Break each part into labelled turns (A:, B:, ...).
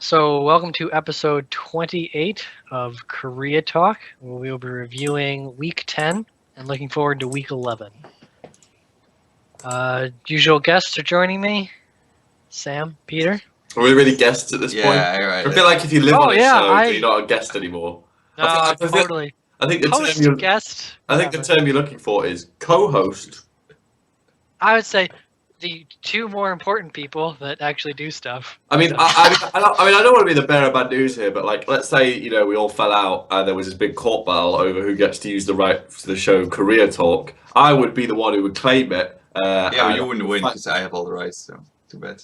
A: So, welcome to episode 28 of Korea Talk, where we will be reviewing week 10 and looking forward to week 11. Usual guests are joining me Sam, Peter.
B: Are we really guests at this point?
C: Yeah, right.
B: I feel like if you live
A: Oh,
B: on a
A: yeah,
B: show, you're not a guest anymore.
A: totally.
B: I think the
A: Host,
B: term
A: guest,
B: I think the
A: whatever.
B: term you're looking for is co-host.
A: I would say the two more important people that actually do stuff.
B: I mean,
A: So-
B: I don't want to be the bearer of bad news here, but like, let's say we all fell out and there was this big court battle over who gets to use the right to the show Korea Talk. I would be the one who would claim it.
C: Yeah, but
B: and
C: you wouldn't win
B: fight-
C: because I have all the rights, so too bad.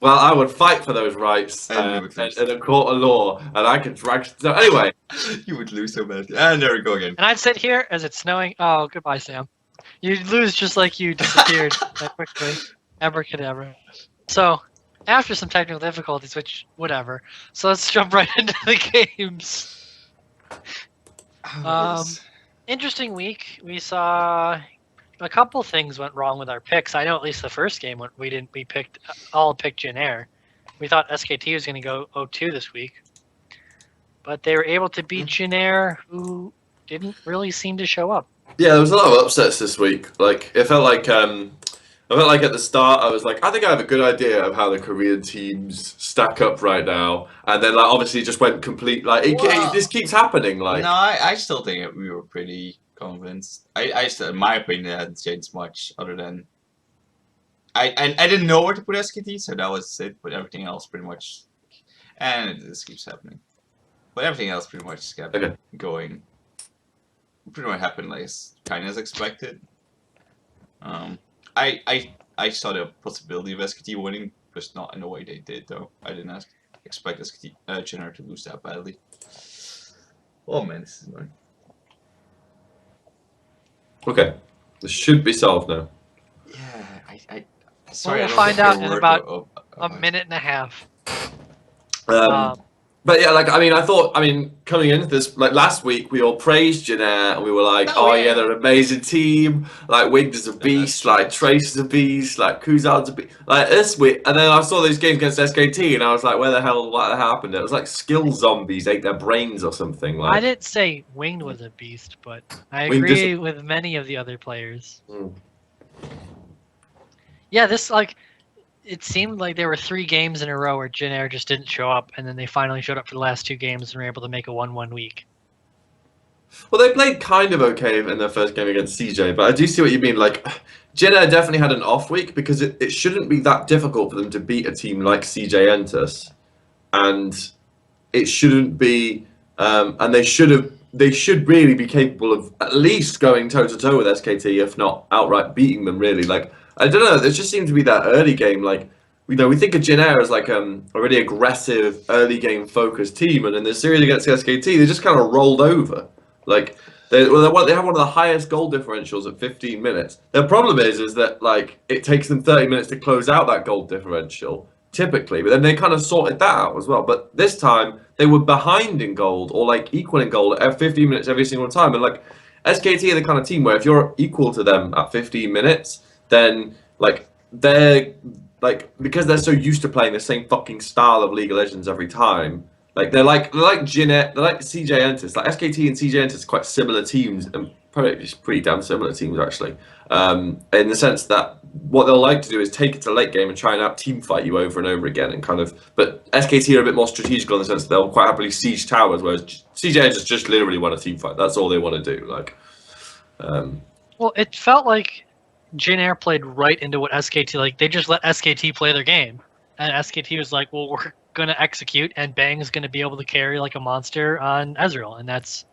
B: Well, I would fight for those rights
C: And you would lose.
B: in a court of law, and I could drag. So anyway,
C: You would lose so bad. And there we go again.
A: And I'd sit here as it's snowing. Oh, goodbye, Sam. You'd lose just like you disappeared that quickly. Abracadabra. So, after some technical difficulties, which, whatever. So let's jump right into the games.
C: Yes.
A: Interesting week. We saw a couple things went wrong with our picks. I know at least the first game we picked Jin Air. We thought SKT was going to go 0-2 this week. But they were able to beat Jin Air, who didn't really seem to show up.
B: yeah, there was a lot of upsets this week. Like it felt like at the start I was like, I think I have a good idea of how the Korean teams stack up right now, and then like obviously it just went complete. Like this keeps happening. Like
C: No, I still think we were pretty convinced. I still, in my opinion, it hadn't changed much other than I didn't know where to put SKT, so that was it. But everything else pretty much, and this keeps happening. But everything else pretty much kept
B: Okay.
C: going. Pretty much happened like kind of as expected. I saw the possibility of SKT winning, just not in the way they did though. I didn't expect SKT Jin Air to lose that badly. Oh man, this is annoying.
B: okay, this should be solved now.
C: Yeah, sorry.
A: We'll
C: I don't
A: find
C: think
A: out
C: a
A: in
C: word
A: about
C: of-
A: A minute and a half.
B: But yeah, like I mean, coming into this, like last week, we all praised Jin Air, and we were like,
C: Oh,
B: oh
C: yeah.
B: yeah, they're an amazing team. Like Winged is a beast,
C: true.
B: like Trace is a beast, like Kuzal's a beast. Like this week, and then I saw these games against SKT, and I was like, what the hell happened? It was like skill zombies ate their brains or something. Like
A: I didn't say Winged was a beast, but I
B: Winged
A: agree with many of the other players.
B: Mm.
A: Yeah, it seemed like there were 3 games in a row where Jin Air just didn't show up, and then they finally showed up for the last 2 games and were able to make a 1-1 week.
B: Well, they played kind of okay in their first game against CJ, but I do see what you mean. Like, Jin Air definitely had an off week because it shouldn't be that difficult for them to beat a team like CJ Entus, and it shouldn't be, and they should really be capable of at least going toe to toe with SKT, if not outright beating them. Really, like I don't know, there just seemed to be that early game, like. We think of Jin Air as like a really aggressive, early game focused team, and in the series against SKT, they just kind of rolled over. Like they have one of the highest goal differentials at 15 minutes. Their problem is that like it takes them 30 minutes to close out that goal differential typically, but then they kind of sorted that out as well. But this time they were behind in gold or like equal in gold at 15 minutes every single time, and like SKT are the kind of team where if you're equal to them at 15 minutes, then like they're like because they're so used to playing the same fucking style of League of Legends every time. Like they're like Jin Air, they're like CJ Entus. Like SKT and CJ Entus are quite similar teams, and probably just pretty damn similar teams actually. In the sense that what they'll like to do is take it to late game and try and out team fight you over and over again, and kind of. But SKT are a bit more strategical in the sense that they'll quite happily siege towers, whereas CJ Entus just literally want a team fight. That's all they want to do. Like,
A: Well, it felt like Jin Air played right into what SKT, like they just let SKT play their game. And SKT was like, well, we're going to execute, and Bang's going to be able to carry like a monster on Ezreal. And that's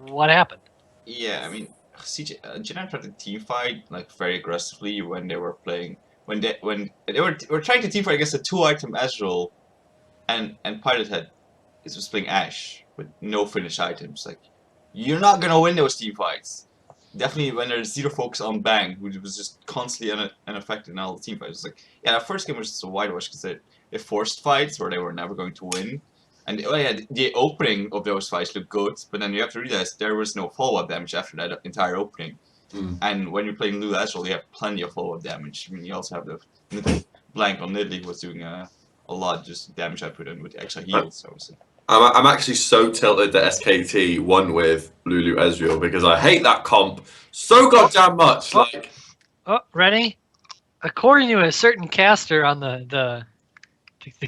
A: what happened.
C: Yeah, I mean, Jin Air tried to team fight like very aggressively when they were playing when they were trying to team fight against a 2-item Ezreal, and Pilot was playing Ashe with no finished items. Like, you're not gonna win those team fights. Definitely when there's zero focus on Bang, who was just constantly unaffected in all the team fights. It's like, yeah, that first game was just a whitewash because they forced fights where they were never going to win. And oh yeah, the opening of those fights looked good, but then you have to realize there was no follow-up damage after that entire opening. And when you're playing Lula Ezreal, you have plenty of follow-up damage. I mean, you also have the little blank on Nidalee who was doing a lot just damage I put in with the extra heals. So
B: I'm actually so tilted that SKT won with Lulu Ezreal because I hate that comp so goddamn much. Like,
A: Oh, ready? According to a certain caster on the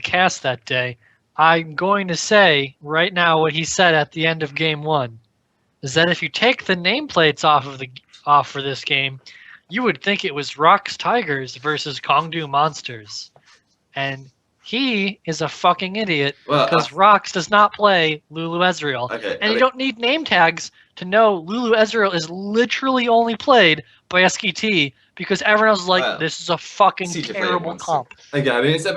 A: cast that day, I'm going to say right now what he said at the end of game 1 is that if you take the nameplates off for this game, you would think it was Rox Tigers versus Kongdu Monsters, and he is a fucking idiot because Rox does not play Lulu Ezreal, and you don't need name tags to know Lulu Ezreal is literally only played by SKT because everyone else is like, this is a fucking terrible comp.
B: Okay, I mean it's a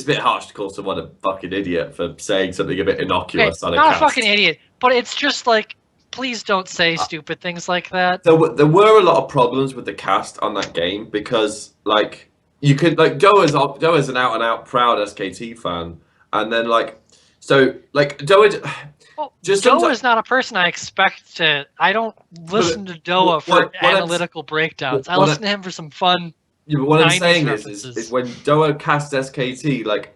B: bit harsh to call someone a fucking idiot for saying something a bit innocuous on a
A: not
B: cast.
A: A fucking idiot, but it's just like, please don't say stupid things like that.
B: There were a lot of problems with the cast on that game because like you could like Doa's an out and out proud SKT fan, and then like Doa.
A: Well, Doa is not a person I expect to. I don't listen to Doa for analytical breakdowns. I listen to him for some fun.
B: Yeah, but what I'm saying is when Doa casts SKT, like,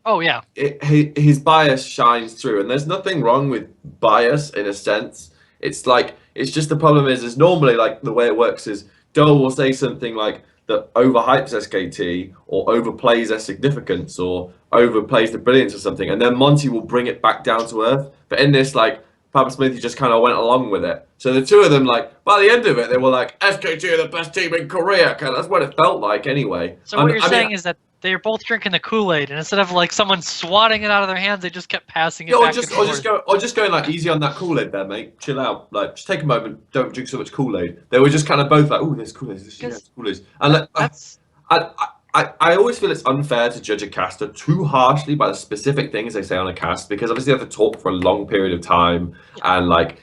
A: oh yeah,
B: his bias shines through, and there's nothing wrong with bias in a sense. It's like it's just the problem is normally like the way it works is Doa will say something like that overhypes SKT or overplays their significance or overplays the brilliance or something, and then Monty will bring it back down to earth. But in this, like, Papa Smithy just kind of went along with it. So the two of them, like, by the end of it, they were like, SKT are the best team in Korea. That's what it felt like anyway.
A: So what you're saying is that they're both drinking the Kool-Aid, and instead of like someone swatting it out of their hands, they just kept passing it back and forth.
B: Or just going like easy on that Kool-Aid there, mate. Chill out. Like, just take a moment. Don't drink so much Kool-Aid. They were just kind of both like, oh, there's Kool-Aid. There's Kool-Aid. And I always feel it's unfair to judge a caster too harshly by the specific things they say on a cast because obviously they have to talk for a long period of time and like.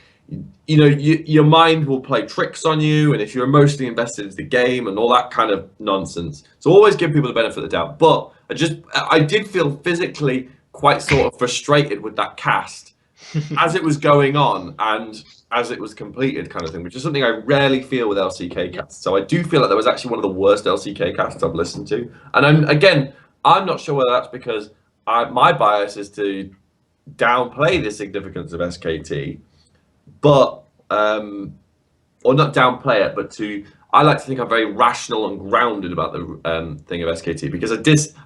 B: You know, your mind will play tricks on you, and if you're emotionally invested into the game and all that kind of nonsense. So always give people the benefit of the doubt. But I did feel physically quite sort of frustrated with that cast as it was going on and as it was completed, kind of thing, which is something I rarely feel with LCK casts. So I do feel like that was actually one of the worst LCK casts I've listened to. And I'm not sure whether that's because my bias is to downplay the significance of SKT. But or not downplay it, but I like to think I'm very rational and grounded about the thing of SKT because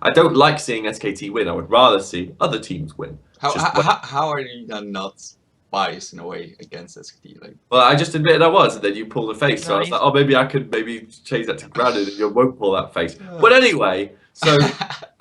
B: I don't like seeing SKT win. I would rather see other teams win.
C: How are you not biased in a way against SKT? Like,
B: well, I just admitted I was, and then you pulled the face. So I was like, oh, maybe I could change that to grounded, and you won't pull that face. But anyway. So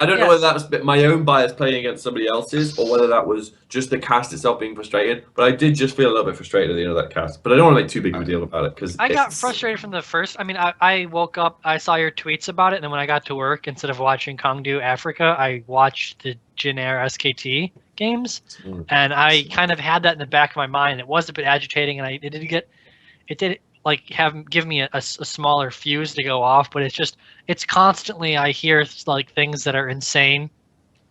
B: I don't know whether that was my own bias playing against somebody else's or whether that was just the cast itself being frustrated. But I did just feel a little bit frustrated at the end of that cast. But I don't want to make too big of a deal about it because
A: I got frustrated from the first. I mean, I woke up, I saw your tweets about it, and then when I got to work, instead of watching Kongdu Africa, I watched the Jin Air SKT games, and I kind of had that in the back of my mind. It was a bit agitating, and it did like give me a smaller fuse to go off, but it's constantly I hear like things that are insane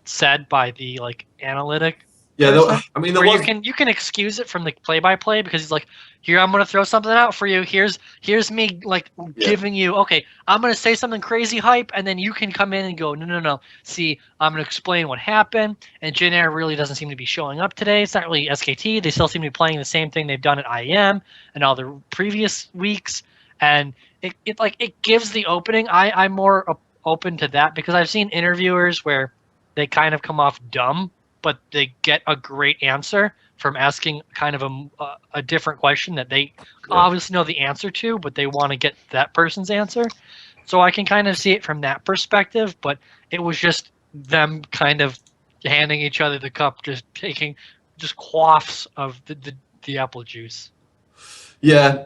A: said by the like analytic.
B: Yeah, I mean,
A: you can excuse it from the play-by-play because he's like, here, I'm gonna throw something out for you. Here's me like giving you, okay, I'm gonna say something crazy hype, and then you can come in and go, no. See, I'm gonna explain what happened. And Jin Air really doesn't seem to be showing up today. It's not really SKT. They still seem to be playing the same thing they've done at IEM and all the previous weeks. And it gives the opening. I'm more open to that because I've seen interviewers where they kind of come off dumb, but they get a great answer from asking kind of a different question that they obviously know the answer to, but they want to get that person's answer. So I can kind of see it from that perspective, but it was just them kind of handing each other the cup, just taking just quaffs of the apple juice.
B: Yeah,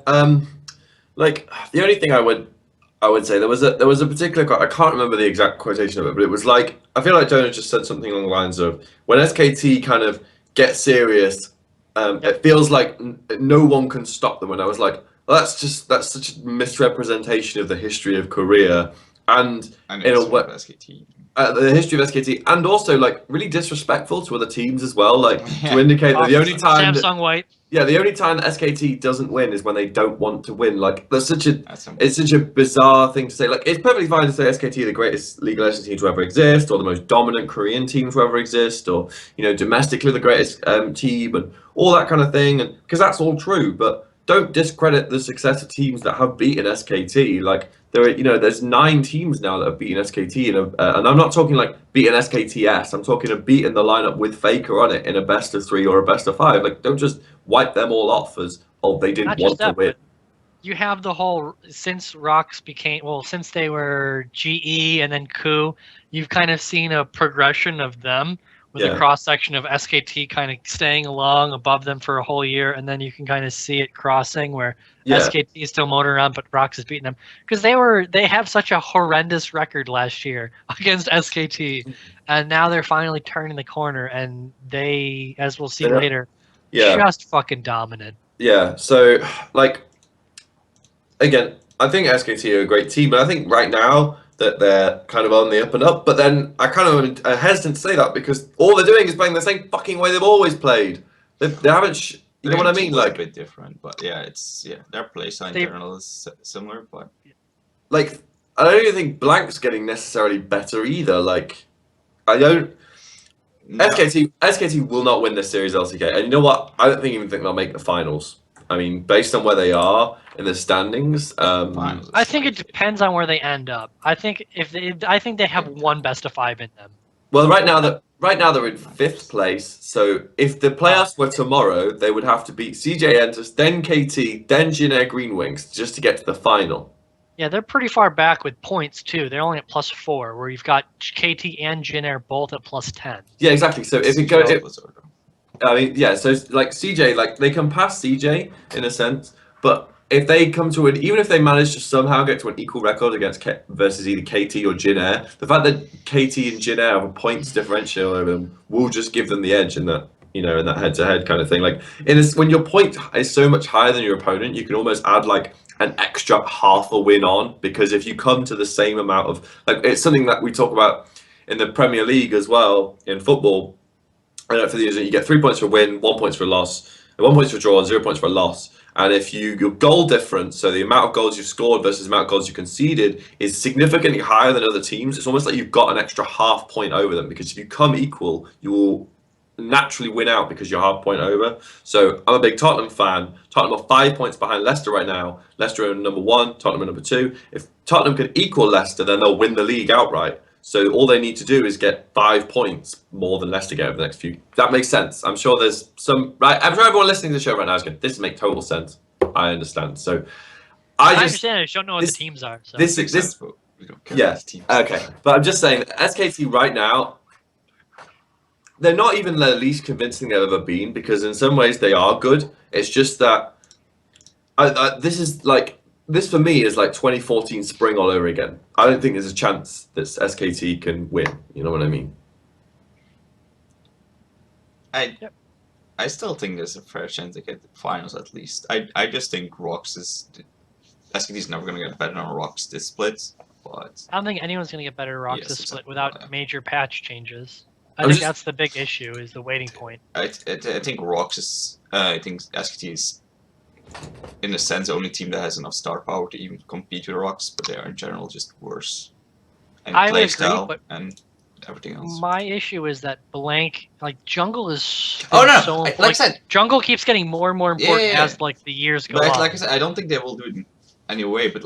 B: like the only thing I would say there was a particular I can't remember the exact quotation of it, but it was like I feel like Jonah just said something along the lines of when SKT kind of get serious, it feels like no one can stop them. And I was like, well, that's such a misrepresentation of the history of Korea and in a way,
C: SKT.
B: the history of SKT, and also like really disrespectful to other teams as well. Like
C: Yeah.
B: to indicate that the only time
A: Samsung White.
B: the only time that SKT doesn't win is when they don't want to win. Like it's such
C: That's
B: a bizarre thing to say. Like it's perfectly fine to say SKT are the greatest League of Legends team to ever exist, or the most dominant Korean team to ever exist, or domestically the greatest team, and all that kind of thing. And because that's all true, but don't discredit the success of teams that have beaten SKT. Like there's 9 teams now that have beaten SKT, and I'm not talking like beaten SKTS. I'm talking of beating the lineup with Faker on it in a best of 3 or a best of 5. Like don't just wipe them all off as they didn't
A: Not
B: want
A: just
B: to
A: that,
B: win.
A: but you have the whole since Rox since they were GE and then Ku, you've kind of seen a progression of them with a cross section of SKT kind of staying along above them for a whole year, and then you can kind of see it crossing where SKT is still motoring around, but Rox is beating them because they have such a horrendous record last year against SKT, and now they're finally turning the corner, and they, as we'll see later, just fucking dominant.
B: Yeah, so like again, I think SKT are a great team, but I think right now that they're kind of on the up and up. But then I kind of am hesitant to say that because all they're doing is playing the same fucking way they've always played. They haven't, you know what I mean? Like
C: a bit different, but their play style in general is similar, but
B: like I don't even think Blank's getting necessarily better either. Like I don't. No. SKT will not win this series LCK, and you know what? I don't even think they'll make the finals. I mean, based on where they are in the standings,
A: I think it depends on where they end up. I think I think they have one best of 5 in them.
B: Well, right now they're in 5th place. So if the playoffs were tomorrow, they would have to beat CJ Entus, then KT, then Jin Air Green Wings just to get to the final.
A: Yeah, they're pretty far back with points too. They're only at +4, where you've got KT and Jin Air both at +10.
B: Yeah, exactly. So if it goes, I mean, yeah. So like CJ, like they can pass CJ in a sense, but if they come to even if they manage to somehow get to an equal record against versus either KT or Jin Air, the fact that KT and Jin Air have a points differential over them will just give them the edge in that in that head-to-head kind of thing. Like when your point is so much higher than your opponent, you can almost add like an extra half a win on, because if you come to the same amount of it's something that we talk about in the Premier League as well in football. For the user, you get 3 points for a win, 1 point for a loss, 1 point for a draw, and 0 points for a loss. And if your goal difference, so the amount of goals you've scored versus the amount of goals you conceded, is significantly higher than other teams, it's almost like you've got an extra half point over them, because if you come equal, you will naturally win out because you're half point over. So I'm a big Tottenham fan. Tottenham are 5 points behind Leicester right now. Leicester are number 1, Tottenham are number 2. If Tottenham can equal Leicester, then they'll win the league outright. So all they need to do is get 5 points more than Leicester get over the next few. That makes sense. I'm sure there's some. Right, I'm sure everyone listening to the show right now is going, this makes total sense. I understand. So I
A: understand. I just don't know what the teams are. So.
C: This we don't care about teams.
B: Okay. But I'm just saying, SKT right now, they're not even the least convincing they've ever been, because in some ways they are good. It's just that this for me is like 2014 spring all over again. I don't think there's a chance that SKT can win. You know what I mean?
C: I still think there's a fair chance they get the finals at least. I just think SKT is never going to get better on Rox this split. But
A: I don't think anyone's going to get better Rox this split without major patch changes. I think that's the big issue, is the waiting point.
C: I think Rox is. I think SKT is, in a sense, the only team that has enough star power to even compete with Rox, but they are in general just worse. And
A: I
C: play
A: agree,
C: style
A: but
C: and everything else.
A: My issue is that Blank, jungle is
C: so like I said,
A: jungle keeps getting more and more important as the years go on.
C: Like I said, I don't think they will do it in any way, but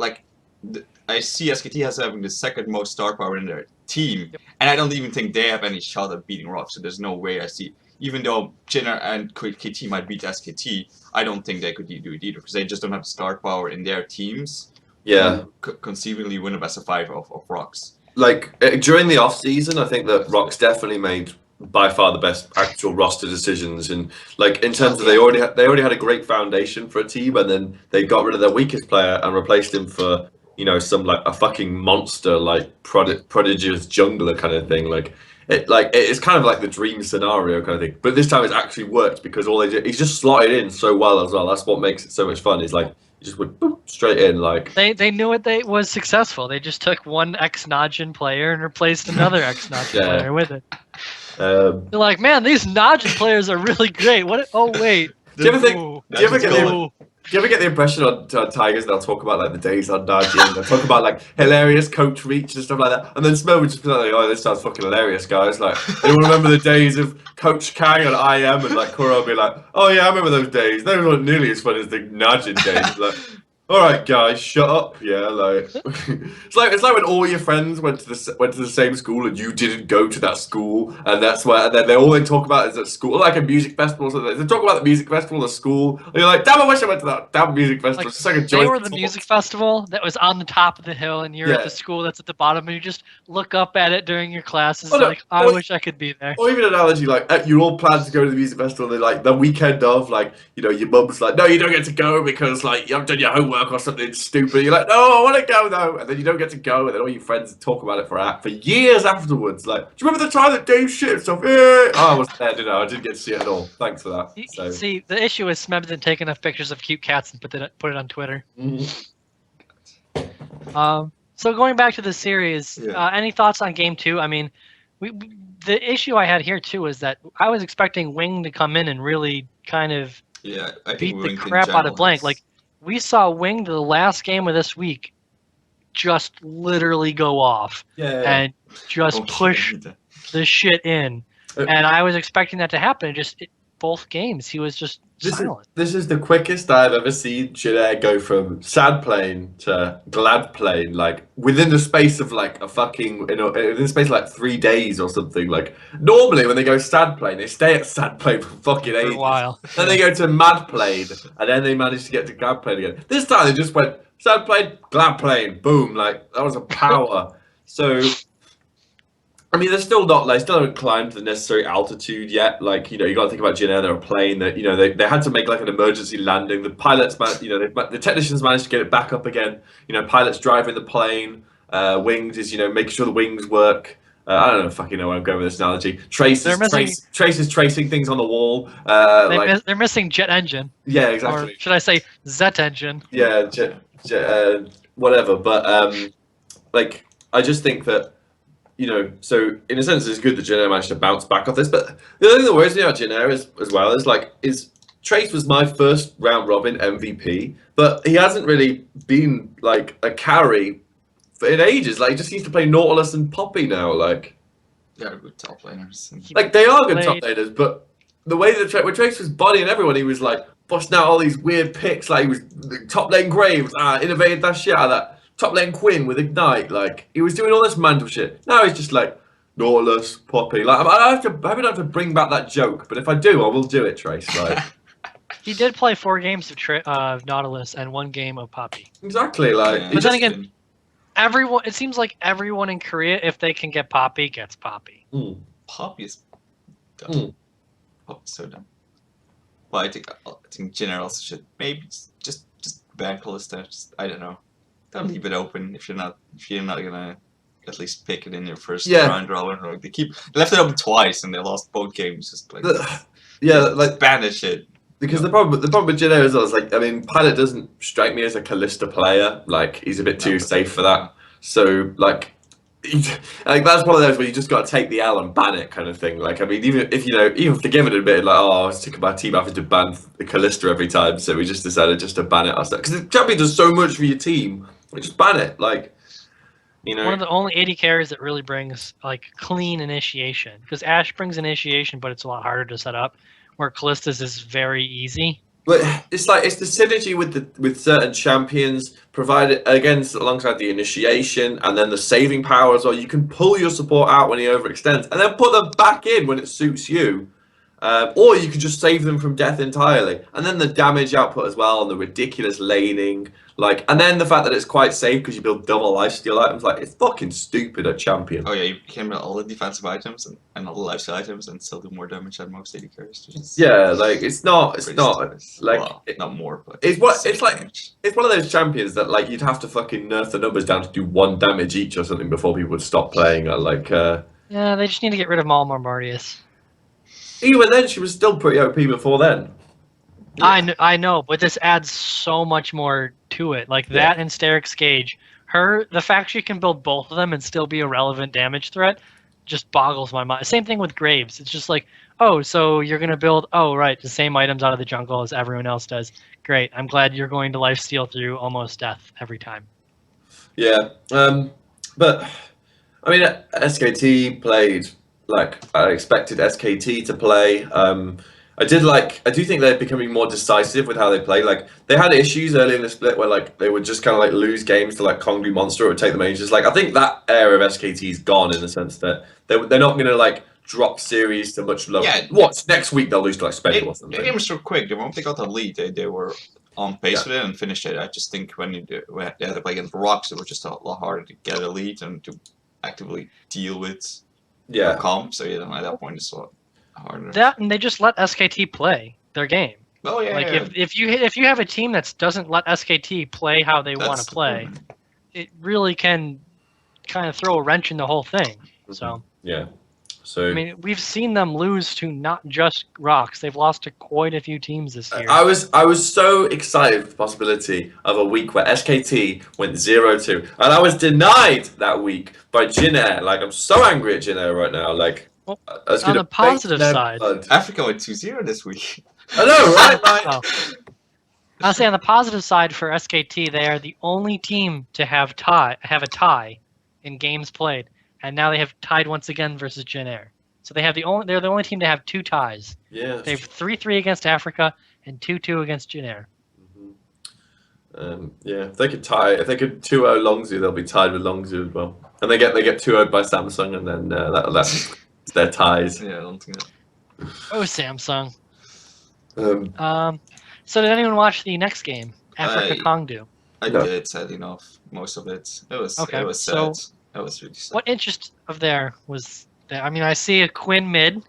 C: I see SKT as having the second most star power in their team, and I don't even think they have any shot at beating Rox, so there's no way I see. Even though Jin Air and KT might beat SKT, I don't think they could do it either, because they just don't have the star power in their teams.
B: Yeah.
C: Conceivably win a best of 5 of Rox.
B: During the off season, I think that Rox definitely made by far the best actual roster decisions, and in terms of they already had a great foundation for a team, and then they got rid of their weakest player and replaced him for some a fucking monster prodigious jungler kind of thing. It's kind of like the dream scenario kind of thing, but this time it's actually worked because all they did, he's just slotted in so well as well. That's what makes it so much fun. Is You just went boop, straight in, like.
A: They knew it was successful. They just took one ex-Najin player and replaced another ex-Najin
B: Yeah.
A: player with it.
B: They're
A: They're like, man, these Najin players are really great. What? Oh wait.
B: Do you ever think?
A: Ooh,
B: Do you ever get the?
A: ooh.
B: Do you ever get the impression on Tigers they'll talk about like the days on Najin, they'll talk about like hilarious coach reach and stuff like that, and then Smo would just be like, "Oh, this sounds fucking hilarious, guys!" Like, anyone remember the days of Coach Kang and IM, and like Kuro would be like, "Oh yeah, I remember those days. They weren't nearly as fun as the Najin days." Like, all right, guys, shut up. Yeah, like it's like when all your friends went to the same school and you didn't go to that school, and that's why. And then they all talk about is at school, like a music festival. Or something. They talk about the music festival at school, and you're like, damn, I wish I went to that damn music festival.
A: Like,
B: It's just like a
A: they
B: joint
A: were the
B: talk.
A: music festival that was on the top of the hill, and you're at
B: Yeah.
A: the school that's at the bottom, and you just look up at it during your classes.
B: Oh, no,
A: Like, I
B: or-
A: wish I could be there.
B: Or even an analogy like you all plan to go to the music festival, and like the weekend of, like, you know, your mum's like, no, you don't get to go because like you haven't done your homework or something stupid. You're like, no, I want to go though, and then you don't get to go, and then all your friends talk about it for years afterwards. Like, do you remember the time that Dave shit and stuff? Oh, I wasn't there, didn't I? I didn't get to see it at all. Thanks for that. So.
A: See, the issue is Smeb didn't take enough pictures of cute cats and put it on Twitter. So going back to the series,
C: Yeah.
A: any thoughts on game 2? I mean, the issue I had here too is that I was expecting Wing to come in and really kind of
C: Yeah, I think
A: beat the
C: Wing in
A: crap out
C: general
A: of Blank.
C: has-
A: Like, we saw Wing the last game of this week just literally go off
B: Yeah.
A: and just
C: Oh,
A: push
C: shit.
A: the shit in. And I was expecting that to happen. Both games, he was just silent.
B: This is the quickest I've ever seen Jin Air go from sad playing to glad playing, like within the space of like a fucking, you know, within the space of like 3 days or something. Like normally when they go sad playing, they stay at sad playing for fucking
A: For
B: ages.
A: a while.
B: Then they go to mad playing, and then they manage to get to glad playing again. This time they just went sad playing, glad playing, boom, like that was a power. So. I mean, they're still not, like, still haven't climbed the necessary altitude yet. Like, you know, you got to think about Jin Air. They're a plane that, you know, they had to make like an emergency landing. The pilots, you know, the technicians managed to get it back up again. You know, pilots driving the plane. Wings is, you know, making sure the wings work. I don't know, fucking know where I'm going with this analogy. Trace is tracing things on the wall.
A: They're missing jet engine.
B: Yeah,
A: Or
B: exactly.
A: should I say Zet engine?
B: Yeah, whatever. But like, I just think that, you know, so in a sense, it's good that Jin Air managed to bounce back off this. But the other thing that worries me about Jin Air as well is Trace was my first round robin MVP, but he hasn't really been like a carry in ages. Like, he just seems to play Nautilus and Poppy now. Like,
C: They're good top laners. And
B: like they are good
A: Played-
B: top laners, but the way that when Trace was bodying everyone, he was like busting out all these weird picks. Like, he was top lane Graves, innovated that shit out of that. Top lane Quinn with Ignite, like he was doing all this mantle shit. Now he's just like Nautilus, Poppy. Like I haven't have to bring back that joke, but if I do, I will do it, Trace. Like
A: He did play 4 games of Nautilus and 1 game of Poppy.
B: exactly, like.
C: Yeah.
B: he
A: But then
B: just-
A: again, it seems like everyone in Korea, if they can get Poppy, gets Poppy.
C: Poppy is dumb.
B: Mm.
C: Poppy's so dumb. Well, I think Jin Air also should maybe just ban Callista. I don't know. Don't leave it open if you're not gonna at least pick it in your first round robin. Like they left it open twice and they lost both games. Just like
B: like
C: ban that shit.
B: because the problem with Jin Air as well is like, I mean, Pilot doesn't strike me as a Callista player. Like he's a bit too safe for that. So like that's one of those where you just got to take the L and ban it kind of thing. Like, I mean, even if to give it a bit, like, oh, I was sick of my team having to ban the Callista every time, so we just decided just to ban it ourselves. Because the champion does so much for your team, we just ban it. Like, you know.
A: One of the only AD carries that really brings like clean initiation, because Ashe brings initiation, but it's a lot harder to set up. Where Callista's is very easy.
B: But it's like it's the synergy with certain champions provided alongside the initiation and then the saving power as well. You can pull your support out when he overextends and then put them back in when it suits you. Or you can just save them from death entirely. And then the damage output as well and the ridiculous laning. And then the fact that it's quite safe because you build double lifesteal items. Like, it's fucking stupid at champion.
C: Oh yeah, you can build all the defensive items and all the lifesteal items and still do more damage than most AD carries.
B: Yeah, like it's not like
C: well, not more, but
B: it's one of those champions that like you'd have to fucking nerf the numbers down to do 1 damage each or something before people would stop playing.
A: Yeah, they just need to get rid of Maul Marmardius.
B: Even then, she was still pretty OP before then.
C: Yeah.
A: I know, but this adds so much more to it. Like
B: Yeah.
A: that and Steric's Gage, the fact she can build both of them and still be a relevant damage threat just boggles my mind. Same thing with Graves. It's just like, oh, so you're gonna build, oh right, the same items out of the jungle as everyone else does. Great. I'm glad you're going to lifesteal through almost death every time.
B: Yeah. But I mean, SKT played like I expected SKT to play. I do think they're becoming more decisive with how they play. Like they had issues early in the split where like they would just kind of like lose games to like Konglu Monster. It would take them ages. Like I think that era of SKT is gone in the sense that they're not gonna like drop series to much lower.
C: Yeah.
B: What next week they'll lose to like SBENU or
C: Their
B: something.
C: game was so quick. The moment they got the lead, they were on pace with it and finished it. I just think when they had to play against Rox, it was just a lot harder to get a lead and to actively deal with
B: Yeah.
C: comp. So yeah, at that point it's a lot harder.
A: That and they just let SKT play their game.
C: Oh yeah.
A: Like
C: yeah.
A: if you have a team that doesn't let SKT play how they want
C: That's
A: to
C: the
A: play,
C: problem.
A: it really can kind of throw a wrench in the whole thing. So
B: Yeah. So
A: I mean, we've seen them lose to not just Rox. They've lost to quite a few teams this year.
B: I was so excited for the possibility of a week where SKT went 0-2, and I was denied that week by Jin Air. Like I'm so angry at Jin Air right now. Like
A: Well,
B: I was
A: on
B: gonna
A: the positive
B: bake their
A: side-
B: blood.
C: Africa went 2-0 this week.
B: I know, right? Like,
A: Oh. I'll say on the positive side for SKT, they are the only team to have a tie in games played, and now they have tied once again versus Jin Air. So they're the only team to have 2 ties.
B: yeah.
A: They have 3-3 against Africa and 2-2 against Jin Air.
B: Yeah. If they could 2-0 Longzhu, they'll be tied with Longzhu as well. And they get 2-0 by Samsung, and then that's their ties.
C: Yeah, I don't think that.
A: Oh, Samsung.
B: Um,
A: So did anyone watch the next game, Africa Kongdu?
C: I
B: No.
C: did, sadly enough. Most of it. It was
A: Okay,
C: it was
A: so
C: sad. It was really sad.
A: What interest of there was there? I mean, I see a Quinn mid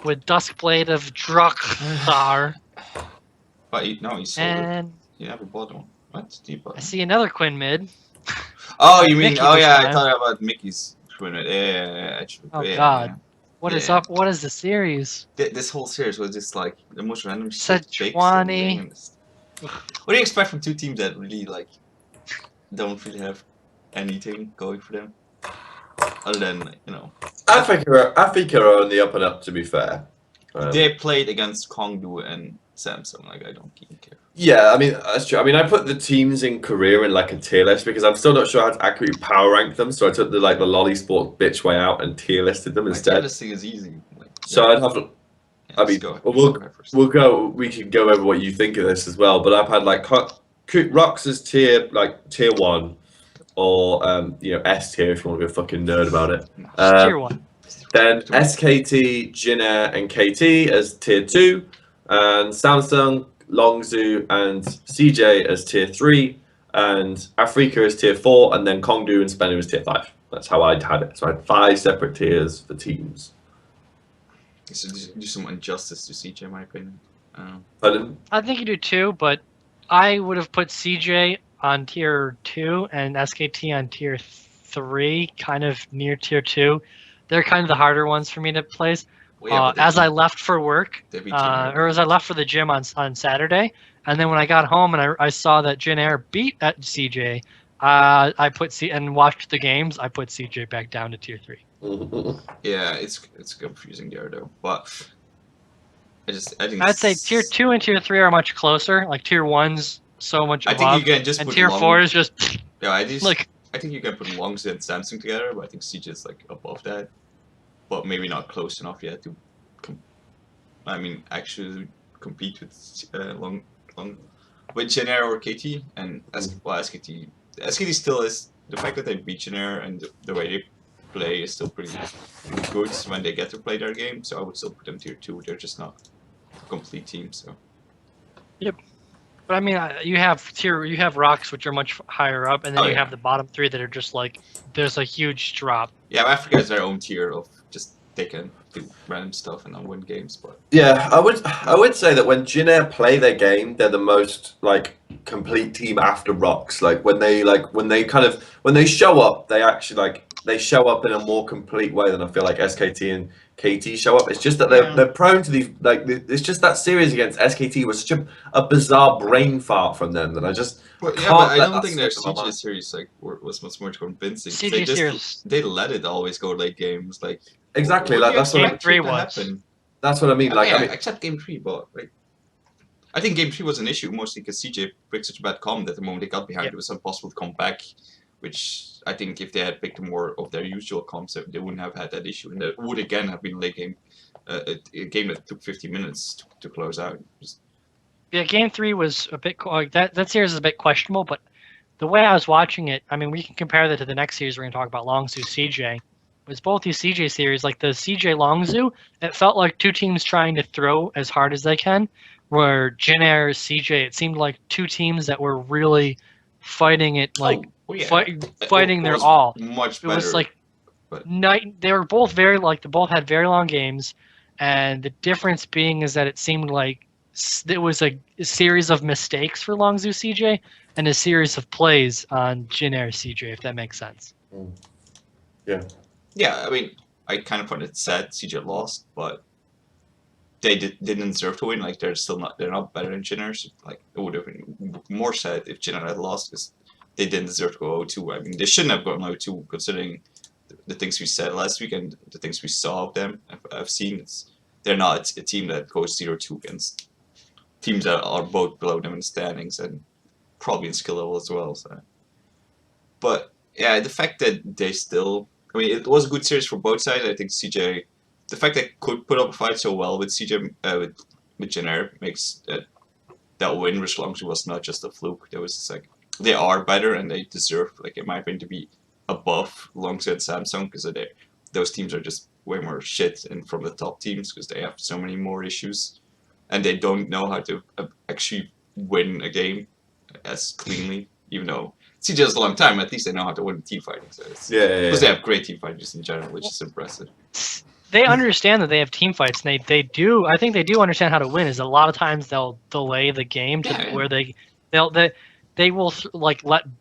A: with Duskblade of Drakthar,
C: But you sold it.
A: and
C: You never bought one. What? Do you buy
A: I
C: one?
A: see another Quinn mid.
C: Oh, you mean?
A: Mickey
C: Oh
A: this
C: yeah, I
A: time.
C: thought about Mickey's twin. Yeah. Actually,
A: Oh
C: yeah,
A: God, what is
C: Yeah.
A: up? What is the series?
C: This whole series was just like the most random shit. baked in the
A: Sejuani.
C: game. What do you expect from 2 teams that really like don't really have anything going for them, other than
B: Africa are on the up and up. To be fair,
C: they played against Kongdu and Samsung. Like I don't even care.
B: yeah, I mean that's true. I mean I put the teams in Korea in like a tier list because I'm still not sure how to accurately power rank them. So I took the Lolly Sport bitch way out and tier listed them
C: Like,
B: instead.
C: this thing is easy. Like,
B: So I'd have.
C: yeah,
B: I mean,
C: go ahead.
B: we'll-
C: Go ahead first.
B: We can go over what you think of this as well. But I've had like Rox as tier 1, or S tier if you want to be a fucking nerd about it.
A: Tier 1.
B: Then SKT, Jin Air, and KT as tier 2, and Samsung, Longzhu, and CJ as tier 3, and Africa as tier 4, and then Kongdu and SBENU as tier 5. That's how I'd had it. So I had 5 separate tiers for teams.
C: So do some injustice to CJ, in my opinion.
B: Pardon?
A: I think you do too, but I would have put CJ on tier 2 and SKT on tier 3, kind of near tier 2. They're kind of the harder ones for me to place.
C: Well, yeah, but
A: As I left for work,
C: they beat
A: or as I left for the gym on Saturday, and then when I got home and I saw that Jin Air beat at CJ, I put and watched the games. I put CJ back down to tier 3.
C: Yeah, it's confusing there though, but I think
A: I'd say tier 2 and tier 3 are much closer. Like tier 1's so much
C: I
A: above,
C: think you can just
A: and
C: put
A: tier
C: Long,
A: 4 is just
C: yeah, I
A: like
C: think you can put Longzhu and Samsung together, but I think CJ is like above that, but maybe not close enough yet to, actually compete with Long with Jin Air or KT and SKT. SKT still is the fact that they beat Jin Air and the way they play is still pretty good when they get to play their game. So I would still put them tier 2. They're just not a complete team. So.
A: But I mean, you have Rox, which are much higher up, and then you have the bottom 3 that are just like there's a huge drop.
C: Yeah, Africa has their own tier of just they can do random stuff and not win games. But
B: yeah, I would say that when Jin Air play their game, they're the most like complete team after Rox. Like when they show up, they actually they show up in a more complete way than I feel like SKT and KT show up. It's just that they're prone to these, like, it's just that series against SKT was such a bizarre brain fart from them that I just
C: But
B: can't
C: I
B: let
C: don't
B: that
C: think their
B: slip my
C: CJ
B: mind.
C: series was much more convincing.
A: CJ series.
C: They let it always go late games. Like
B: Exactly,
C: what
B: like
C: do you
B: that's what
C: expect
A: Game 3
C: to
A: was.
C: happen?
B: that's what I mean. Like, I mean,
C: except game 3, but like, I think game 3 was an issue mostly because CJ picked such a bad comp that the moment they got behind, it was impossible to come back. Which I think if they had picked more of their usual comps, they wouldn't have had that issue, and it would again have been a late game, a game that took 50 minutes to close out.
A: Yeah, game 3 was a bit that series is a bit questionable, but the way I was watching it, I mean, we can compare that to the next series we're going to talk about, Longzhu CJ. Was both these CJ series, like the CJ Longzhu, it felt like two teams trying to throw as hard as they can. Where Jin Air CJ, it seemed like two teams that were really fighting it, like fighting their all.
C: Much
A: It
C: better.
A: was like
C: but
A: night. They were both very they both had very long games, and the difference being is that it seemed like there was a series of mistakes for Longzhu CJ and a series of plays on Jin Air CJ, if that makes sense.
B: yeah.
C: Yeah, I mean, I kind of find it sad CJ lost, but they didn't deserve to win. Like they're not better than Jin Air. So, like it would have been more sad if Jin Air had lost because they didn't deserve to go 0-2. I mean, they shouldn't have gone 0-2 considering the things we said last week and the things we saw of them. I've seen they're not a team that goes 0-2 against teams that are both below them in the standings and probably in skill level as well. So, but yeah, the fact that they still. I mean, it was a good series for both sides. I think CJ, the fact they could put up a fight so well with CJ, with Jin Air makes that win with Longzhu was not just a fluke. There was just like, they are better and they deserve, like in my opinion, to be above Longzhu and Samsung because those teams are just way more shit and from the top teams because they have so many more issues and they don't know how to actually win a game as cleanly, even though CJ has a long time, at least they know how to win team fighting. So because they have great team fighters in general, which is impressive.
A: They understand that they have team fights, and they do. I think they do understand how to win. Is a lot of times they'll delay the game to where they will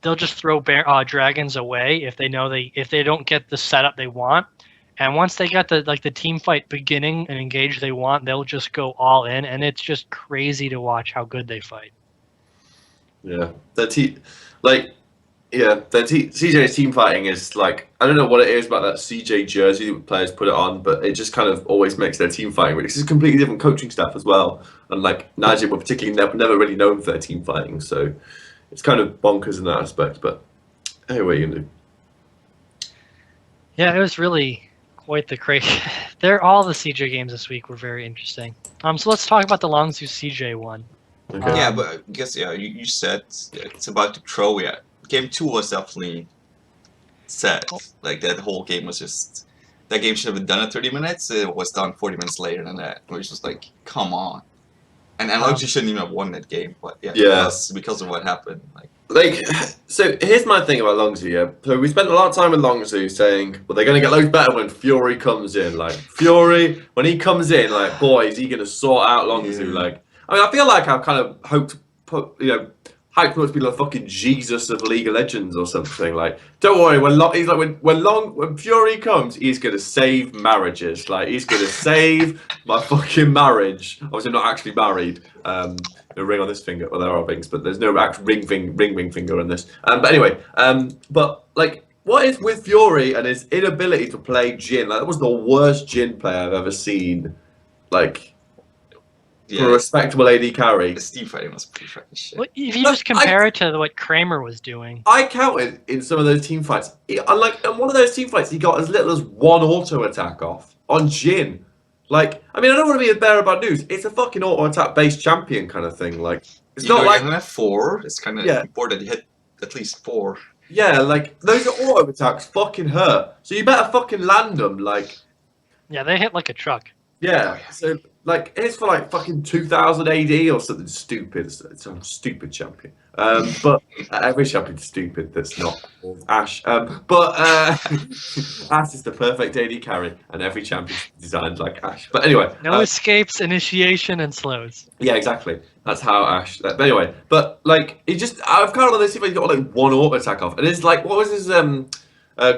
A: they'll just throw dragons away if they know if they don't get the setup they want, and once they get the team fight beginning and engage they want, they'll just go all in, and it's just crazy to watch how good they fight.
B: Yeah, CJ's team fighting is like, I don't know what it is about that CJ jersey that players put it on, but it just kind of always makes their team fighting, which is a completely different coaching staff as well. And like Najib were particularly never really known for their team fighting, so it's kind of bonkers in that aspect. But anyway, you know.
A: Yeah, it was really quite the crazy. All the CJ games this week were very interesting. So let's talk about the Longzhu CJ one.
B: Okay.
C: Yeah, but I guess you said it's about to throw. Yeah, game 2 was definitely set. Like that whole game was just that game should have been done at 30 minutes. It was done 40 minutes later than that. It was just like, come on. And Longzhu shouldn't even have won that game, but because of what happened.
B: So here's my thing about Longzhu. Yeah, so we spent a lot of time with Longzhu saying, well, they're going to get loads better when Fury comes in. Like Fury, when he comes in, like boy, is he going to sort out Longzhu?
C: Yeah.
B: Like, I mean, I feel like I've kind of hyped him up to be the fucking Jesus of League of Legends or something. Like, don't worry, when Fury comes, he's gonna save marriages. Like, he's gonna save my fucking marriage. Obviously, I'm not actually married. A ring on this finger. Well, there are rings, but there's no actual ring finger on this. But anyway, but like, what is with Fury and his inability to play Jin? Like, that was the worst Jin player I've ever seen. Like. For a respectable AD carry.
C: The Steve fighting was pretty fucking shit.
A: Well, if you just compare it to what Kramer was doing.
B: I counted in some of those team fights. In one of those team fights, he got as little as 1 auto attack off on Jin. Like, I mean, I don't want to be a bearer of bad news. It's a fucking auto attack based champion kind of thing. Like, it's not like.
C: You have 4. It's kind of important that you hit at least 4.
B: Yeah, like, those auto attacks fucking hurt. So you better fucking land them. Like.
A: Yeah, they hit like a truck.
B: Yeah, so like it's for like fucking 2000 AD or something stupid. It's some stupid champion. But every champion's stupid. That's not Ashe. But Ashe is the perfect AD carry, and every champion's designed like Ashe. But anyway,
A: no escapes, initiation, and slows.
B: Yeah, exactly. That's how Ashe. But anyway, but like I've kind of on this. He's got like 1 auto attack off, and it's like what was his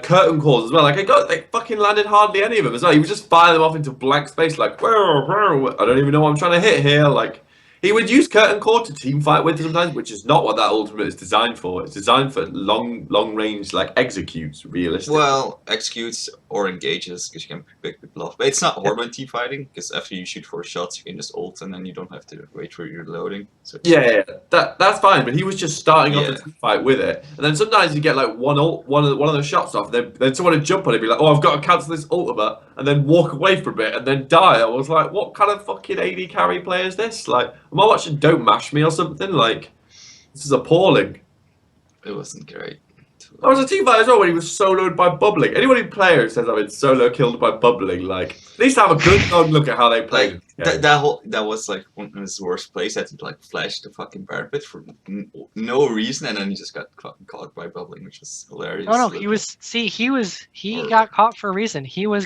B: curtain calls as well. Like they fucking landed hardly any of them as well. He would just fire them off into blank space, like I don't even know what I'm trying to hit here. Like he would use curtain call to team fight with sometimes, which is not what that ultimate is designed for. It's designed for long range like executes realistically.
C: Well, executes or engages because you can pick people off. But it's not Hormone team fighting because after you shoot 4 shots, you can just ult and then you don't have to wait for your loading. So
B: Yeah, that's fine. But he was just starting off
C: Yeah.
B: the team fight with it, and then sometimes you get like one of those shots off. Then someone would jump on it, and be like, "Oh, I've got to cancel this ultimate," and then walk away for a bit, and then die. I was like, "What kind of fucking AD carry player is this? Like, am I watching Don't Mash Me or something? Like, this is appalling."
C: it wasn't great.
B: There was a team fight as well when he was soloed by bubbling. Anybody player who says I've been solo killed by bubbling, like, at least have a good long look at how they played.
C: Like, that was like one of his worst plays. Had to like flash the fucking parapet for no reason, and then he just got caught by bubbling, which was hilarious.
A: Oh no, he got caught for a reason. He was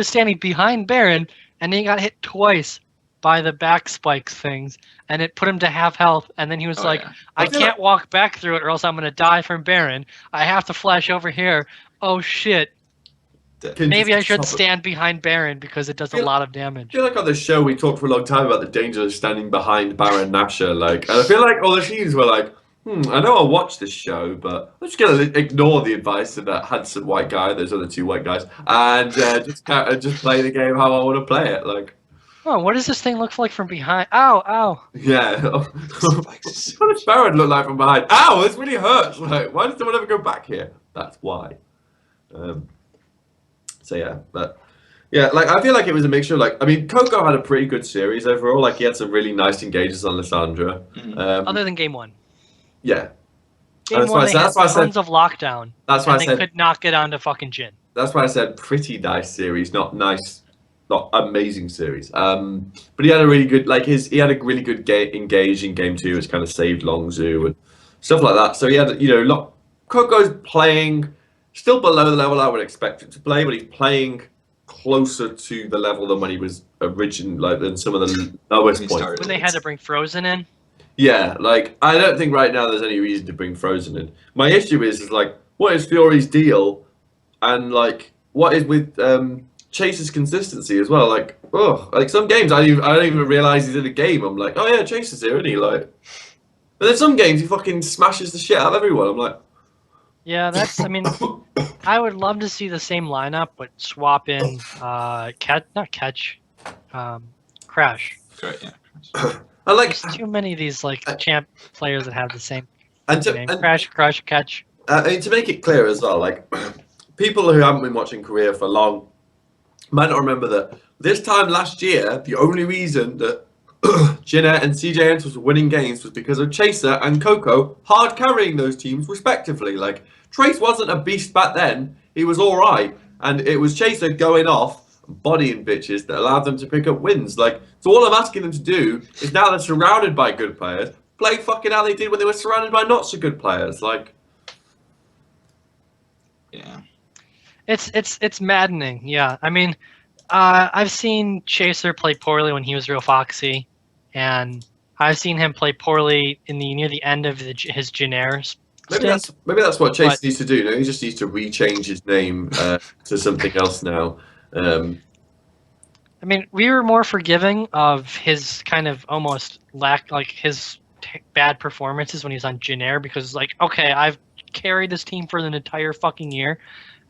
A: standing behind Baron, and he got hit twice by the back spikes things, and it put him to half health. And then he was like,
C: yeah.
A: I can't walk back through it, or else I'm gonna die from Baron. I have to flash over here. Oh shit! Maybe I should stand behind Baron because it does a lot of
B: I
A: damage.
B: feel like on this show we talked for a long time about the danger of standing behind Baron Nashor, like, and I feel like all the teams were like, I know I'll watch this show, but I'm just gonna ignore the advice of that handsome white guy, those other 2 white guys, and just play the game how I want to play it, like.
A: Oh, what does this thing look like from behind? Ow, ow!
B: Yeah. What does Baron look like from behind? Ow, this really hurts. Like, why does no one ever go back here? That's why. So yeah, but yeah, like I feel like it was a mixture of, like, I mean, Coco had a pretty good series overall. Like he had some really nice engages on Lissandra.
A: Other than game 1.
B: Yeah.
A: Game 1, they had tons of lockdown.
B: That's why I
A: they
B: said.
A: could not get onto fucking Jin.
B: That's why I said pretty nice series, not nice, not amazing series. But he had a really good, like he had a really good engage in game 2, which kind of saved Longzhu and stuff like that. So he had, Coco's playing still below the level I would expect him to play, but he's playing closer to the level than when he was than some of the lowest points.
A: When they had to bring Frozen in.
B: Yeah, like I don't think right now there's any reason to bring Frozen in. My issue is like, what is Fury's deal, and like what is with Chase's consistency as well? Like, like some games I don't even realize he's in a game. I'm like, oh yeah, Chase is here, isn't he? Like, but then some games he fucking smashes the shit out of everyone. I'm like,
A: yeah, that's. I mean, I would love to see the same lineup, but swap in Crash.
C: Great, yeah.
B: I like
A: There's too many of these like champ players that have the same name.
B: and
A: Crash, Catch.
B: I mean, to make it clear as well, like people who haven't been watching Korea for long might not remember that this time last year, the only reason that Jin Air and CJ Entus were winning games was because of Chaser and Coco hard carrying those teams respectively. Like Trace wasn't a beast back then; he was all right, and it was Chaser going off, bodying bitches that allowed them to pick up wins. Like, so all I'm asking them to do is now they're surrounded by good players, play fucking how they did when they were surrounded by not so good players. Like,
C: yeah,
A: it's maddening. Yeah, I mean, I've seen Chaser play poorly when he was real foxy, and I've seen him play poorly near the end of his Jin Air stint.
B: Maybe that's what Chase needs to do. No, he just needs to rechange his name to something else now.
A: I mean, we were more forgiving of his kind of almost his bad performances when he was on Jin Air because, like, okay, I've carried this team for an entire fucking year,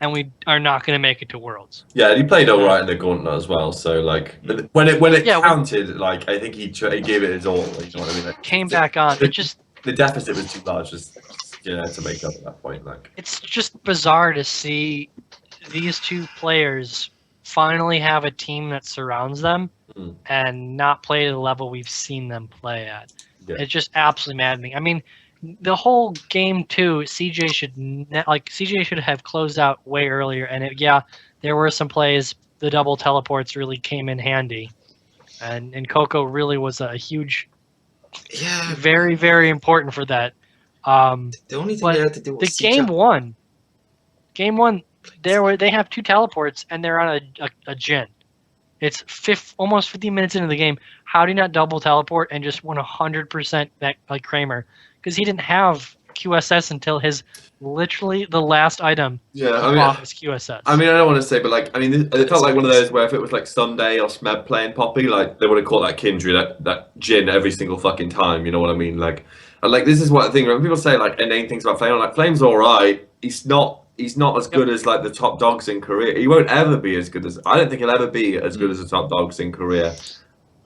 A: and we are not going to make it to Worlds.
B: Yeah, he played all right in the Gauntlet as well. So, like, when it counted, like, I think he gave it his all. You know what I mean? Like,
A: Came back on.
B: The deficit was too large, to make up at that point. Like,
A: it's just bizarre to see these two players finally have a team that surrounds them and not play to the level we've seen them play at. Yeah. It's just absolutely maddening. I mean, the whole game 2, CJ should have closed out way earlier, and there were some plays. The double teleports really came in handy, and Coco really was a huge, very, very important for that.
C: The only thing they had to do was
A: game one. They have 2 teleports and they're on a Jin. It's almost 50 minutes into the game. How do you not double teleport and just 100% that like Kramer? Because he didn't have QSS until his literally the last item
B: Yeah,
A: he
B: I
A: bought
B: mean,
A: was QSS.
B: I felt like one of those where if it was like Sunday or Smeb playing Poppy, like they would have caught that Kindred, that Jin every single fucking time. You know what I mean? Like, and like this is what I think when people say like inane things about Flame, like Flame's all right. He's not as good as like the top dogs in Korea. He won't ever be as good as. I don't think he'll ever be as good as the top dogs in Korea.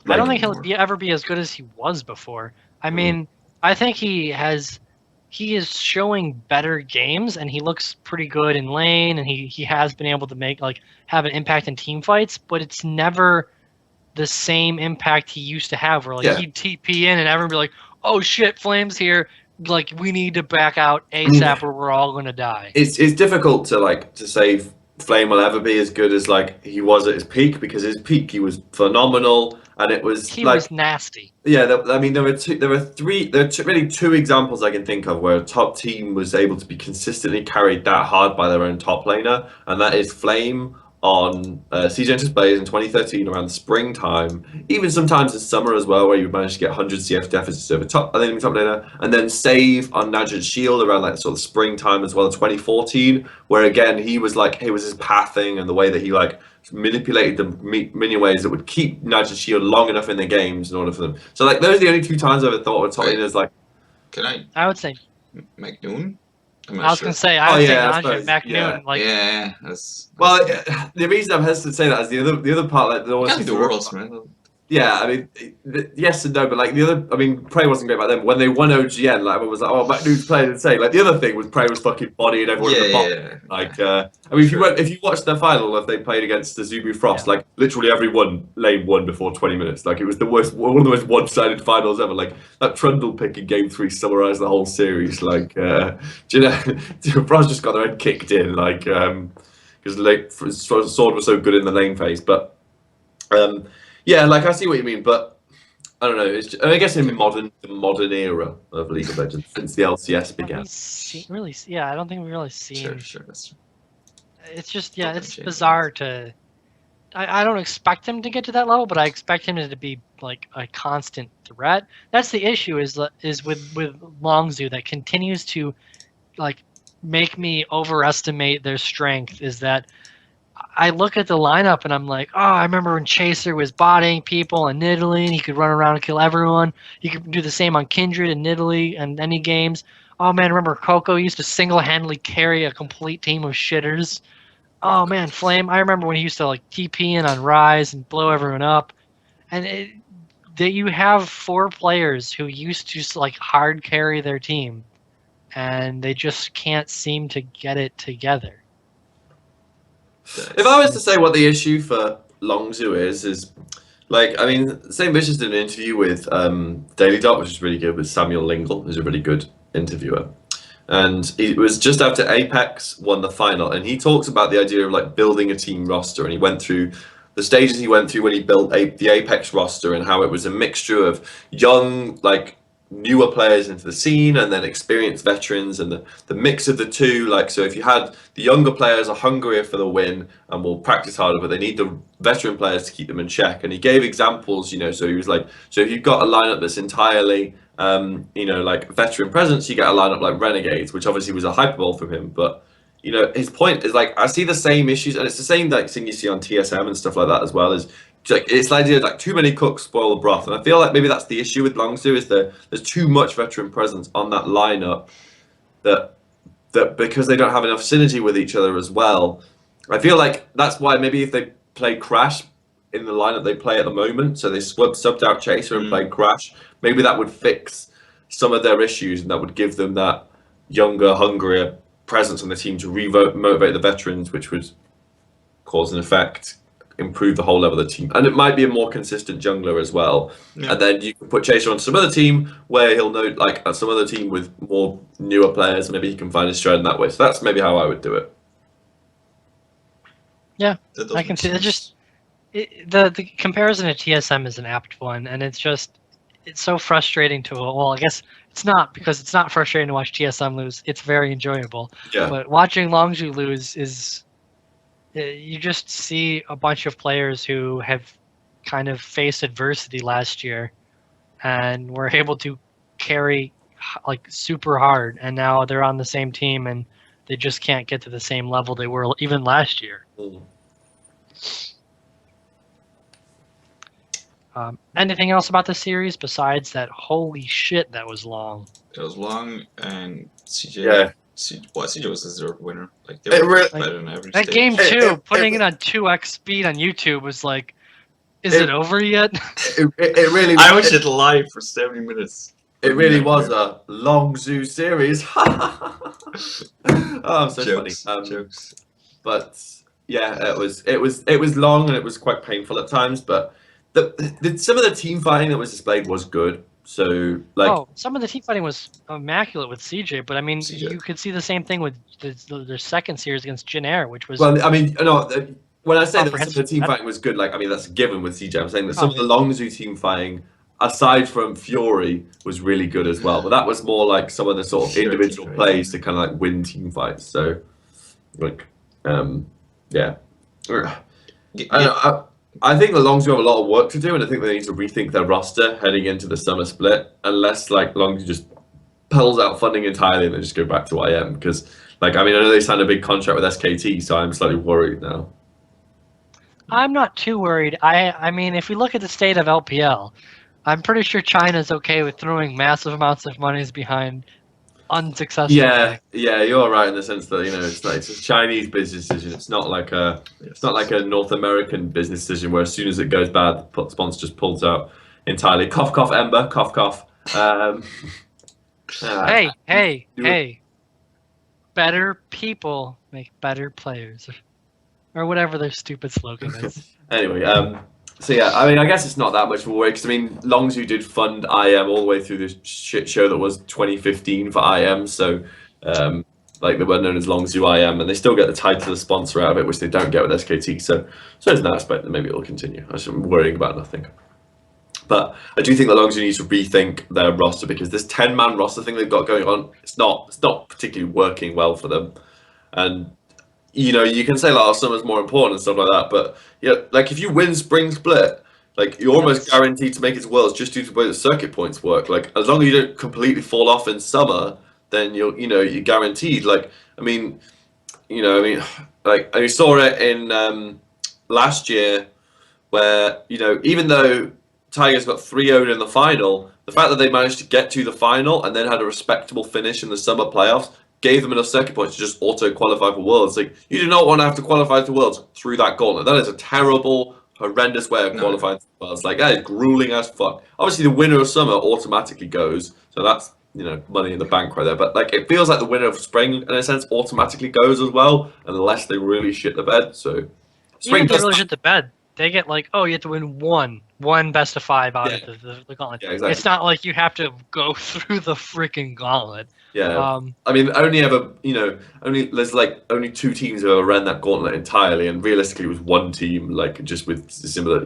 A: I don't
B: Like,
A: think he'll ever be as good as he was before. I mean, I think he is showing better games, and he looks pretty good in lane, and he has been able to have an impact in team fights, but it's never the same impact he used to have, where he'd TP in and everyone would be like, "Oh shit, Flame's here! Like we need to back out ASAP, or we're all gonna die."
B: It's difficult to say Flame will ever be as good as like he was at his peak, because his peak he was phenomenal, and it was
A: he was nasty.
B: Yeah, really two examples I can think of where a top team was able to be consistently carried that hard by their own top laner, and that is Flame on CJ Displays in 2013 around the springtime, even sometimes in summer as well, where you managed to get 100 CF deficits over top laner, and then Save on Najid's Shield around like sort of springtime as well, 2014, where again he was his pathing and the way that he like manipulated the minion ways that would keep Najid's Shield long enough in the games in order for them. So like those are the only two times I've ever thought of top laners like.
C: I
A: would say
C: McNoon.
A: I was gonna say I would say Najid, McNoon.
B: Well, the reason I'm hesitant to say that is the other part, like
C: the worlds, man.
B: Yeah, I mean, yes and no, but like the other, I mean, Prey wasn't great back then. When they won OGN, like everyone was like, "Oh, McNoon's playing insane." Like the other thing was Prey was fucking bodying everyone in the bottom. I mean, if you watched the final, if they played against the Zubu Frost, like literally everyone lane won before 20 minutes. Like it was one of the most one-sided finals ever. Like that Trundle pick in Game 3 summarized the whole series. Like, Frost just got their head kicked in, like because Sword was so good in the lane phase, but. Yeah, like I see what you mean, but I don't know. I guess in the modern era of League of Legends, since the LCS began.
A: I don't think we've really seen.
C: Sure, that's true.
A: It's just it's bizarre to. I don't expect him to get to that level, but I expect him to be like a constant threat. That's the issue is with Longzhu that continues to like make me overestimate their strength. Is that I look at the lineup and I'm like, oh, I remember when Chaser was botting people in Italy and he could run around and kill everyone. He could do the same on Kindred in Italy and any games. Oh man, remember Coco used to single-handedly carry a complete team of shitters. Oh man, Flame. I remember when he used to like TP in on Rise and blow everyone up. And that you have 4 players who used to just like hard carry their team, and they just can't seem to get it together.
B: If I was to say what the issue for Longzhu is like, I mean, St. Vicious did an interview with Daily Dot, which is really good, with Samuel Lingle, who's a really good interviewer. And it was just after Apex won the final, and he talks about the idea of like building a team roster, and he went through the stages he went through when he built the Apex roster, and how it was a mixture of young, like newer players into the scene, and then experienced veterans, and the mix of the two. Like, so if you had the younger players are hungrier for the win and will practice harder, but they need the veteran players to keep them in check. And he gave examples, so he was like, so if you've got a lineup that's entirely like veteran presence, you get a lineup like Renegades, which obviously was a hyperbole from him, but his point is like, I see the same issues, and it's the same like thing you see on TSM and stuff like that as well. Is like, it's the idea like too many cooks spoil the broth, and I feel like maybe that's the issue with Longzhu, is that there's too much veteran presence on that lineup that because they don't have enough synergy with each other as well. I feel like that's why maybe if they play Crash in the lineup they play at the moment, so they subbed out Chaser and played Crash, maybe that would fix some of their issues, and that would give them that younger, hungrier presence on the team to motivate the veterans, which would cause an effect, improve the whole level of the team. And it might be a more consistent jungler as well. Yeah. And then you can put Chaser on some other team where he'll know, like some other team with more newer players, maybe he can find his stride in that way. So that's maybe how I would do it.
A: Yeah, I can see it. The comparison to TSM is an apt one, and it's so frustrating to, well, I guess it's not, because it's not frustrating to watch TSM lose. It's very enjoyable.
B: Yeah.
A: But watching Longzhu lose is, you just see a bunch of players who have kind of faced adversity last year and were able to carry like super hard, and now they're on the same team, and they just can't get to the same level they were even last year. Anything else about the series besides that? Holy shit, that was long.
C: It was long, and CJ.
B: Yeah.
C: CJ was the deserved winner. Like they
B: It
C: were
B: really-
C: better than every
A: That
C: stage.
A: game
B: It-
A: two,
B: it-
A: putting
B: it-
A: it on 2x speed on YouTube was like, is
B: It-
A: it over yet?
B: It really.
C: I watched it live for 70 minutes.
B: It really was a Longzhu series. Oh, I'm so
C: Jokes.
B: funny.
C: Jokes.
B: But yeah, it was long and it was quite painful at times. But some of the team fighting that was displayed was good. So like,
A: Oh, some of the team fighting was immaculate with CJ, but I mean,
C: CJ.
A: you could see the same thing with their second series against Jin Air, which was
B: well, I mean, no. When I say that some of the
A: Comprehensive.
B: team fighting was good, like I mean that's a given with CJ. I'm saying that
A: Oh,
B: some of the Longzhu team fighting, aside from Fury, was really good as well. But that was more like some of the sort of
C: Fury
B: individual
C: team fight.
B: plays to kind of like win team fights. So, like, yeah. I think the Longzhu have a lot of work to do, and I think they need to rethink their roster heading into the summer split. Unless like Longzhu just pulls out funding entirely and they just go back to IM, because like I mean I know they signed a big contract with SKT, so I'm slightly worried now.
A: I'm not too worried. I mean, if we look at the state of LPL, I'm pretty sure China's okay with throwing massive amounts of monies behind unsuccessful.
B: Yeah, you're right in the sense that it's a Chinese business decision. It's not like a North American business decision where as soon as it goes bad, the sponsor just pulls out entirely. Cough, cough, Ember. Cough, cough.
A: Hey. Better people make better players. Or whatever their stupid slogan is.
B: Anyway, so yeah, I mean, I guess it's not that much of a worry because I mean, Longzhu did fund IM all the way through this shit show that was 2015 for IM. So, like they were known as Longzhu IM, and they still get the title of sponsor out of it, which they don't get with SKT. So there's an aspect that maybe it will continue. I'm worrying about nothing. But I do think that Longzhu needs to rethink their roster because this 10-man roster thing they've got going on, it's not particularly working well for them. And you can say like, oh, summer's more important and stuff like that, but like if you win spring split, like you're almost guaranteed to make it to Worlds just due to the way the circuit points work. Like as long as you don't completely fall off in summer, then you're guaranteed. Like like you saw it in last year where even though Tigers got 3-0'd in the final, the fact that they managed to get to the final and then had a respectable finish in the summer playoffs gave them enough circuit points to just auto-qualify for Worlds. Like, you do not want to have to qualify for Worlds through that gauntlet. That is a terrible, horrendous way of qualifying for Worlds. Like, that is grueling as fuck. Obviously, the winner of summer automatically goes, so that's, money in the bank right there. But, like, it feels like the winner of spring, in a sense, automatically goes as well, unless they really shit the bed. So, spring
A: Even if they
B: does
A: really shit the bed, they get like, oh, you have to win one best of 5 out of the gauntlet.
B: Yeah, exactly.
A: It's not like you have to go through the freaking gauntlet.
B: Yeah, I mean, only only 2 teams have ever ran that gauntlet entirely, and realistically, it was one team, like just with similar,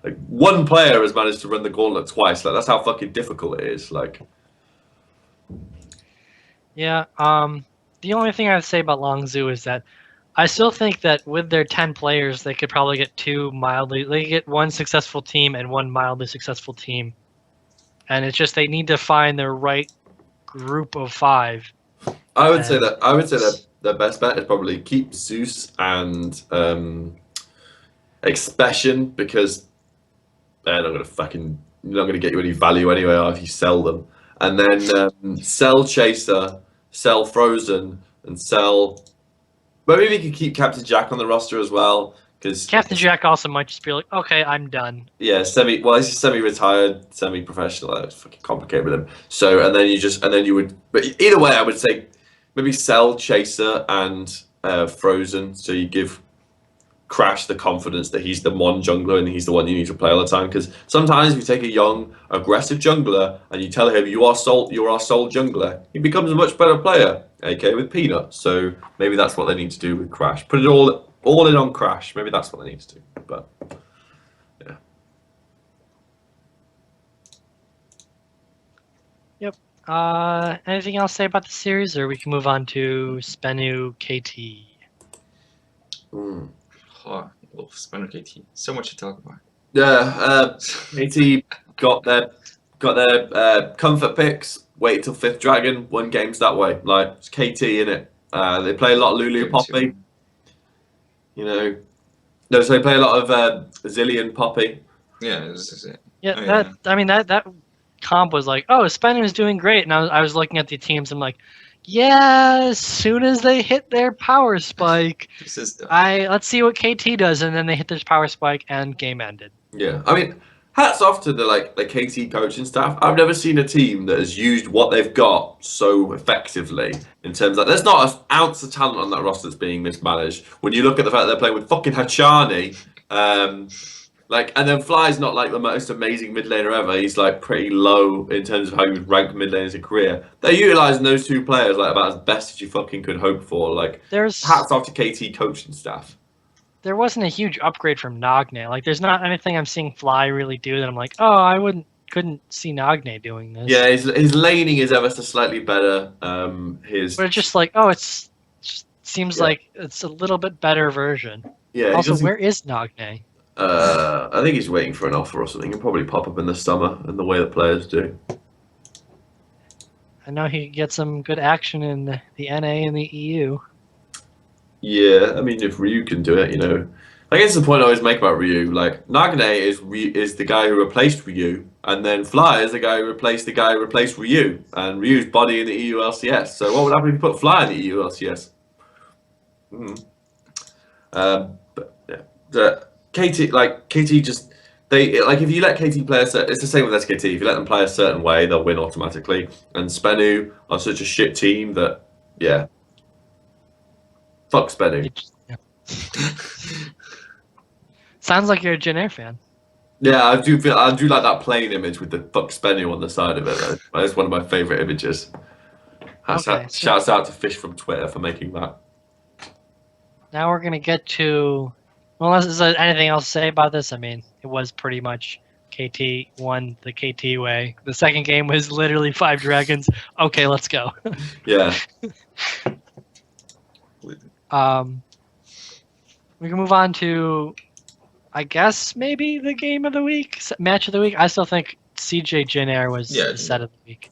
B: like one player has managed to run the gauntlet twice. Like that's how fucking difficult it is. Like,
A: yeah. The only thing I would say about Longzhu is that I still think that with their 10 players, they could probably get they get one successful team and one mildly successful team, and it's just they need to find their right group of 5.
B: I would say that the best bet is probably keep Zeus and Expression because they're not gonna get you any value anyway if you sell them, and then sell Chaser, sell Frozen, and sell. But maybe you could keep Captain Jack on the roster as well because
A: Captain Jack also might just be like, okay, I'm done.
B: Yeah, he's semi-retired, semi-professional. It's fucking complicated with him. So, and then you would. But either way, I would say maybe sell Chaser and Frozen, so you give Crash the confidence that he's the one jungler and he's the one you need to play all the time. Because sometimes if you take a young, aggressive jungler and you tell him you're our sole jungler, he becomes a much better player. AK with Peanut. So maybe that's what they need to do with Crash. Put it all in on Crash. Maybe that's what they need to do. But yeah.
A: Yep. Anything else to say about the series, or we can move on to SBENU KT?
C: Oh, SBENU KT. So much to talk about.
B: Yeah. KT got their comfort picks. wait till 5th Dragon, won games that way. Like, it's KT in it. They play a lot of Lulu Poppy. You know, no, so they play a lot of Zillion Poppy.
C: Yeah, this is it.
A: Yeah, I mean that comp was like, oh, SBENU is doing great, and I was looking at the teams. I'm like, yeah, as soon as they hit their power spike, let's see what KT does, and then they hit their power spike, and game ended.
B: Yeah, I mean, hats off to the KT coaching staff. I've never seen a team that has used what they've got so effectively in terms of there's not an ounce of talent on that roster that's being mismanaged. When you look at the fact that they're playing with fucking Hachani, and then Fly's not like the most amazing mid laner ever. He's like pretty low in terms of how he would rank mid laners in career. They're utilizing those two players like about as best as you fucking could hope for. Like,
A: there's
B: hats off to KT coaching staff. There
A: wasn't a huge upgrade from Nagne. Like, there's not anything I'm seeing Fly really do that I'm like, oh, I couldn't see Nagne doing this.
B: Yeah, his laning is ever so slightly better. But
A: it's just like, oh, seems like it's a little bit better version.
B: Yeah.
A: Also, where is Nagne?
B: I think he's waiting for an offer or something. He'll probably pop up in the summer, in the way that players do.
A: I know he gets some good action in the NA and the EU.
B: Yeah, I mean, if Ryu can do it, you know. I guess the point I always make about Ryu, like, Nagne is the guy who replaced Ryu, and then Fly is the guy who replaced Ryu, and Ryu's body in the EU LCS. So what would happen if you put Fly in the EU LCS? But yeah, KT just if you let KT play it's the same with SKT. If you let them play a certain way, they'll win automatically. And SBENU are such a shit team that fuck SBENU.
A: Sounds like you're a Jin Air fan.
B: Yeah, I do like that plane image with the fuck SBENU on the side of it. That's one of my favorite images. Shouts out to Fish from Twitter for making that.
A: Now we're gonna get to. Well, is there anything else to say about this? I mean, it was pretty much KT won the KT way. The second game was literally 5 dragons. Okay, let's go.
B: Yeah.
A: We can move on to, I guess, maybe the game of the week, match of the week. I still think CJ Jin Air was the set of the week.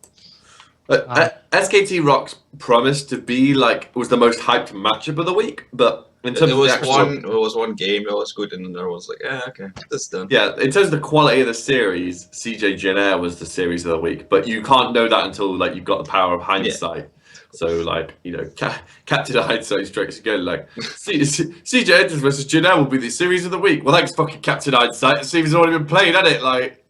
B: SKT Rox promised to be was the most hyped matchup of the week, but in terms
C: it was one game, it was good, and then there was like, okay, that's done.
B: Yeah, in terms of the quality of the series, CJ Jin Air was the series of the week, but you can't know that until you've got the power of hindsight. So Captain Hindsight strikes again. CJ Enters versus Jin Air will be the series of the week. Well, thanks, fucking Captain Hindsight. The series has already been played, hasn't it?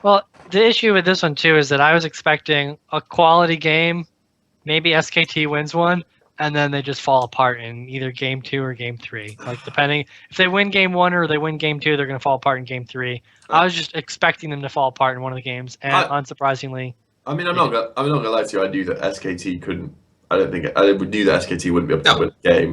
A: Well, the issue with this one too is that I was expecting a quality game, maybe SKT wins one, and then they just fall apart in either game 2 or game 3. Depending if they win game 1 or they win game 2, they're going to fall apart in game 3. I was just expecting them to fall apart in one of the games, and unsurprisingly.
B: I mean, I'm not gonna lie to you. I knew that SKT couldn't. I knew that SKT wouldn't be able to win the game.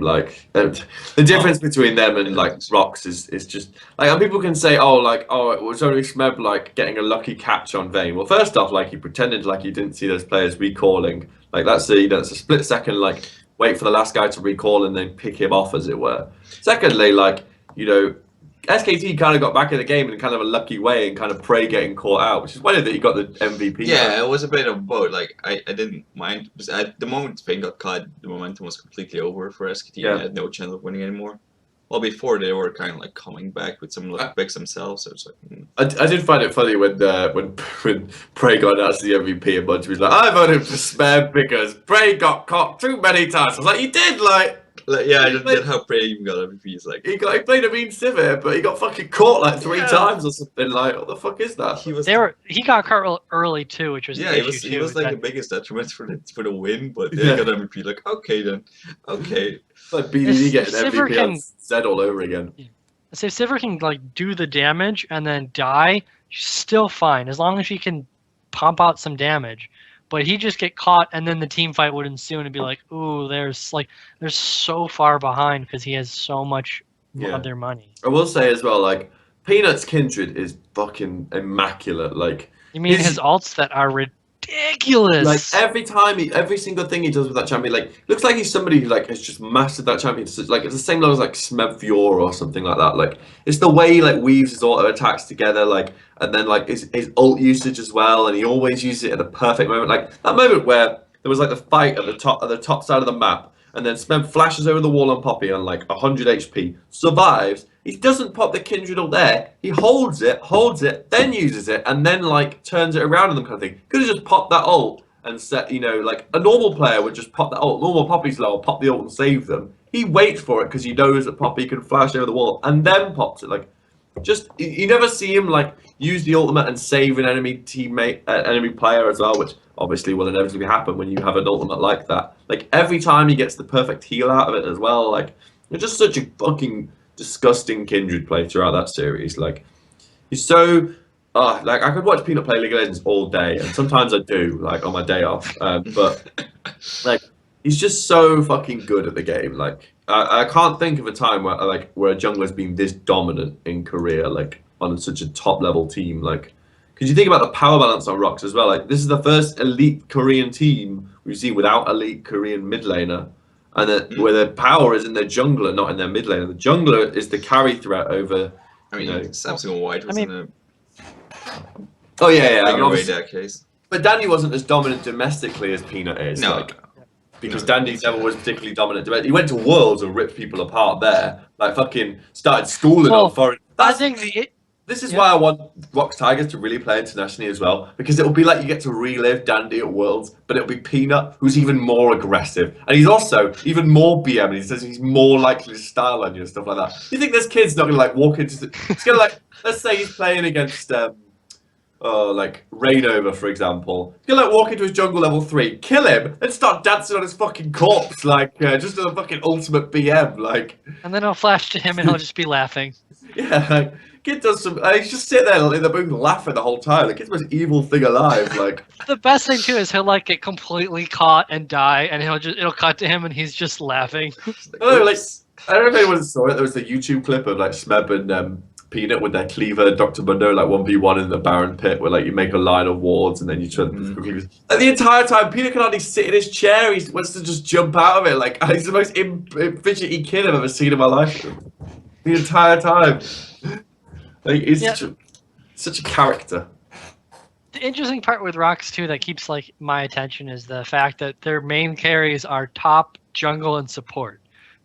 B: The difference between them and Rox is just and people can say, it was only Smeb getting a lucky catch on Vayne. Well, first off, he pretended he didn't see those players recalling. That's a split second wait for the last guy to recall and then pick him off, as it were. Secondly, SKT kind of got back in the game in kind of a lucky way and kind of Prey getting caught out, which is why that he got the MVP.
C: Yeah, it was a bit of both. I didn't mind. At the moment Vayne got caught, the momentum was completely over for SKT. Yeah. They had no chance of winning anymore. Well, before they were kind of coming back with some picks themselves. So it's
B: I did find it funny when Prey got announced the MVP and Bunch was like, I voted for Smeb because Prey got caught too many times. I was like, you did
C: I just did how Prey even got MVP. He's
B: he played a mean Sivir, but he got fucking caught 3 times or something. What the fuck is that?
A: He got caught early too, which was
C: he was the biggest detriment for the win, but they got MVP. Okay then, okay.
B: It's like BDD getting MVP on Zed all over again.
A: Yeah. So if Sivir can do the damage and then die, she's still fine as long as she can pump out some damage. But he just get caught, and then the team fight would ensue, and it'd be like, ooh, they're so far behind because he has so much of their money.
B: I will say as well, Peanut's Kindred is fucking immaculate.
A: You mean his ults that are ridiculous? ridiculous.
B: Like every single thing he does with that champion, like looks like he's somebody who like has just mastered that champion. So, like it's the same level as like Smeb Fiora or something like that. Like it's the way he like weaves his auto attacks together, like and then like his ult usage as well, and he always uses it at the perfect moment. Like that moment where there was like the fight at the top side of the map, and then Smeb flashes over the wall on Poppy on like 100 HP, survives. He doesn't pop the Kindred ult there. He holds it, then uses it, and then like turns it around and them kind of thing. Could have just popped that ult and set, you know, like a normal player would just pop that ult. Normal Poppy's low, pop the ult and save them. He waits for it because he knows that Poppy can flash over the wall and then pops it. Like, just you never see him like use the ultimate and save an enemy teammate, enemy player as well, which obviously will inevitably happen when you have an ultimate like that. Like every time he gets the perfect heal out of it as well. Like, it's just such a fucking disgusting Kindred play throughout that series. Like he's so like I could watch Peanut play League of Legends all day, and sometimes I do, like on my day off. But like he's just so fucking good at the game. Like I can't think of a time where a jungler's been this dominant in Korea, like on such a top level team. Like because you think about the power balance on Rox as well. Like this is the first elite Korean team we've seen without elite Korean mid laner. And where their power is in their jungler, not in their mid laner. The jungler is the carry threat over.
C: I mean, Samsung White was in a.
B: Oh yeah.
C: That case.
B: But Dandy wasn't as dominant domestically as Peanut is.
C: No.
B: Like, because Dandy never was particularly dominant domestically. He went to Worlds and ripped people apart there. Like fucking started schooling on foreign.
A: I think
B: this is why I want Rox Tigers to really play internationally as well, because it'll be like you get to relive Dandy at Worlds, but it'll be Peanut, who's even more aggressive, and he's also even more BM, and he says he's more likely to style on you and stuff like that. You think this kid's not gonna like walk into? He's gonna like, let's say he's playing against like Rainover, for example. He's gonna like walk into his jungle level 3, kill him, and start dancing on his fucking corpse, like just a fucking ultimate BM, like.
A: And then I'll flash to him, and he'll just be laughing.
B: Yeah. Like, kid does some. He's just sit there in the booth laughing the whole time. Like it's the most evil thing alive. Like
A: the best thing too is he'll like get completely caught and die, and it'll cut to him, and he's just laughing.
B: I don't know if anyone saw it. There was a YouTube clip of like Smeb and Peanut with their cleaver, Dr. Mundo, like 1v1 in the Baron pit, where like you make a line of wards and then you try. And the entire time, Peanut can hardly sit in his chair. He wants to just jump out of it. Like he's the most fidgety kid I've ever seen in my life. The entire time. Like he's such a character.
A: The interesting part with Rox too that keeps like my attention is the fact that their main carries are top, jungle, and support,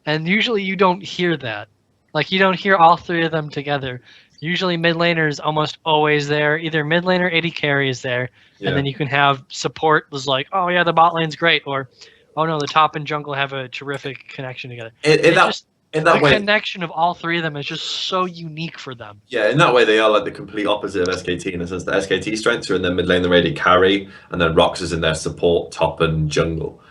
A: and usually you don't hear that. Like you don't hear all three of them together. Usually mid laner is almost always there. Either mid laner, AD carry is there, and then you can have support was like, oh yeah, the bot lane's great, or oh no, the top and jungle have a terrific connection together.
B: In that way,
A: connection of all three of them is just so unique for them.
B: Yeah, in that way, they are like the complete opposite of SKT in the sense that SKT strengths are in their mid lane, the AD carry, and then Rox is in their support, top, and jungle.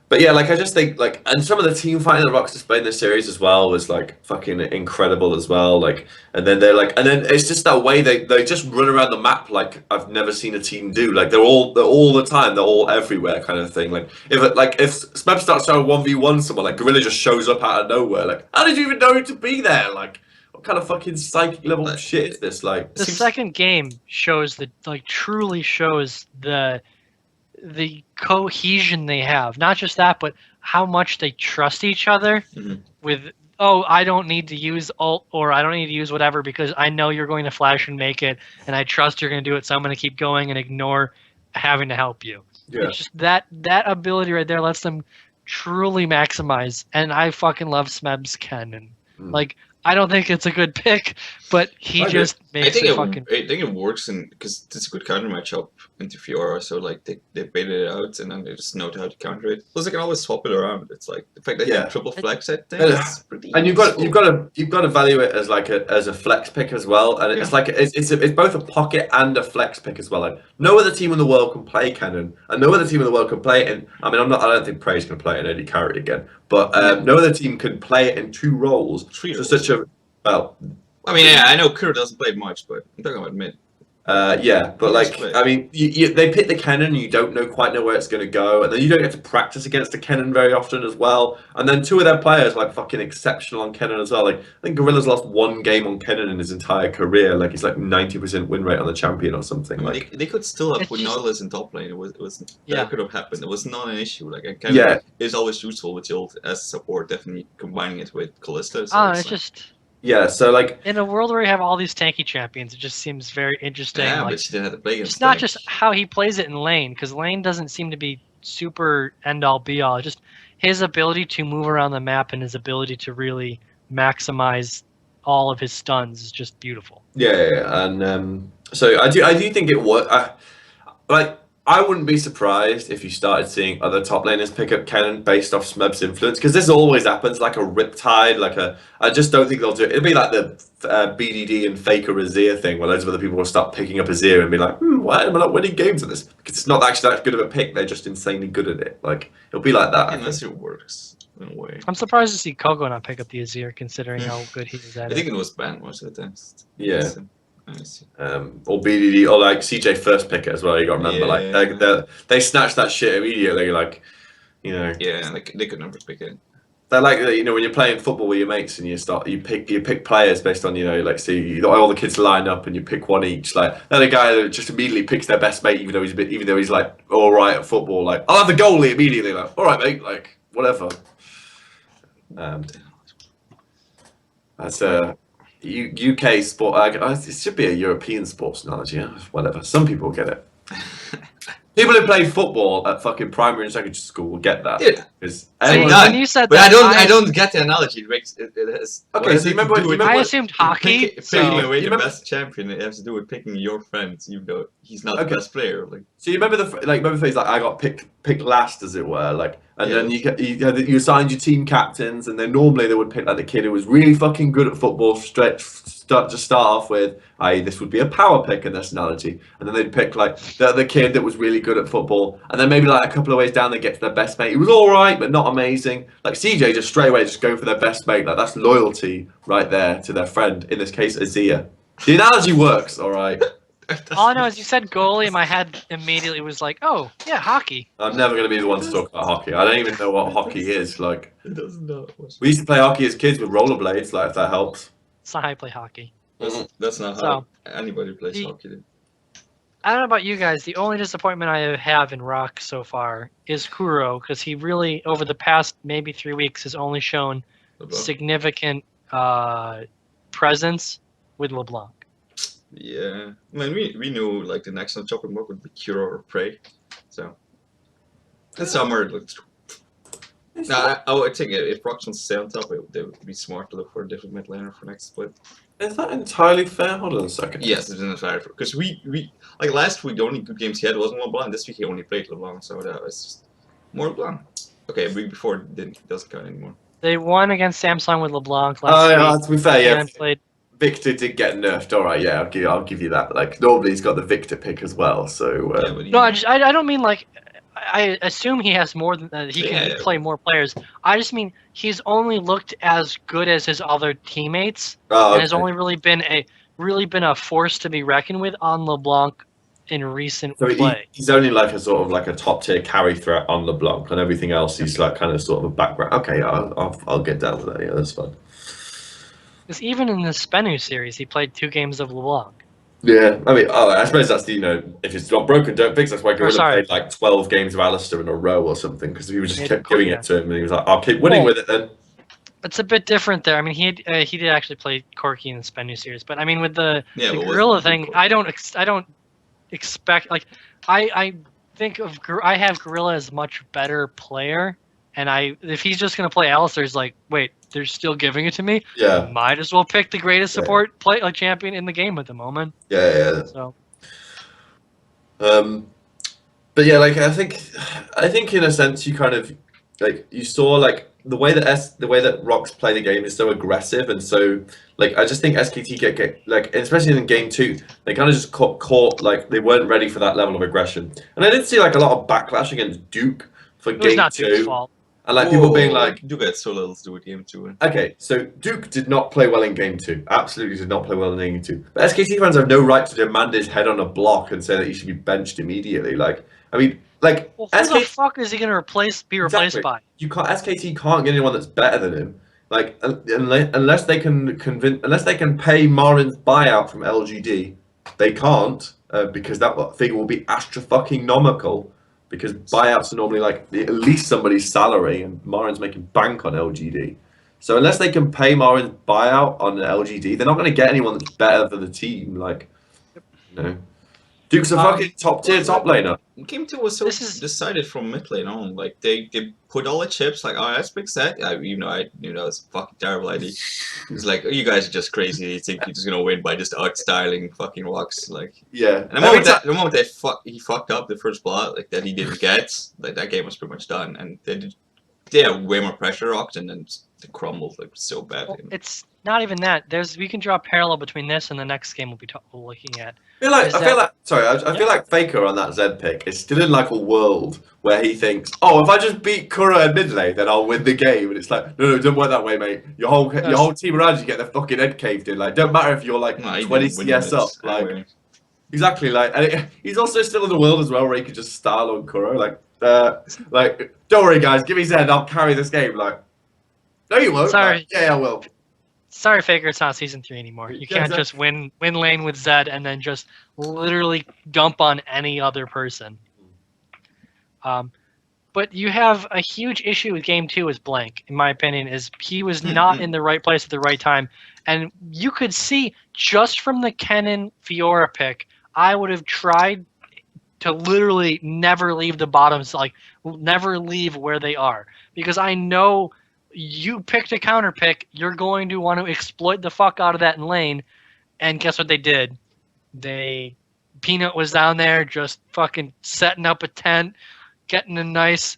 B: But yeah, like I just think like, and some of the team fighting that Rox displayed in this series as well was like fucking incredible as well. Like, and then it's just that way they just run around the map like I've never seen a team do. Like they're all the time, they're all everywhere kind of thing. Like if Smeb starts trying to 1v1 someone, like Gorilla just shows up out of nowhere. Like how did you even know to be there? Like what kind of fucking psychic level shit is this? Like
A: the second game shows truly shows the cohesion they have. Not just that, but how much they trust each other with, oh, I don't need to use ult or I don't need to use whatever because I know you're going to flash and make it and I trust you're going to do it, so I'm going to keep going and ignore having to help you. Yeah. It's just that ability right there lets them truly maximize, and I fucking love Smeb's Ken. Like, I don't think it's a good pick, but he just makes it fucking...
C: I think it works because it's a good counter matchup into Fiora, so like they baited it out and then they just know how to counter it. Plus they can always swap it around. It's like the fact that you have triple flex, I think it's pretty
B: and you've got to value it as like as a flex pick as well. And it's like it's both a pocket and a flex pick as well. Like no other team in the world can play Cannon, and no other team in the world can play it in, I don't think Prey's gonna play it in AD carry again. But no other team can play it in two roles.
C: Three
B: so
C: roles.
B: Such a well.
C: I mean, yeah, I know Kuro doesn't play much, but I'm talking about mid.
B: Yeah, but
C: He
B: like,
C: just played.
B: I mean, they pick the Kennen, and you don't know quite know where it's going to go, and then you don't get to practice against the Kennen very often as well. And then two of their players like fucking exceptional on Kennen as well. Like, I think Gorilla's lost one game on Kennen in his entire career. Like, he's like 90% win rate on the champion or something.
C: I mean,
B: Like,
C: they could still have
A: It's
C: put
A: just-
C: Nautilus in top lane. It was
A: Yeah.
C: that could have happened. It was not an issue. Like,
B: Yeah.
C: it's always useful with ult as support. Definitely combining it with Callisto. So
A: Oh,
C: it's
A: it's
C: like,
A: just
B: yeah, so like,
A: in a world where you have all these tanky champions, it just seems very interesting.
C: yeah,
A: like,
C: but she didn't have to play against.
A: it's not
C: tank.
A: just how he plays it in lane, because lane doesn't seem to be super end all be all. Just his ability to move around the map and his ability to really maximize all of his stuns is just beautiful.
B: yeah, and so I do think it works. Like, I wouldn't be surprised if you started seeing other top laners pick up Kennen based off Smeb's influence, because this always happens, like a Riptide, like a... I just don't think they'll do it. It'll be like the BDD and Faker Azir thing, where loads of other people will start picking up Azir and be like, why am I not winning games at this? Because it's not actually that good of a pick, they're just insanely good at it. Like, it'll be like that, I
C: Unless
B: think.
C: it works in a way.
A: I'm surprised to see Kogo not pick up the Azir, considering how good he is
C: I
A: at
C: think
A: it.
C: it was banned most of the times.
B: Yeah.
C: So, I see.
B: Or BDD, or like CJ first pick it as well, you got to remember.
C: Yeah.
B: Like, they snatch that shit immediately, like, you know...
C: Yeah, they could never pick it.
B: They're like, you know, when you're playing football with your mates and you pick players based on, you know, like, so you got all the kids line up and you pick one each. Like, then a guy that just immediately picks their best mate, even though he's like all right at football. Like, I'll have the goalie immediately. Like, all right, mate. Like, whatever. That's a UK sport. It should be a European sports analogy. Yeah? Whatever. Some people get it. People who played football at fucking primary and secondary school will get that.
C: Yeah.
B: Because
A: See,
B: everyone-
C: no,
A: when you said
C: But
A: that,
C: I don't get the analogy. It makes it has.
B: Okay,
C: what has
B: so you
C: it to
B: remember-
C: do
B: you
C: with
B: remember
A: I
B: what-
A: assumed hockey.
C: picking
A: So
C: away
B: you
C: the
B: remember-
C: best champion. It has to do with picking your friends, even though he's not
B: Okay.
C: the best player. Like,
B: So you remember the phase, like, I got picked last, as it were, like, and
C: Yeah.
B: then you assigned your team captains, and then normally they would pick like the kid who was really fucking good at football to start off with. I.e., this would be a power pick in this analogy, and then they'd pick like the kid that was really good at football, and then maybe like a couple of ways down they get to their best mate. He was all right, but not amazing. Like CJ just straight away just go for their best mate. Like that's loyalty right there to their friend. In this case, Azir. The analogy works, all right.
A: all I know is you said goalie, and my head immediately was like, oh yeah, hockey.
B: I'm never going to be the one to talk about hockey. I don't even know what hockey is. Like,
C: it doesn't know.
B: we used to play hockey as kids with rollerblades. Like, if that helps.
A: It's not how I play hockey.
C: That's not how
A: So,
C: anybody plays
A: the-
C: hockey. Dude.
A: I don't know about you guys. The only disappointment I have in Rock so far is Kuro, because he really, over the past maybe 3 weeks, has only shown
C: LeBlanc.
A: significant presence with LeBlanc.
C: Yeah, I mean, we knew like the next on chopping block would be Cure or Prey, so this summer it looks. I would think if Rox wants to stay on top, they would be smart to look for a different mid laner for next split.
B: Is that entirely fair? Hold on a second.
C: Yes, it's in the fire because we like last week the only good games he had wasn't LeBlanc. This week he only played LeBlanc, so that was just more LeBlanc. Okay, week before it doesn't count anymore.
A: They won against Samsung with LeBlanc
B: Oh,
A: last
B: yeah,
A: week.
B: to be fair, yeah.
A: And played.
B: Victor did get nerfed. All right, yeah, I'll give you that. Like, normally he's got the Victor pick as well. So
C: Yeah, but
A: No, I don't mean like. I assume he has more than he can
C: Yeah.
A: play more players. I just mean he's only looked as good as his other teammates,
B: oh,
A: and has
B: okay.
A: only really been a force to be reckoned with on LeBlanc in recent
B: So
A: play.
B: he's only like a sort of like a top tier carry threat on LeBlanc, and everything else he's like kind of sort of a background. Okay, I'll get down to that. Yeah, that's fine.
A: Because even in the SBENU series, he played 2 games of LeBlanc.
B: Yeah, I mean, I suppose that's the, you know, if it's not broken, don't fix. That's why Gorilla
A: sorry.
B: played like 12 games of Alistair in a row or something, because he just
A: Yeah,
B: kept giving
A: yeah.
B: it to him, and he was like, I'll keep winning
A: Well,
B: with it then.
A: It's a bit different there. I mean, he did actually play Corki in the SBENU series, but I mean, with the
C: Yeah, but
A: Gorilla
C: wasn't
A: thing,
C: good.
A: I don't expect like I think of I have Gorilla as a much better player, and if he's just gonna play Alistair, it's like, wait, they're still giving it to me.
B: Yeah,
A: Might as well pick the greatest
B: Yeah.
A: support champion in the game at the moment.
B: yeah.
A: So
B: But yeah, like I think in a sense you kind of like you saw like the way that Rox play the game is so aggressive, and so like I just think SKT get like, especially in game 2, they kind of just caught like they weren't ready for that level of aggression. And I did see like a lot of backlash against Duke for
A: it was
B: game
A: not
B: 2.
A: Duke's fault.
B: And like people being like,
C: Duke had so little to do with game 2.
B: okay, so Duke did not play well in game 2. Absolutely did not play well in game 2. But SKT fans have no right to demand his head on a block and say that he should be benched immediately. Like, I mean, like,
A: Well, who the fuck is he going to be replaced by?
B: You can't. SKT can't get anyone that's better than him. Like, unless they can pay Marin's buyout from LGD, they can't because that figure will be astronomical. Because buyouts are normally like at least somebody's salary, and Marin's making bank on LGD. So unless they can pay Marin's buyout on LGD, they're not going to get anyone that's better for the team. Like, you know, Duke's a fucking top laner.
C: Game 2 was so decided from mid lane on. Like they put all the chips. Like, oh, that's big set. I knew that was a fucking terrible idea. It's like, oh, you guys are just crazy. You think you're just gonna win by just out-styling fucking Rox. Like,
B: yeah.
C: And the moment he fucked up the first blood, like that he didn't get, like that game was pretty much done. And they had way more pressure Rox, and then they crumbled like so bad.
A: Well, it's not even that. We can draw a parallel between this and the next game we'll be looking at.
B: I feel like Faker on that Zed pick is still in like a world where he thinks, oh, if I just beat Kura in mid lane, then I'll win the game. And it's like, no, it doesn't work that way, mate. Your whole team around you get their fucking head caved in. Like, don't matter if you're like 20 CS up. Like, exactly. Like, and he's also still in the world as well where he could just style on Kura. Like, don't worry, guys, give me Zed. I'll carry this game. Like, no, you won't.
A: Sorry.
B: Like, yeah, I will.
A: Sorry, Faker, it's not Season 3 anymore. You can't just win lane with Zed and then just literally dump on any other person. But you have a huge issue with Game 2 is Blank, in my opinion, is he was not in the right place at the right time. And you could see, just from the Kennen Fiora pick, I would have tried to literally never leave the bottoms, like, never leave where they are. Because I know... you picked a counter pick, you're going to want to exploit the fuck out of that in lane, and guess what they did? Peanut was down there just fucking setting up a tent, getting a nice,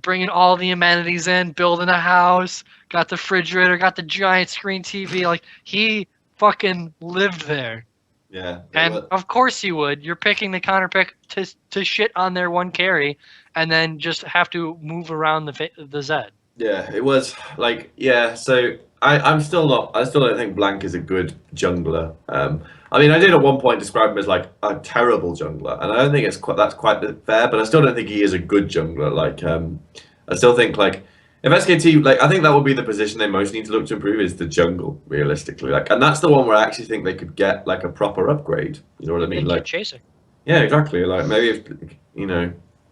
A: bringing all the amenities in, building a house, got the refrigerator, got the giant screen TV, like he fucking lived there.
B: Yeah.
A: And of course you would. You're picking the counter pick to shit on their one carry, and then just have to move around the Zed.
B: Yeah, it was like, yeah, so I still don't think Blank is a good jungler. I mean, I did at one point describe him as like a terrible jungler, and I don't think that's quite fair, but I still don't think he is a good jungler. Like, I still think like if SKT, like, I think that would be the position they most need to look to improve is the jungle, realistically. Like, and that's the one where I actually think they could get like a proper upgrade. You know what I mean? Like
A: chasing.
B: Yeah, exactly. Like maybe if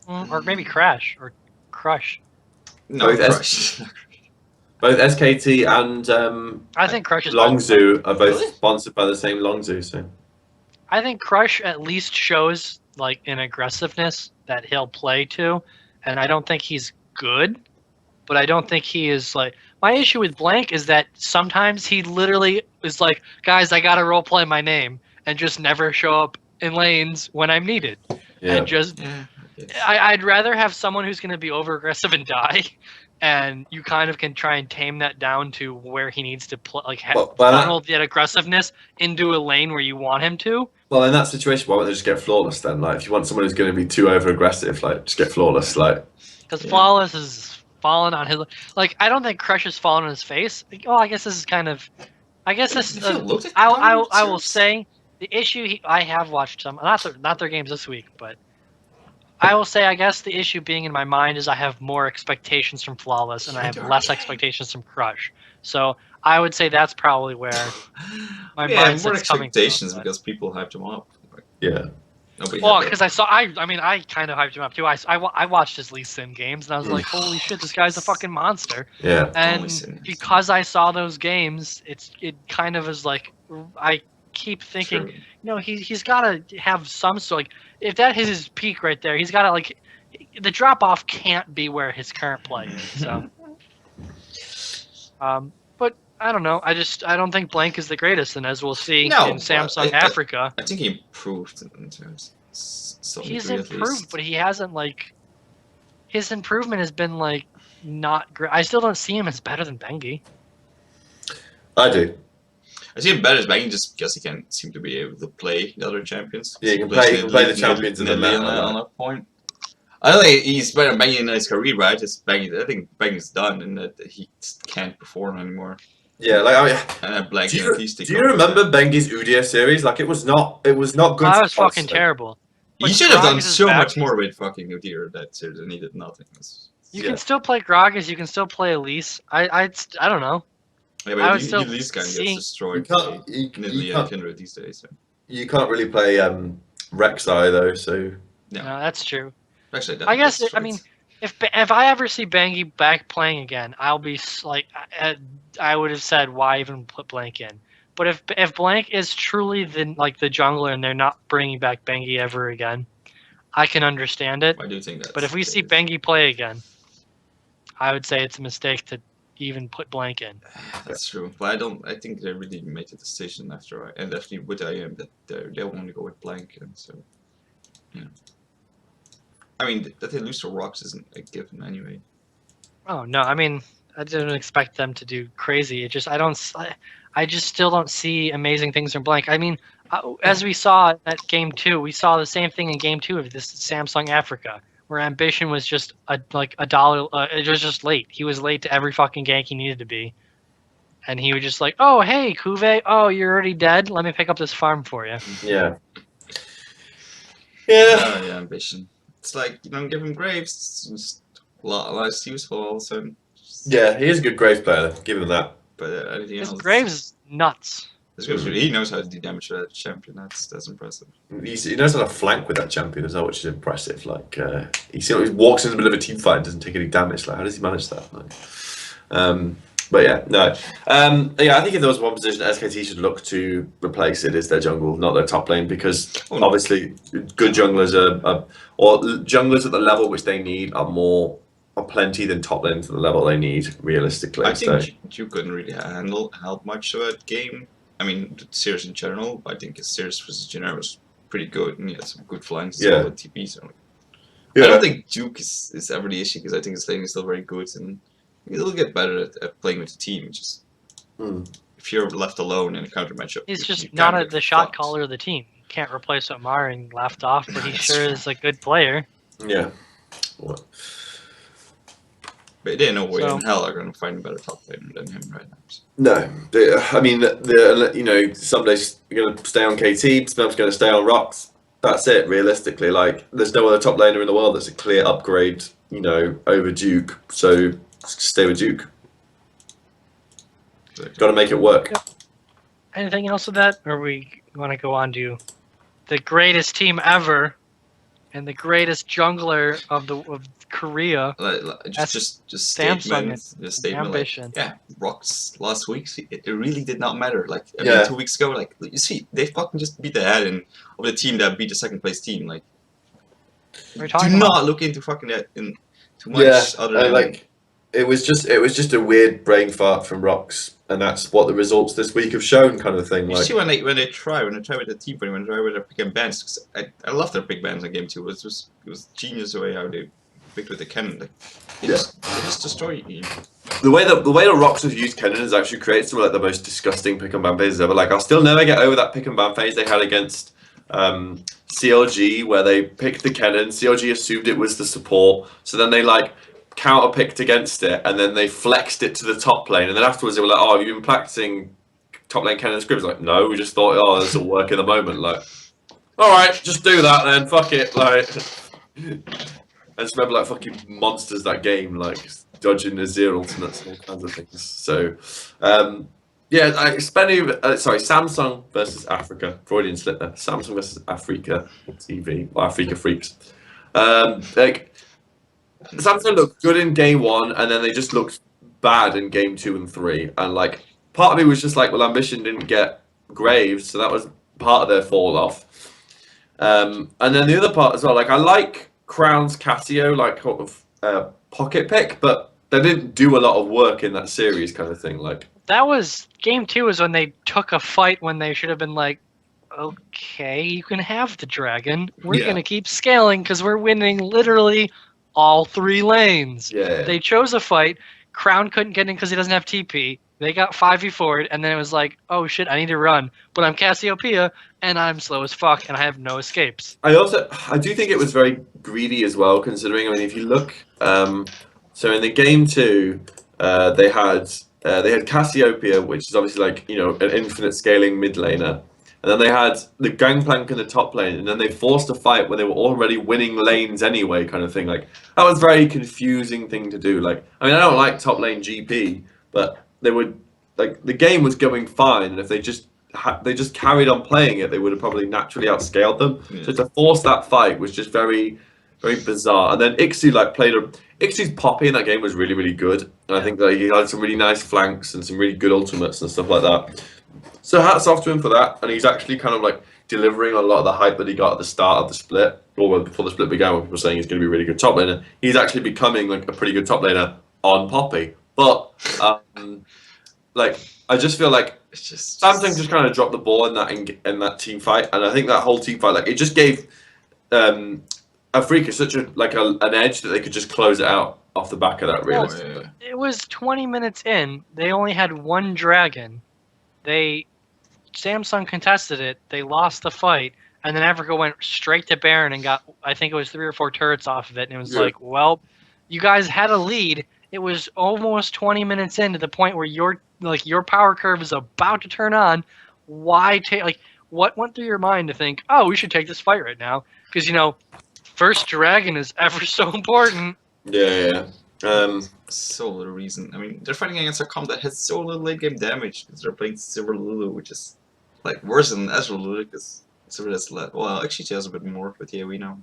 A: or maybe Crash or Crush.
C: No,
B: both SKT and
A: I think Crush is
B: Longzhu are both sponsored by the same Longzhu. So
A: I think Crush at least shows like an aggressiveness that he'll play to, and I don't think he's good, but I don't think he is like. My issue with Blank is that sometimes he literally is like, guys, I gotta roleplay my name, and just never show up in lanes when I'm needed, and just. Yeah. I'd rather have someone who's going to be over aggressive and die, and you kind of can try and tame that down to where he needs to play, like funnel that aggressiveness into a lane where you want him to.
B: Well, in that situation, why don't they just get Flawless then? Like, if you want someone who's going to be too over aggressive, like just get Flawless. Like,
A: because Flawless is falling on his like. I don't think Crush is falling on his face. Oh, I guess this is kind of. I guess this. I will say the issue. I have watched some, not their games this week, but. I will say, I guess the issue being in my mind is I have more expectations from Flawless and I have less expectations from Crush. So I would say that's probably where my mindset's
C: more
A: coming
C: expectations
A: from,
C: because people hyped him up.
B: Yeah.
A: Well, because I kind of hyped him up too. I watched his Lee Sin games and I was like, holy shit, this guy's a fucking monster.
B: Yeah.
A: And because I saw those games, it kind of is like I keep thinking, he's got to have some sort like if that is his peak right there, he's got to like the drop off can't be where his current play is. So, but I don't know. I don't think Blank is the greatest, and as we'll see in Samsung Africa,
C: I think he improved in terms.
A: He's improved, but he hasn't like his improvement has been like not great. I still don't see him as better than Bengi.
B: I do.
C: I see him better as Bengi just because he can't seem to be able to play the other champions.
B: Yeah, he can play the champions in the meta
C: on that point. I don't think he's better banging in his career, but I think banging's done and that he can't perform anymore.
B: Yeah, like
C: And Blank
B: do
C: at least
B: you remember Bengi's Udia series? Like it was not good.
A: That was fucking terrible.
C: He
A: But
C: should have done
A: Gragas is
C: so
A: back.
C: much more with fucking Udyr that series, and he did nothing.
A: You can still play Gragas. You can still play Elise. I don't know.
C: Yeah,
A: I
C: but
A: was still
C: Elise kind of
A: seeing-
C: gets destroyed
B: You
C: by
B: can't- you
C: Nidalee
B: can't-
C: and Kindred these days. So.
B: You can't really play Rek'Sai though, so
C: Yeah.
A: No, that's true.
C: Actually,
A: I guess
C: that's
A: I mean, if I ever see Bengi back playing again, I'll be like, I would have said, why even put Blank in? But if Blank is truly the jungler and they're not bringing back Bengi ever again, I can understand it.
C: I do think that.
A: But if we see Bengi play again, I would say it's a mistake to even put Blank in.
C: That's true, but I think they really made the decision after and definitely with IM that they want to go with Blank, and so yeah. I mean that they lose to Rox isn't a given anyway.
A: Oh no, I mean I didn't expect them to do crazy. It just I just still don't see amazing things from Blank. I mean, as we saw at Game 2, we saw the same thing in Game 2 of this Samsung Africa, where Ambition was just a dollar. It was just late. He was late to every fucking gank he needed to be, and he was just like, "Oh hey, Kuve, oh you're already dead. Let me pick up this farm for you."
B: yeah.
C: Yeah, Ambition. It's like you don't give him Graves. It's just a lot less useful all of a sudden.
B: Yeah, he is a good Graves player. Give him that.
C: But anything
A: This
C: else?
A: Graves is nuts.
C: He knows how to do damage to that champion. That's impressive.
B: He knows how to flank with that champion as well, which is impressive. Like he walks in the middle of a team fight and doesn't take any damage. Like how does he manage that? Like, but yeah, no. Yeah, I think if there was one position SKT should look to replace, it is their jungle, not their top lane, because obviously good junglers or junglers at the level which they need are plenty than top lanes at the level they need realistically.
C: I think you couldn't really help much of that game. I mean, the series in general. I think his series versus Jin Air was pretty good, and he had some good flanks as well with TP. So I don't think Duke is ever the issue because I think his lane is still very good, and he'll get better at playing with the team. Just if you're left alone in a counter matchup,
A: He's just not the shot caller of the team. You can't replace what Marin left off, but he sure is a good player.
B: Yeah. What?
C: But they no way in hell are going to find a better top laner than him right now. So.
B: No, I mean, some days you're going to stay on KT, sometimes going to stay on Rox. That's it, realistically. Like, there's no other top laner in the world that's a clear upgrade, over Duke. So stay with Duke. Got to make it work.
A: Yep. Anything else with that, or we want to go on to the greatest team ever and the greatest jungler of Korea?
C: Just
A: Samsung
C: statement.
A: Ambition.
C: Like, Rox last week, it really did not matter. Like, I mean, 2 weeks ago, like, you see, they fucking just beat the head of the team that beat the second place team. Like, do not look into fucking that in too much other than
B: like. It was just a weird brain fart from Rox, and that's what the results this week have shown, kind of thing.
C: You see when they try with the team, when they try with their pick and bans. I love their pick bans in game 2. It was genius the way how they picked with the cannon. Like, they just destroy you.
B: The way that Rox has used Kennen has actually created some of the most disgusting pick and ban phases ever. Like I'll still never get over that pick and ban phase they had against CLG, where they picked the Kennen. CLG assumed it was the support, so then they counter-picked against it, and then they flexed it to the top lane, and then afterwards they were like, "Oh, have you been practicing top lane Kennen scripts?" Like, no, we just thought, "Oh, this will work in the moment." Like, all right, just do that then. Fuck it. Like, I just remember fucking monsters that game, dodging the zero ultimates and all kinds of things. So, Samsung versus Africa. Freudian slip there. Samsung versus Africa TV or Africa Freaks. Samsung looked good in game 1, and then they just looked bad in game 2 and 3. And part of me was just well, Ambition didn't get Graves, so that was part of their fall off. And then the other part as well, I like Crown's Casio, pocket pick, but they didn't do a lot of work in that series, kind of thing.
A: That was game 2 was when they took a fight when they should have been okay, you can have the dragon. We're gonna keep scaling because we're winning literally all 3 lanes.
B: Yeah.
A: They chose a fight. Crown couldn't get in because he doesn't have TP. They got 5v4'd, and then it was like, oh shit, I need to run. But I'm Cassiopeia, and I'm slow as fuck, and I have no escapes.
B: I do think it was very greedy as well, considering, I mean, if you look, so in the game 2, they had Cassiopeia, which is obviously like, you know, an infinite scaling mid laner. And then they had the Gangplank in the top lane, and then they forced a fight when they were already winning lanes anyway, kind of thing. Like, that was a very confusing thing to do. Like, I mean, I don't like top lane GP, but they would, like, the game was going fine, and if they just carried on playing it, they would have probably naturally outscaled them. Yeah. So to force that fight was just very, very bizarre. And then Ixu Ixu's poppy in that game was really, really good. And I think that he had some really nice flanks and some really good ultimates and stuff like that. So hats off to him for that, and he's actually kind of like delivering on a lot of the hype that he got at the start of the split, or before the split began, when people were saying he's going to be a really good top laner. He's actually becoming like a pretty good top laner on Poppy. But like, I just feel like Samsung just kind of dropped the ball in that team fight, and I think that whole team fight, like, it just gave Afrika such an edge that they could just close it out off the back of that. Realistically,
A: it was 20 minutes in. They only had one dragon. Samsung contested it, they lost the fight, and then Africa went straight to Baron and got, I think it was 3 or 4 turrets off of it, and it was like, well, you guys had a lead. It was almost 20 minutes in, to the point where your power curve is about to turn on. Why take, like, what went through your mind to think, oh, we should take this fight right now? Because, you know, first dragon is ever so important.
B: Yeah.
C: So little reason. I mean, they're fighting against a comp that has so little late game damage because they're playing Silver Lulu, which is like worse than Ezreal Lulu because Silver has well, actually she has a bit more, but yeah, we know.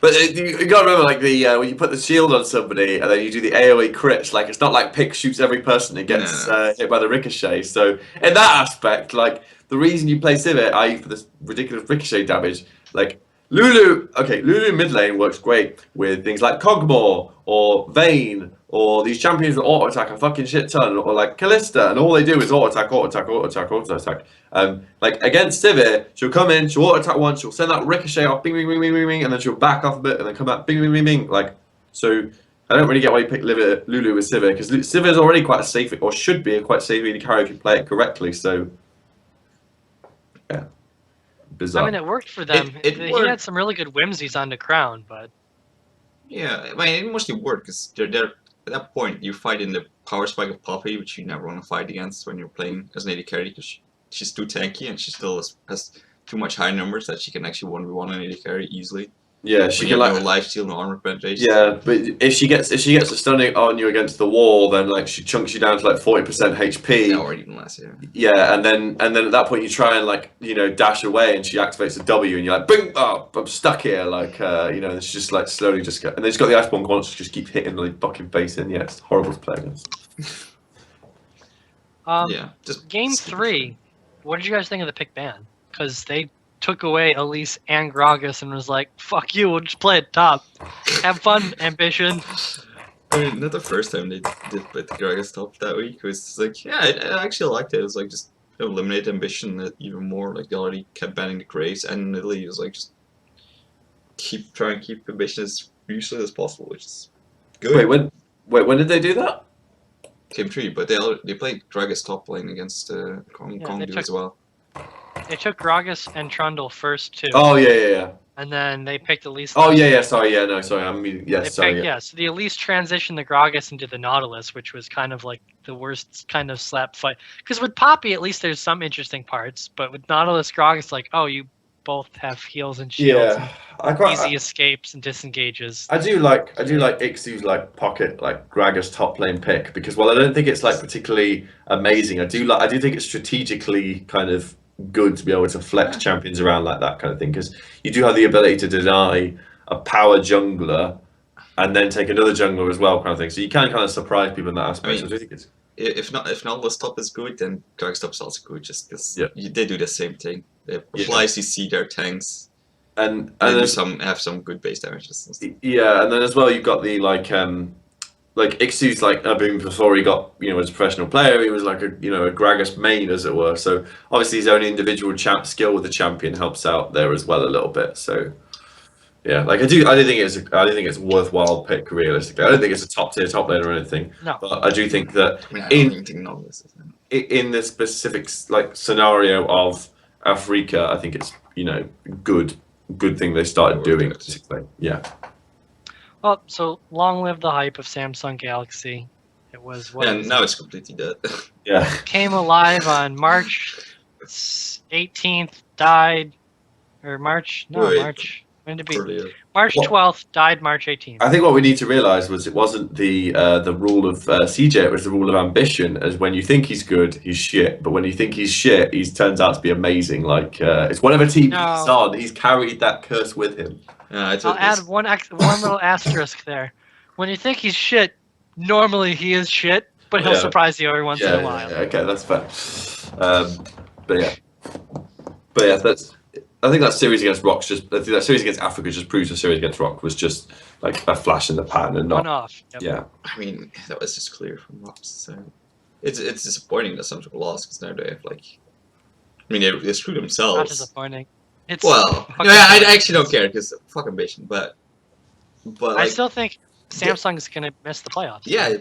B: But you gotta remember, like, when you put the shield on somebody and then you do the AoE crits, like, it's not like Pick shoots every person and gets hit by the ricochet. So in that aspect, like, the reason you play Sivir, i.e. for this ridiculous ricochet damage, like, Lulu mid lane works great with things like Kog'Maw or Vayne or these champions that auto attack a fucking shit ton, or like Kalista, and all they do is auto attack. Like, against Sivir, she'll come in, she'll auto attack once, she'll send that ricochet off, bing, bing, bing, bing, bing, bing, and then she'll back off a bit and then come back, bing, bing, bing, bing. Like, so I don't really get why you pick Lulu with Sivir, because Sivir is already quite a safe, or should be a quite safe to carry if you play it correctly. So yeah. Bizarre.
A: I mean, it worked for them. He had some really good whimsies on the Crown, but
C: yeah, I mean, it mostly worked because they're at that point you fight in the power spike of Poppy, which you never want to fight against when you're playing as an AD carry, because she's too tanky and she still has too much high numbers that she can actually 1v1 an AD carry easily.
B: Yeah, she can, like,
C: no life steal, no armor penetration.
B: Yeah, but if she gets a stunning on you against the wall, then like she chunks you down to like 40% HP.
C: Yeah, or even less. Yeah.
B: Yeah, and then at that point you try and, like, you know, dash away, and she activates a W, and you're like, bing, oh, I'm stuck here, like, you know, and she just like slowly just and then she's got the Iceborne Gauntlets, she just keeps hitting the fucking face in. Yeah, it's horrible to play against.
C: Yeah, just
A: game 3. What did you guys think of the pick ban? Because they took away Elise and Gragas and was like, fuck you, we'll just play it top. Have fun, Ambition.
C: I mean, not the first time they did play the Gragas top that week. It was like, yeah, I actually liked it. It was like, just eliminate Ambition even more. Like, they already kept banning the Graves, and Italy was like, just try and keep Ambition as useless as possible, which is good.
B: Wait, when did they do that?
C: Game 3, but they played Gragas top lane against Kongdu as well.
A: They took Gragas and Trundle first too.
B: Oh yeah.
A: And then they picked Elise.
B: Oh yeah. Sorry, yeah, no, sorry. I mean, yes, sorry.
A: Yeah. So the Elise transitioned the Gragas into the Nautilus, which was kind of like the worst kind of slap fight. Because with Poppy, at least there's some interesting parts, but with Nautilus, Gragas, like, oh, you both have heals and shields.
B: Yeah,
A: and easy escapes and disengages.
B: I do like Ixu's like pocket, like, Gragas top lane pick, because while I don't think it's like particularly amazing, I do think it's strategically kind of good to be able to flex champions around like that kind of thing, because you do have the ability to deny a power jungler and then take another jungler as well, kind of thing. So you can kind of surprise people in that aspect.
C: I mean,
B: so I do think it's...
C: if Nautilus top is good, then Gragas top is also good, just because they do the same thing. They apply CC their tanks, and have some good base damages.
B: Yeah, and then as well you've got the like Ixu's like boom before he got, you know, as a professional player, he was like a Gragas main, as it were. So obviously his own individual skill with the champion helps out there as well a little bit. So Yeah, like I do think it's a worthwhile pick realistically. I don't think it's a top lane or anything.
A: No.
B: But I do think that
C: I mean, I don't even think Novelist is
B: in the specific like scenario of Africa, I think it's good thing they started doing. Basically. Yeah.
A: Well, so long live the hype of Samsung Galaxy. It was what?
C: And now it's completely dead.
B: Yeah.
A: Came alive on March 18th, died, or March. When did it be?
C: Earlier.
A: March 12th, died March 18th.
B: I think what we need to realize was it wasn't the rule of CJ, it was the rule of ambition. As when you think he's good, he's shit. But when you think he's shit, he turns out to be amazing. Like it's whatever team he's on, he's carried that curse with him.
A: I'll add one little asterisk there. When you think he's shit, normally he is shit, but he'll surprise you every once in a while.
B: Yeah, okay, that's fair. But yeah, that's. I think that series against Rox that series against Africa just proves the series against Rox was just like a flash in the pan and not.
A: One off. Yep.
B: Yeah.
C: I mean, that was just clear from Rox. So it's disappointing that some people lost because now they have like. I mean, they screwed themselves.
A: Not disappointing. It's
C: I actually don't care because fuck ambition, but
A: I still think Samsung's gonna miss the playoffs.
C: Yeah,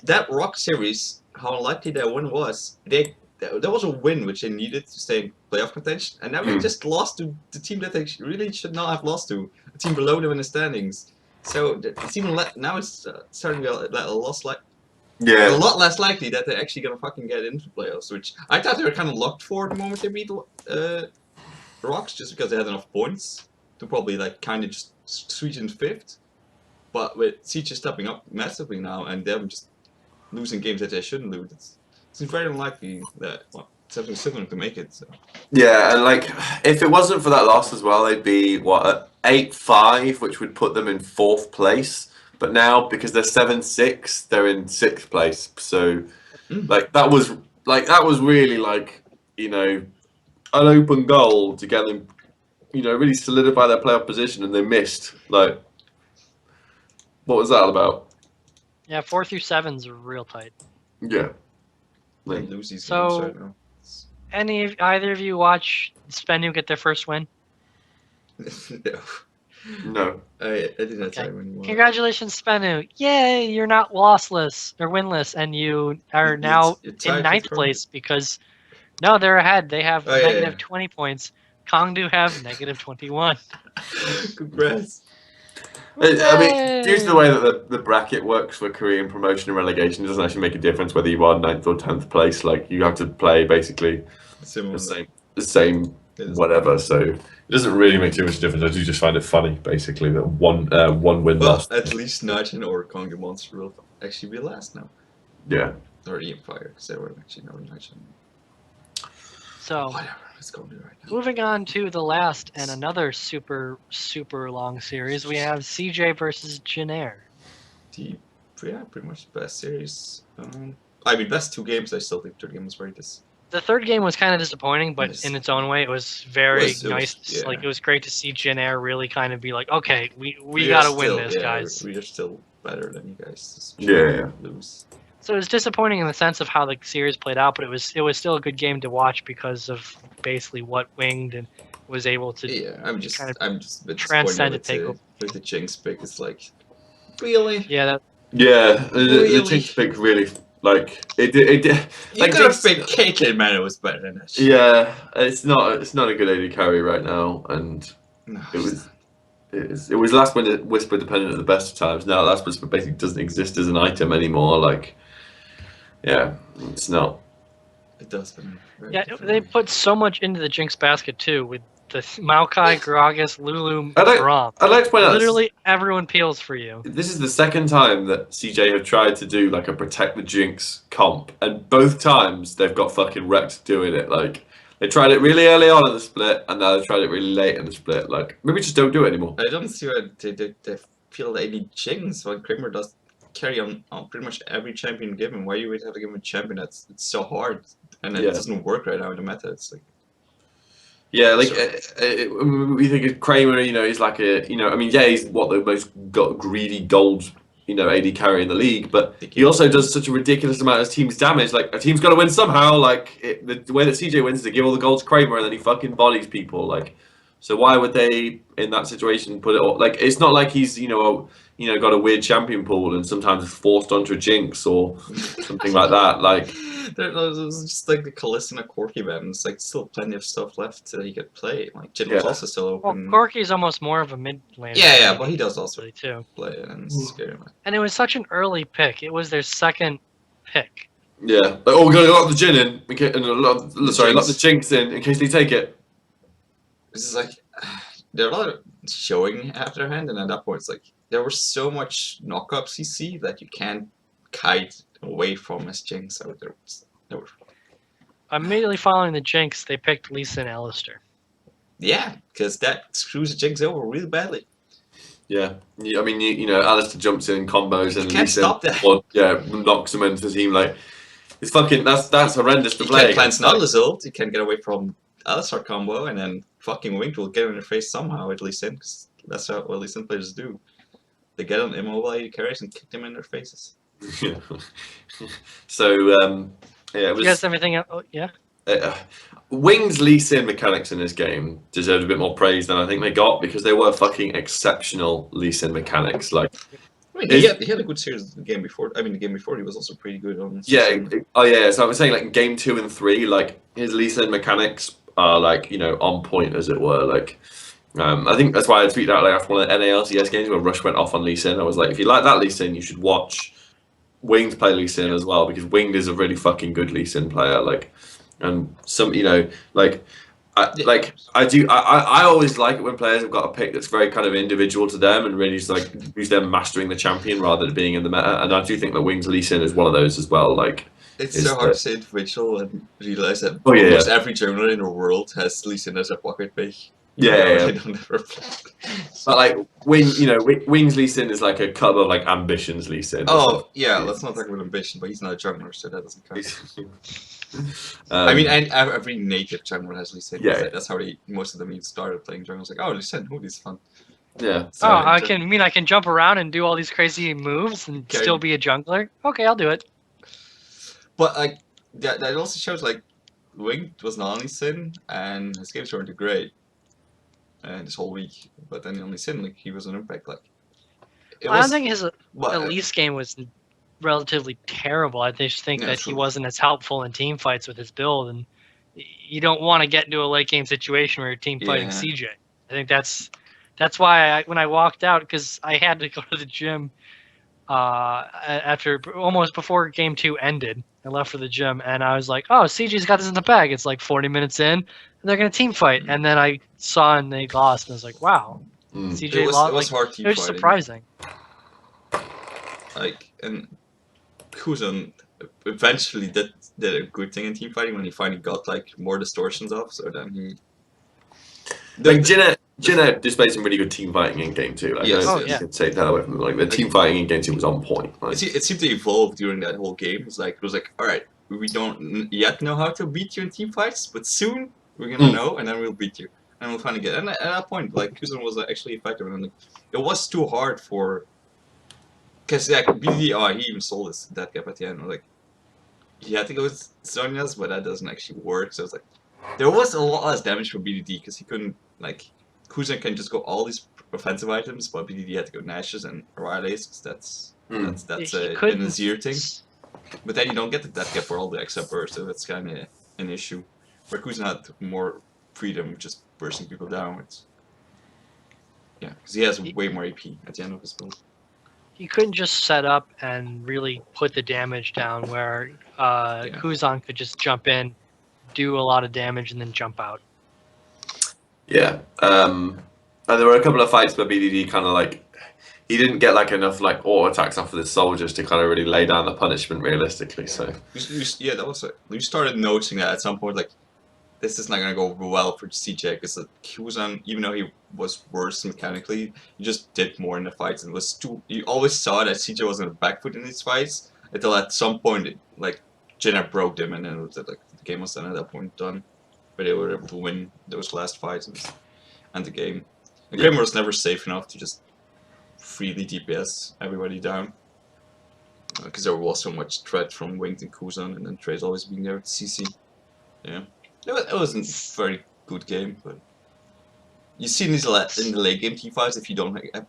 C: that Rock series, how unlikely that win was, there was a win which they needed to stay in playoff contention, and now they just lost to the team that they really should not have lost to, a team below them in the standings. So it's even now it's starting to be a lot less likely that they're actually gonna fucking get into playoffs. Which I thought they were kind of locked for the moment they beat Rocks, just because they had enough points to probably like kind of just squeeze in fifth. But with CJ stepping up massively now and them just losing games that they shouldn't lose, it's very unlikely that Samsung's still going to make it. So.
B: Yeah, and like if it wasn't for that loss as well, they'd be at 8-5, which would put them in 4th place. But now because they're 7-6, they're in 6th place. So that was really like an open goal to get them, really solidify their playoff position, and they missed. Like, what was that all about?
A: Yeah, 4 through 7's real tight.
B: Yeah.
C: Lose these
A: so,
C: games right now.
A: Either of you watch SBENU get their first win?
B: No.
C: I did not time anymore.
A: Congratulations, SBENU! Yay, you're not lossless or winless, and you are now in 9th place because they're ahead. They have negative 20 points. Kongdu have negative 21.
C: Congrats.
B: I mean, due to the way that the bracket works for Korean promotion and relegation, it doesn't actually make a difference whether you are 9th or 10th place. Like, you have to play basically the same whatever. So it doesn't really make too much difference. I do just find it funny, basically, that one win lost.
C: At least Najin or Kongdu Monster will actually be last now.
B: Yeah.
C: Or the Empire, because they were actually no Najin.
A: So,
C: whatever, let's go do right now.
A: Moving on to the last and another super, super long series, we have CJ versus Jin Air.
C: Pretty much the best series. I mean, best 2 games. I still think the 3rd game was very
A: The 3rd game was kind of disappointing, but in its own way, it was very nice. Like, it was great to see Jin Air really kind of be like, okay, we gotta win this, guys.
C: We are still better than you guys. Lose.
A: So it was disappointing in the sense of how the series played out, but it was still a good game to watch because of basically what Winged and was able to.
C: Yeah, I'm just a bit
A: transcend
C: disappointed
A: take over.
C: With the Jinx pick. It's like, really?
A: Yeah.
B: The Jinx pick really like it did.
C: You could have picked Caitlyn, man. It was better than that.
B: Yeah, it's not a good AD carry right now, and it was last whisper dependent at the best of times. Now last whisper basically doesn't exist as an item anymore. Like. Yeah, it's not.
C: It does.
A: They put so much into the Jinx basket too, with the Maokai, Gragas, Lulu, Braum.
B: I'd like to point out
A: literally everyone peels for you.
B: This is the 2nd time that CJ have tried to do like a protect the Jinx comp, and both times they've got fucking wrecked doing it. Like they tried it really early on in the split, and now they tried it really late in the split. Like maybe just don't do it anymore.
C: I don't see why they feel they need Jinx when Kramer does. Carry on pretty much every champion given. Why you would have to give him a champion it's so hard and it doesn't work right now in the meta? It's like
B: we think Kramer, he's like he's the most greedy gold, AD carry in the league, but he also does such a ridiculous amount of team's damage. Like a team's got to win somehow. Like the way that CJ wins is to give all the gold to Kramer and then he fucking bodies people. Like So why would they, in that situation, put it all, like, it's not like he's got a weird champion pool and sometimes is forced onto a Jinx or something like that. Like,
C: There was just like the Kalista and a Corki ban. It's like still plenty of stuff left that he could play. Like Jin was
B: Yeah.
C: also still
A: Well,
C: open.
A: Corky's almost more of a mid laner.
C: Yeah, but he does also
A: really, too.
C: play and it's scary.
A: And it was such an early pick. It was their second pick.
B: yeah. Like, oh, we're going to lock the Jin in. Lock the Jinx in case they take it.
C: This is like there are a lot of showing afterhand, and at that point, it's like there was so much knockup CC that you can't kite away from as Jinx. So there was.
A: Immediately following the Jinx, they picked Lisa and Alistair.
C: Yeah, because that screws the Jinx over really badly.
B: Yeah. I mean, Alistair jumps in combos and
C: you can't stop that.
B: Or, knocks him into the team. Like, it's fucking, that's horrendous to play.
C: You can't plan Snarl ult, you can't get away from Alistair combo, and then fucking Winged will get in your face somehow, at least in, because that's what Lee Sin players do. They get on immobile carries and kick them in their faces.
B: Yeah. So, it was.
A: You guys, everything else? Oh, yeah.
B: Wing's Lee Sin mechanics in this game deserved a bit more praise than I think they got because they were fucking exceptional Lee Sin mechanics. Like,
C: I mean, he had a good series the game before. I mean, the game before he was also pretty good on.
B: Yeah. So I was saying, like, game 2 and 3, like his Lee Sin mechanics are like on point, as it were. Like, I think that's why I tweeted out like after one of the NALCS games where Rush went off on Lee Sin. I was like, if you like that Lee Sin, you should watch Winged play Lee Sin as well because Winged is a really fucking good Lee Sin player. Like. And some, I always like it when players have got a pick that's very kind of individual to them and really just like use them mastering the champion rather than being in the meta. And I do think that Wings Lee Sin is one of those as well. Like,
C: it's so hard to say individual and realize that almost every journaler in the world has Lee Sin as a pocket pick.
B: Yeah.
C: They don't ever play.
B: But like Wings Lee Sin is like a cut of like Ambitions Lee Sin.
C: Oh yeah, let's not talk about Ambition, but he's not a jungler, so that doesn't count. I mean, and every native jungler has Lee Sin.
B: Yeah,
C: that's how most of them even started playing junglers. Like, oh, Lee Sin, this is fun.
B: Yeah.
A: So, I can jump around and do all these crazy moves and still be a jungler. Okay, I'll do it.
C: But like that also shows like Winged was not only Sin, and his games weren't great. And this whole week, but then only Sin, like he was an impact. Like
A: I don't think his Elise game was relatively terrible. I just think that he wasn't as helpful in team fights with his build, and you don't want to get into a late game situation where you're team fighting CJ. I think that's why when I walked out, because I had to go to the gym after almost before game 2 ended. I left for the gym, and I was like, "Oh, CJ's got this in the bag." It's like 40 minutes in, and they're gonna team fight. And then I saw and they lost, and I was like, "Wow, CJ lost."
C: It was hard team
A: fighting. It was surprising.
C: Like, and Kuzan eventually did a good thing in team fighting when he finally got like more distortions off. So then he.
B: Like Jin Air displayed some really good team fighting in game 2. Like, you could take that away from them. Like the team fighting in game 2 was on point. Like.
C: It seemed to evolve during that whole game. It was like, all right, we don't yet know how to beat you in team fights, but soon we're gonna know, and then we'll beat you, and we'll finally get. And at that point, like Kuzan was actually effective, and like, it was too hard for. Because BDD, he even sold his that gap at the end. Like he had to go with Sonya's, but that doesn't actually work. So it's like there was a lot less damage for BDD because he couldn't like. Kuzan can just go all these offensive items, but BDD had to go Nashes and Rileys because that's an Azir thing. But then you don't get that gap for all the extra burst, so that's kind of an issue. Where Kuzan had more freedom, just bursting people down. Because he has way more AP at the end of his build.
A: You couldn't just set up and really put the damage down where Kuzan could just jump in, do a lot of damage, and then jump out.
B: Yeah, and there were a couple of fights where BDD kind of like he didn't get like enough like auto attacks off of the soldiers to kind of really lay down the punishment realistically. So
C: that was you started noticing that at some point like this is not gonna go well for CJ because Kuzan, even though he was worse mechanically, he just did more in the fights and was too. You always saw that CJ was on the back foot in these fights until at some point like Jin Air broke them and then it was like the game was then at that point done. But they were able to win those last fights and the game. And Kramer was never safe enough to just freely DPS everybody down. Because there was so much threat from Winged and Kuzan, and then Trey's always being there with CC. Yeah. It wasn't a very good game, but... you see in these in the late game team fights, if you don't have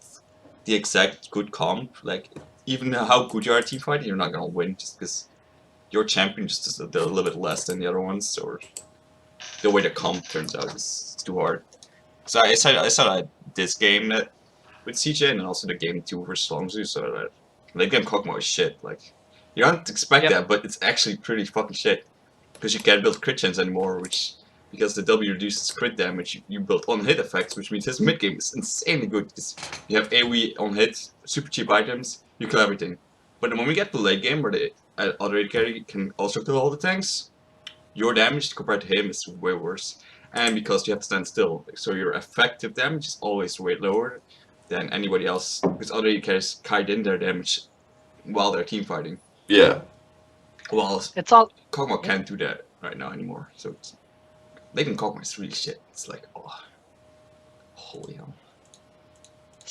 C: the exact good comp, like even how good you are at team fighting, you're not gonna win just because your champion just is a little bit less than the other ones, or the way the comp turns out is too hard. So I saw this game that with CJ and then also the game 2 versus Longzhu, so that late game Kog'Maw is shit. Like you don't expect that, but it's actually pretty fucking shit because you can't build crit chance anymore, which because the W reduces crit damage, you build on hit effects, which means his mid game is insanely good because you have AoE on hit, super cheap items, you kill everything. But the moment you get to late game where the other AD carry can also kill all the tanks, your damage compared to him is way worse. And because you have to stand still, so your effective damage is always way lower than anybody else, because other AD carries kite in their damage while they're team fighting.
B: Yeah.
C: Well,
A: It's all
C: Kog'Maw can't do that right now anymore, so it's, making Kog'Maw is really shit. It's like, oh, holy hell.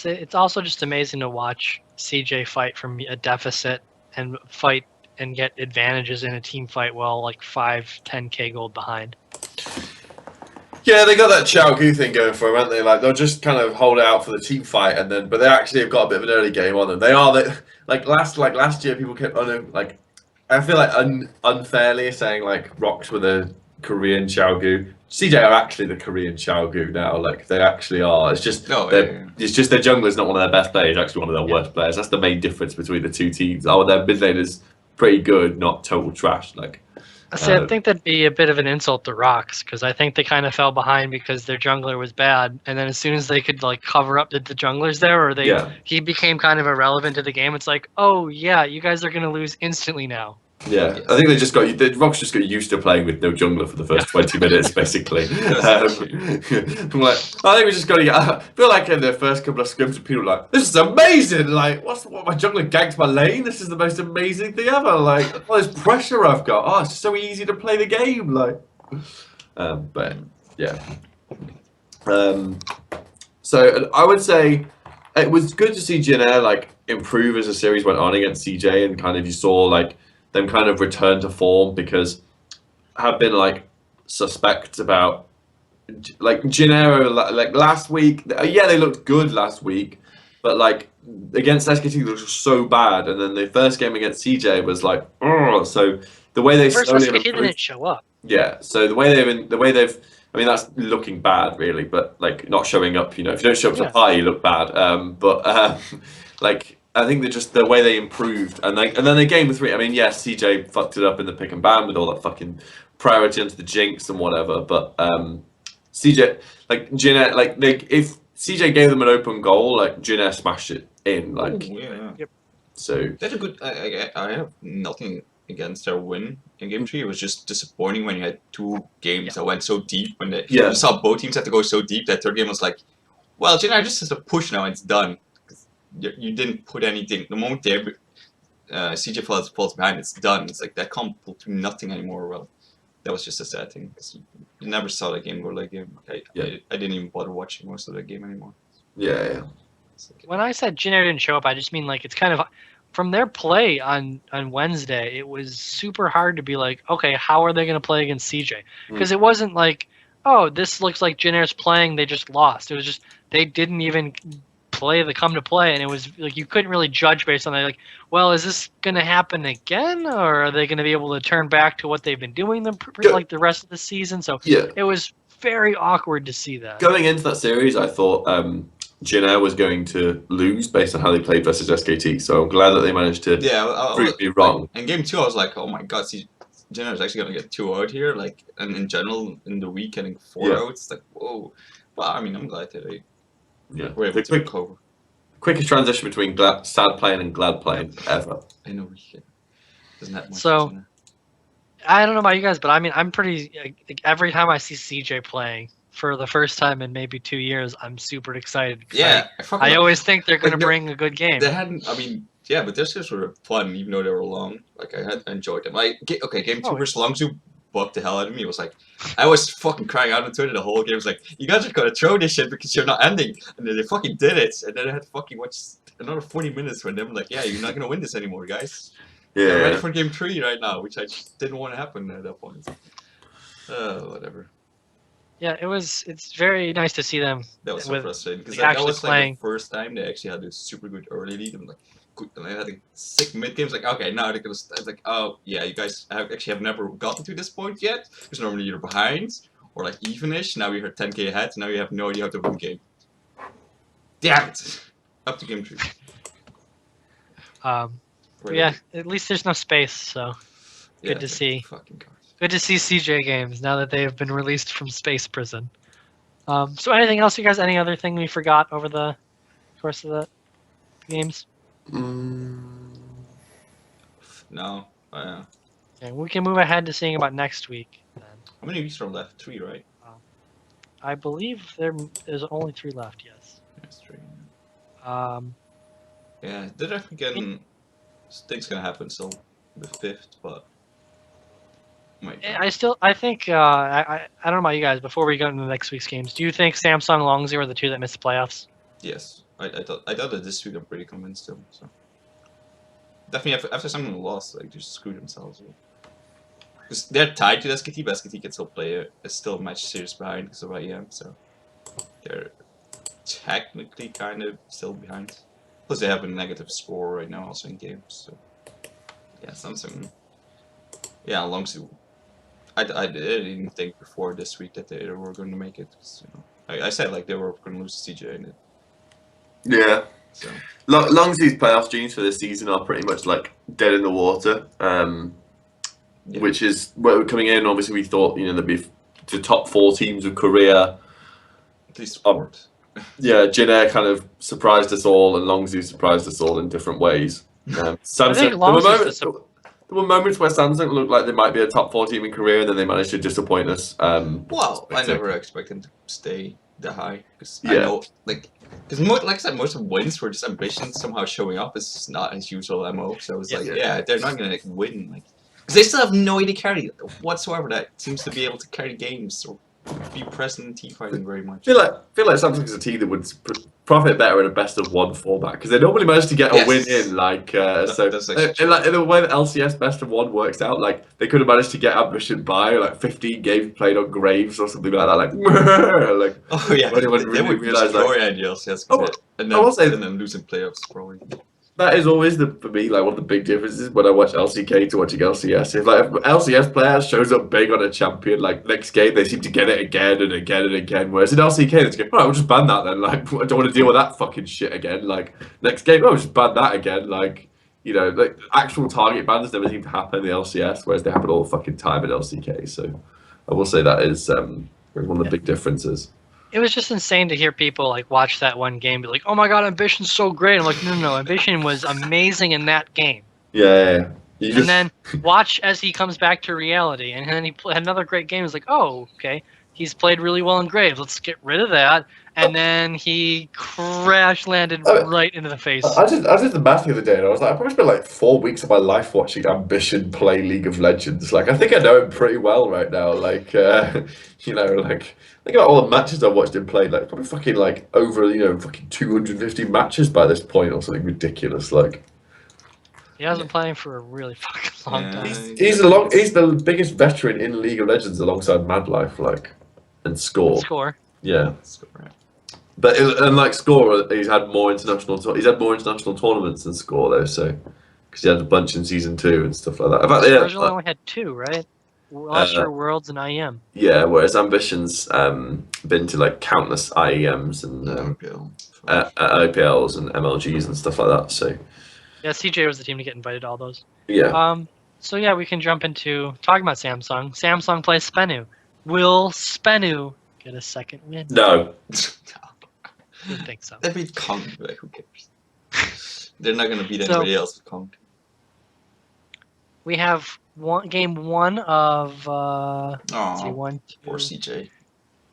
A: it's also just amazing to watch CJ fight from a deficit and fight and get advantages in a team fight while like 5-10k gold behind.
B: Yeah, they got that Xiao Gu thing going for them, haven't they? Like they'll just kind of hold it out for the team fight, and then but they actually have got a bit of an early game on them. They are last year people kept like I feel like unfairly saying like Rox were the Korean Xiao Gu. CJ are actually the Korean Xiao Gu now. Like they actually are. It's just it's just their jungler's not one of their best players. Actually, one of their worst players. That's the main difference between the two teams. Oh, their mid laner's pretty good, not total trash. Like.
A: I think that'd be a bit of an insult to Rox because I think they kind of fell behind because their jungler was bad, and then as soon as they could like cover up that the jungler's there, or he became kind of irrelevant to the game. It's like, oh yeah, you guys are gonna lose instantly now.
B: Yeah, I think they just got Rox just got used to playing with no jungler for the first 20 minutes, basically. I'm like, I think we just got to. I feel like in the first couple of scrims, people were like, "This is amazing! Like, what my jungler ganked my lane? This is the most amazing thing ever! Like, all this pressure I've got. Oh, it's so easy to play the game. Like, but yeah. So I would say it was good to see Jin Air like improve as the series went on against CJ, and kind of you saw like. Them kind of return to form because have been like suspect about like Jin Air like last week. Yeah, they looked good last week, but like against SKT they looked so bad, and then the first game against CJ was like, oh. So the way they
A: first
B: slowly
A: SKT didn't show up.
B: Yeah, so the way they've. I mean that's looking bad really, but like not showing up. You know, if you don't show up to the party, you look bad. Like. I think that just the way they improved, and then they game 3. I mean, yes, CJ fucked it up in the pick and ban with all that fucking priority onto the Jinx and whatever. But CJ, like Jin Air, like if CJ gave them an open goal, like Jin Air smashed it in. Like, so
C: that's a good. I have nothing against their win in game 3. It was just disappointing when you had 2 games that went so deep. When you saw both teams have to go so deep, that third game was like, well, Jin Air just has to push now and it's done. You didn't put anything. The moment CJ falls behind, it's done. It's like that can't pull to nothing anymore. Well, that was just a sad thing because you never saw that game go like game. I didn't even bother watching most of that game anymore.
B: Yeah.
A: When I said Jin Air didn't show up, I just mean like it's kind of from their play on Wednesday. It was super hard to be like, okay, how are they going to play against CJ? Because it wasn't like, oh, this looks like Jin Air's playing. They just lost. It was just they didn't even come to play, and it was like you couldn't really judge based on that. Like, well, is this going to happen again, or are they going to be able to turn back to what they've been doing like the rest of the season? So it was very awkward to see that.
B: Going into that series, I thought Jin Air was going to lose based on how they played versus SKT. So I'm glad that they managed to prove me wrong.
C: Like, in game 2, I was like, oh my god, Jin Air is actually going to get 2 out here. Like, and in general, in the week, getting 4 out, it's like, whoa. Well, I mean, I'm glad that they.
B: Yeah, the quickest transition between sad playing and glad playing ever.
C: I know. Doesn't that much.
A: So, I don't know about you guys, but I mean, I'm pretty. Like, every time I see CJ playing for the first time in maybe 2 years, I'm super excited.
C: Yeah,
A: I always think they're going to bring a good game.
C: They hadn't. I mean, yeah, but this just were fun, even though they were long. Like I enjoyed them. Like game 2 versus Longzhu bugged the hell out of me. It was like I was fucking crying out on Twitter the whole game. It was like, you guys are gonna throw this shit because you're not ending, and then they fucking did it. And then I had to fucking watch another 40 minutes when they were like, yeah, you're not gonna win this anymore, guys. Yeah, I'm ready for game 3 right now, which I just didn't want to happen at that point. Whatever.
A: Yeah, it's very nice to see them.
C: That was so
A: with
C: frustrating because
A: like,
C: that
A: actually
C: was like
A: playing.
C: the first time they actually had a super good early lead and like good, and they had a sick mid games. Like okay, now they're gonna. It's like oh yeah, you guys have never gotten to this point yet because normally you're behind or like evenish. Now you're 10k ahead. Now you have no idea how to win the game. Damn it! Up to game 3.
A: But yeah, at least there's no space, so good to see.
C: Fucking God.
A: Good to see CJ games now that they have been released from space prison. So anything else, you guys? Any other thing we forgot over the course of the games?
C: No.
A: Okay, we can move ahead to seeing about next week. Then.
C: How many weeks are left? 3, right?
A: I believe there is only 3 left. Yes.
C: That's 3.
A: Yeah,
C: did I forget? Things gonna happen still the 5th, but.
A: I think I don't know about you guys. Before we go into next week's games, do you think Samsung, Longzhu are the 2 that missed the playoffs?
C: Yes, I thought that this week. I'm pretty convinced still. So definitely after someone lost, like just screw themselves. Because they're tied to SKT, but SKT can still play a still match series behind because of IEM. So they're technically kind of still behind. Plus they have a negative score right now also in games. So yeah, Samsung. Yeah, Longzhu. I didn't even think before this week that they were going to make it. I said like they were going to lose to CJ and it.
B: Yeah.
C: So
B: Longzhu's playoff dreams for this season are pretty much like dead in the water. Which is where we're coming in. Obviously, we thought there'd be the top 4 teams of Korea.
C: At least 4.
B: Yeah, Jin Air kind of surprised us all, and Longzhu surprised us all in different ways. Samsung. There were moments where Samsung looked like they might be a top 4 team in Korea, and then they managed to disappoint us.
C: Well, I never expect them to stay that high because I know, like I said, most of the wins were just ambition somehow showing up. It's not as usual MO. So it's they're not gonna win, like, because they still have no AD carry whatsoever that seems to be able to carry games or be present in team fighting very much.
B: I feel like Samsung's a team that would profit better in a best of 1 format because they normally manage to get a win in. Like in the way that LCS best of 1 works out, like they could have managed to get ambition by like 15 games played on Graves or something like that. Like, like
C: oh yeah,
B: they would
C: realize
B: like
C: LCS and then losing playoffs probably.
B: That is always for me like one of the big differences when I watch LCK to watching LCS. If LCS player shows up big on a champion, like next game they seem to get it again and again and again. Whereas in LCK they just go, alright, we'll just ban that then. Like I don't want to deal with that fucking shit again. Like next game, we'll just ban that again. Like like actual target bans never seem to happen in the LCS, whereas they happen all the fucking time in LCK. So I will say that is one of the big differences.
A: It was just insane to hear people like watch that one game, be like, "Oh my god, Ambition's so great!" I'm like, "No, Ambition was amazing in that game."
B: Yeah.
A: And then watch as he comes back to reality, and then he had another great game. It's like, "Oh, okay, he's played really well in Graves. Let's get rid of that." And then he crash landed right into the face.
B: I did the math the other day, and I was like, I've probably spent like 4 weeks of my life watching Ambition play League of Legends. Like, I think I know him pretty well right now. Like, like think about all the matches I've watched him play. Like, probably fucking like over fucking 250 matches by this point, or something ridiculous. Like,
A: he hasn't been playing for a really fucking long time.
B: He's the biggest veteran in League of Legends alongside Madlife, like, and Score. Yeah. But unlike Score, he's had more international tournaments than Score though. So because he had a bunch in season 2 and stuff like that. In fact,
A: Originally only had 2, right? Last year Worlds and IEM.
B: Yeah, whereas Ambition's been to like countless IEMs and IPLs and MLGs and stuff like that. So
A: yeah, CJ was the team to get invited to all those.
B: Yeah.
A: So yeah, we can jump into talking about Samsung. Samsung plays SBENU. Will SBENU get a second win?
B: No.
A: Didn't think so.
C: They beat Kong, like who cares? They're not gonna beat anybody else with Kong.
A: We have game 1 of let's see, 1, 2,
C: poor CJ.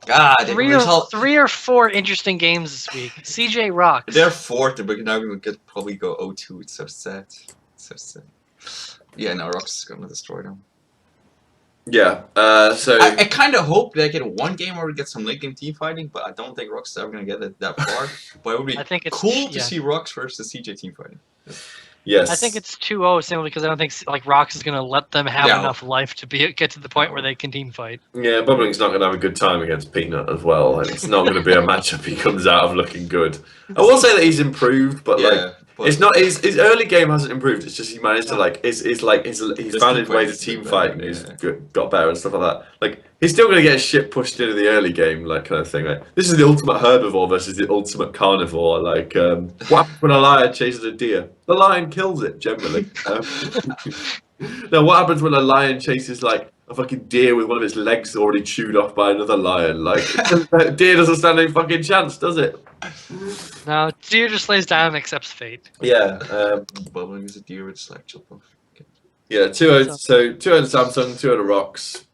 C: God,
A: 3 or 4 interesting games this week. CJ Rox.
C: They're 4th, but now we're gonna probably go 0-2. It's so sad. Yeah, no, Rox is gonna destroy them.
B: Yeah, so
C: I kind of hope they get 1 game where we get some late game team fighting, but I don't think Rox is ever gonna get it that far. But it would be cool to see Rox versus CJ team fighting.
B: Yes.
A: I think it's 2-0 simply because I don't think like Rox is going to let them have
C: Yeah.
A: enough life to get to the point where they can team fight.
B: Yeah, Bubbling's not going to have a good time against Peanut as well. And it's not going to be a matchup he comes out of looking good. I will say that he's improved, but like
C: but
B: it's not his early game hasn't improved. It's just he managed to like he's found his way to team fight and he's got better and stuff like that. Like he's still going to get shit pushed into the early game, like kind of thing. Like this is the ultimate herbivore versus the ultimate carnivore. Like what happens when a lion chases a deer? The lion kills it generally. Now, what happens when a lion chases like a fucking deer with one of its legs already chewed off by another lion? Like, deer doesn't stand any fucking chance, does it?
A: No, deer just lays down and accepts fate.
B: Yeah.
C: Bubbling is a deer with slack chop off. Okay.
B: Yeah, 2-0. So 2-0 Samsung, 2-0 Rox.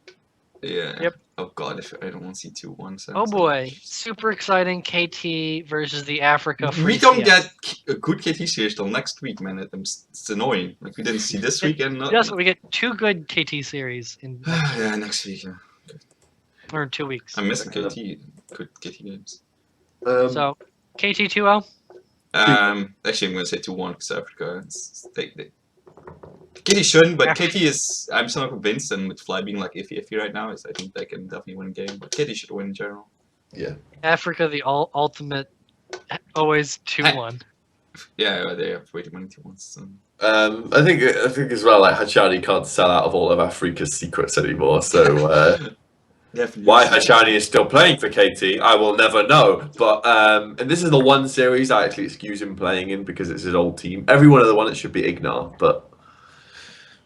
C: Yeah.
A: Yep.
C: Oh god, if I don't want to see 2-1.
A: Oh boy, super exciting KT versus the Africa.
C: We don't get a good KT series till next week, man. It's annoying. Like we didn't see this week and
A: Yes, we get 2 good KT series in
C: yeah, next week. Yeah.
A: or in 2 weeks.
C: I'm missing KT. Good KT games.
A: So KT 2-0.
C: Actually, I'm gonna say 2-1 because Africa. KT shouldn't, but KT is. I'm somewhat convinced, and with Fly being like iffy right now, I think they can definitely win a game. But KT should win in general.
B: Yeah.
A: Africa, the ultimate, always 2-1.
C: Yeah, they have way too many 2-1s. So.
B: I think as well, like Hachani can't sell out of all of Africa's secrets anymore. So why Hachani is still playing for KT, I will never know. But and this is the one series I actually excuse him playing in because it's his old team. Every one of the one it should be Ignar, but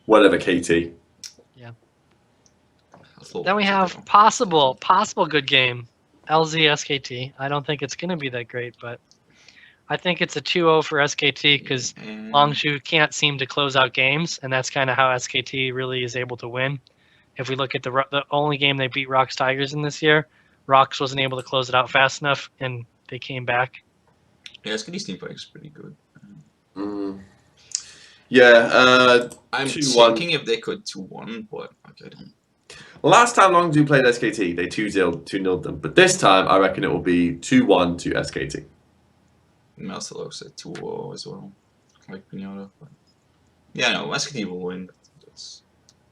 B: whatever, KT.
A: Yeah. Then we have possible good game, LZ SKT. I don't think it's going to be that great, but I think it's a 2-0 for SKT because Longzhu can't seem to close out games, and that's kind of how SKT really is able to win. If we look at the only game they beat Rox Tigers in this year, Rox wasn't able to close it out fast enough, and they came back.
C: Yeah, SKT's team fight is pretty good.
B: Yeah,
C: I'm
B: 2-1.
C: thinking if they could 2-1, but okay, I don't.
B: Last time Longzhu played SKT, they 2-0'd them. But this time, I reckon it will be 2-1 to SKT.
C: Marcelo said 2-0 as well, like Pinata. But yeah, no, SKT will win.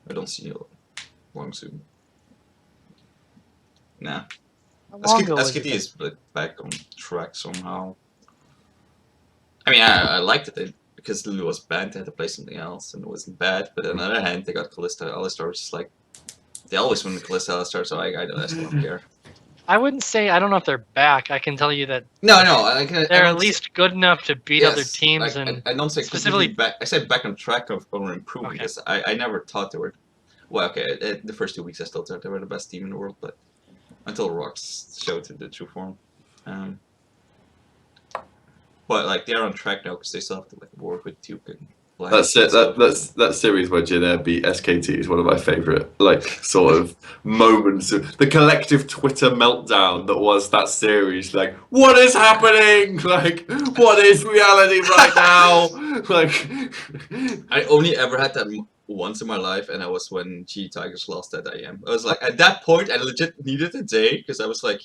C: I don't see Longzhu. Nah. SKT is back on track somehow. I mean, I liked it because Lulu was banned, they had to play something else, and it wasn't bad. But on the other hand, they got Kalista. Alistar was just like, they always win with Kalista Alistar, so I don't care.
A: I wouldn't say, I don't know if they're back. I can tell you that
C: No,
A: they're at least good enough to beat other teams.
C: I don't say specifically back. I said back on track of or improving because I never thought they were. Well, okay, the first 2 weeks I still thought they were the best team in the world, but until Rox showed the true form. But like they're on track now because they still have to like work with Duke and.
B: That's it. That series where Jin Air beat SKT is one of my favorite like sort of moments. The collective Twitter meltdown that was that series. Like, what is happening? Like, what is reality right now? Like,
C: I only ever had that once in my life, and that was when G Tigers lost at IM. I was like, at that point, I legit needed a day because I was like,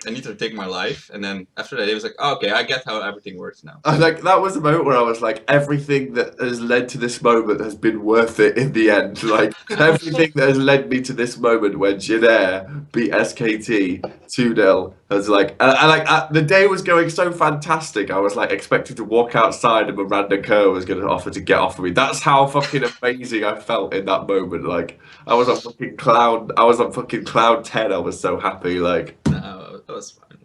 C: I need to take my life, and then after that, it was like, oh, okay, I get how everything works now.
B: Like that was the moment where I was like, everything that has led to this moment has been worth it in the end. Like everything that has led me to this moment when Jin Air beat SKT 2-0 was like, the day was going so fantastic. I was like expecting to walk outside and Miranda Kerr was going to offer to get off of me. That's how fucking amazing I felt in that moment. Like I was on fucking cloud 10. I was so happy. Like.
C: That was fine.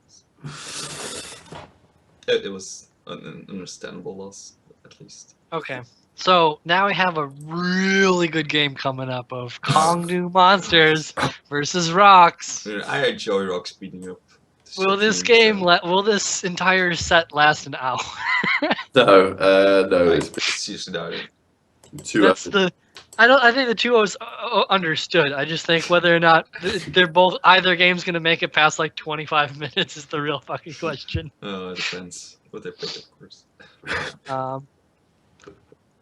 C: It was an understandable loss, at least.
A: Okay, so now we have a really good game coming up of Kongdu Monsters versus Rox.
C: I enjoy Rox beating up.
A: Will this entire set last an hour?
B: No, it's
C: seriously doubt it.
A: That's the. I think the 2-0's understood. I just think whether or not either game's gonna make it past like 25 minutes is the real fucking question.
C: Oh, it depends what they pick, of course.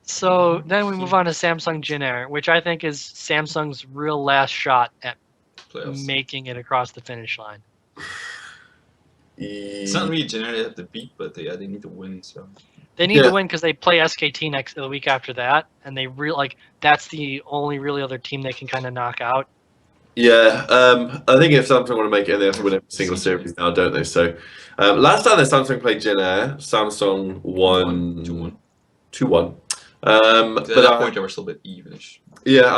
A: So then we move on to Samsung Jin Air, which I think is Samsung's real last shot at making it across the finish line.
C: It's not really Jin Air they have to beat, but they need to win. So
A: They need to win because they play SKT the week after that, and they that's the only really other team they can kind of knock out.
B: Yeah, I think if Samsung want to make it, they have to win every single series now, don't they? So, last time that Samsung played Jin Air, Samsung won 2-1.
C: At that point, they were still a bit evenish.
B: Yeah,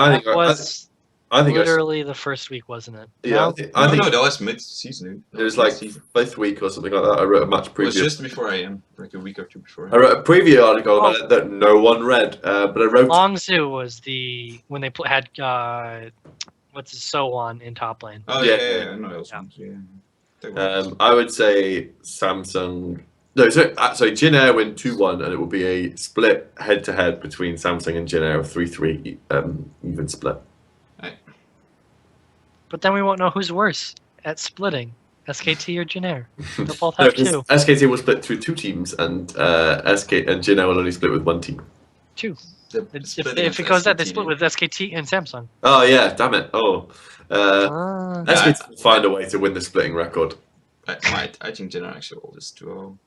B: I think
A: literally the first week, wasn't it?
B: Yeah,
C: I think that was mid-season.
B: It was like fifth week or something like that. I wrote a match preview.
C: It was just before IM, like a week or two before.
B: I wrote a preview article about it that no one read, but I wrote.
A: Longzhu was when they had what's his So-Won in top lane.
C: Oh yeah, I know those ones. Yeah.
B: I would say Samsung. No, so Jin Air win 2-1, and it will be a split head-to-head between Samsung and Jin Air, 3-3 even split.
A: But then we won't know who's worse at splitting, SKT or Jin Air. They'll both have two.
B: SKT will split through two teams, and Jin Air will only split with one team.
A: Two. If it goes that, they split with SKT and Samsung.
B: Oh yeah, damn it! Oh, SKT will find a way to win the splitting record.
C: I think Jin Air actually will just do.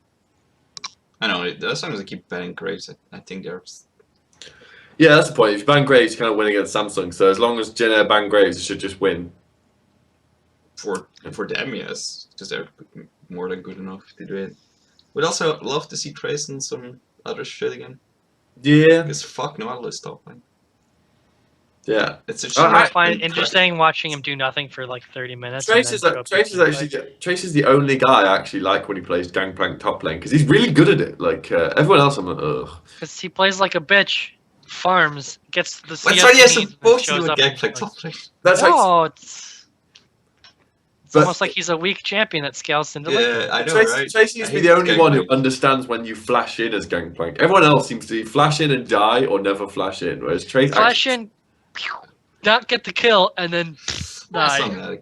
C: I know, as long as they keep banning Graves, I think they're.
B: Yeah, that's the point. If you ban Graves, you kind of win against Samsung. So as long as Jin Air ban Graves, you should just win.
C: For them, yes, because they're more than good enough to do it. We'd also love to see Trace and some other shit again.
B: Yeah.
C: Because fuck no, I'll stop playing.
B: Yeah.
A: I find it interesting watching him do nothing for like 30 minutes.
B: Trace is the only guy I actually like when he plays Gangplank top lane because he's really good at it. Like everyone else, I'm like, ugh.
A: Because he plays like a bitch, farms, gets the CS.
C: What's yes, supposed to do with Gangplank top lane?
B: That's
A: it's almost like he's a weak champion that scales into.
C: Yeah, I know,
B: Trace,
C: right?
B: Trace seems to be the only one who understands when you flash in as Gangplank. Everyone else seems to flash in and die or never flash in, whereas Trace
A: flash in, not get the kill, and then die.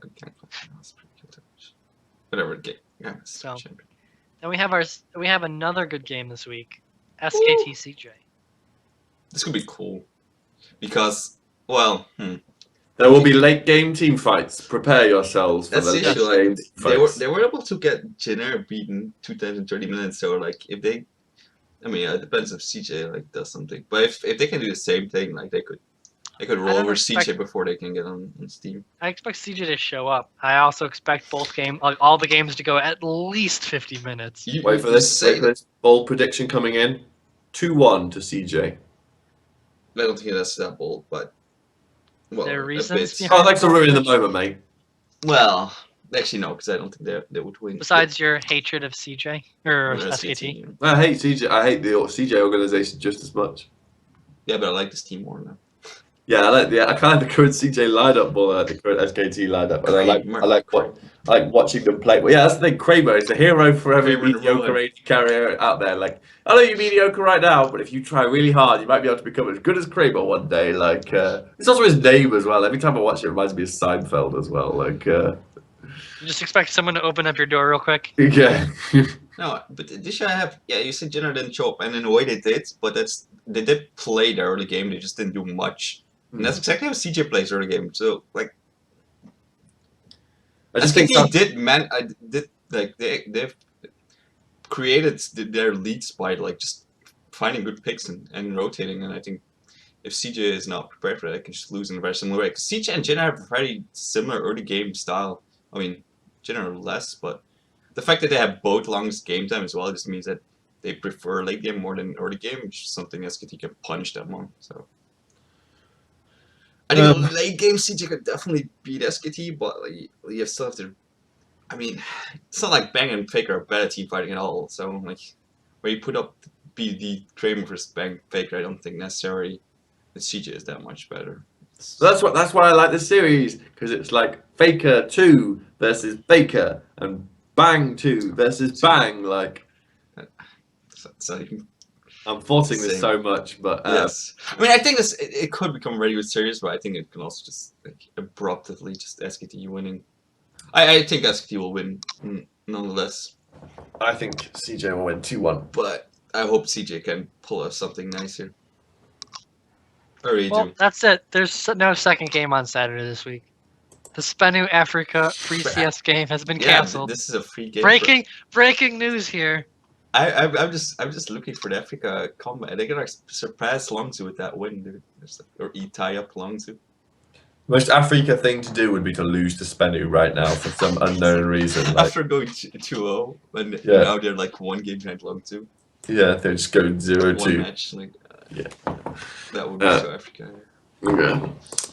C: Whatever.
A: So, then we have another good game this week. SKT CJ.
C: This could be cool because, well,
B: there will be late game team fights. Prepare yourselves for the late game fights.
C: They were able to get Jin Air beaten 2 times in 30 minutes. So like if they, I mean, it depends if CJ like does something. But if they can do the same thing, like they could roll over CJ before they can get on Steam.
A: I expect CJ to show up. I also expect all the games to go at least 50 minutes.
B: Wait for this bold prediction coming in. 2-1 to CJ.
C: I don't think that's that bold, but well,
A: there are reasons.
B: Oh, thanks for ruining the moment, mate.
C: Well, actually no, because I don't think they would win.
A: Besides your hatred of CJ or SKT.
B: I hate CJ. I hate the CJ organization just as much.
C: Yeah, but I like this team more now.
B: Yeah, I kind of like the current CJ lineup more than the current SKT lineup, and I like watching them play. Well, yeah, that's the thing. Kramer is the hero for every mediocre AD carrier out there. Like, I know you're mediocre right now, but if you try really hard, you might be able to become as good as Kramer one day. Like, it's also his name as well. Every time I watch it, it reminds me of Seinfeld as well. Like,
A: you just expect someone to open up your door real quick.
B: Yeah.
C: No, but this year I have. Yeah, you said Jenner didn't show up, and in a way they did, but they did play the early game. They just didn't do much. And that's exactly how CJ plays early game. So like, I just think they've created their leads by like just finding good picks and rotating. And I think if CJ is not prepared for that, they can just lose in a very similar way. Because CJ and Jin have a very similar early game style. I mean, Jin less, but the fact that they have both longest game time as well just means that they prefer late game more than early game, which is something SKT can punish them on. So. I think late game CJ could definitely beat SKT, but like, you still have to. I mean, it's not like Bang and Faker are better team fighting at all. So like, where you put up BD Kramer versus Bang Faker, I don't think necessarily that CJ is that much better.
B: That's why I like this series, because it's like Faker 2 versus Faker and Bang 2 versus Bang. Like,
C: so
B: I'm forcing this so much, but
C: yes. I mean, I think it could become really serious, but I think it can also just like abruptly just SKT winning. I think SKT will win nonetheless.
B: I think CJ will win 2-1,
C: but I hope CJ can pull us something nice here.
A: Well, that's it. There's no second game on Saturday this week. The SBENU Africa free CS game has been canceled.
C: This is a free game.
A: Breaking news here.
C: I'm just looking for the Africa comeback. They're gonna surpass Longzhu with that win, dude. Or tie up Longzhu.
B: Most Africa thing to do would be to lose to SBENU right now for some unknown reason. Like,
C: After going 2-0, and
B: Yeah.
C: now they're like 1 game behind Longzhu.
B: yeah, they just go 0-2.
C: One match, like
B: Yeah.
C: that would be so Africa.
B: Yeah.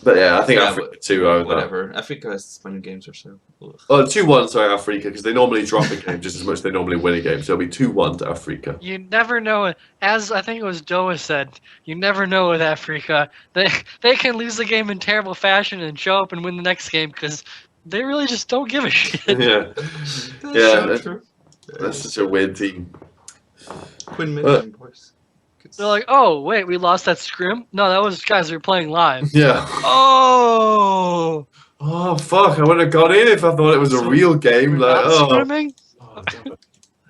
B: But yeah, I think
C: Yeah,
B: Africa 2-0.
C: Whatever. Africa has 20 games or so. Ugh.
B: Oh, 2-1, sorry, Africa, because they normally drop a game just as much as they normally win a game. So it'll be 2-1 to Africa.
A: You never know. As I think it was Doa said, you never know with Africa. They can lose the game in terrible fashion and show up and win the next game because they really just don't give a shit.
B: Yeah.
C: So true.
B: That's such a weird team.
C: Quinn Midland, boys.
A: They're like, oh wait, we lost that scrim. No, that was guys who were playing live.
B: Yeah.
A: Oh.
B: Oh, fuck, I would have got in if I thought it was a real game.
A: We're
B: Like,
A: not scrimming?
B: Oh, damn it.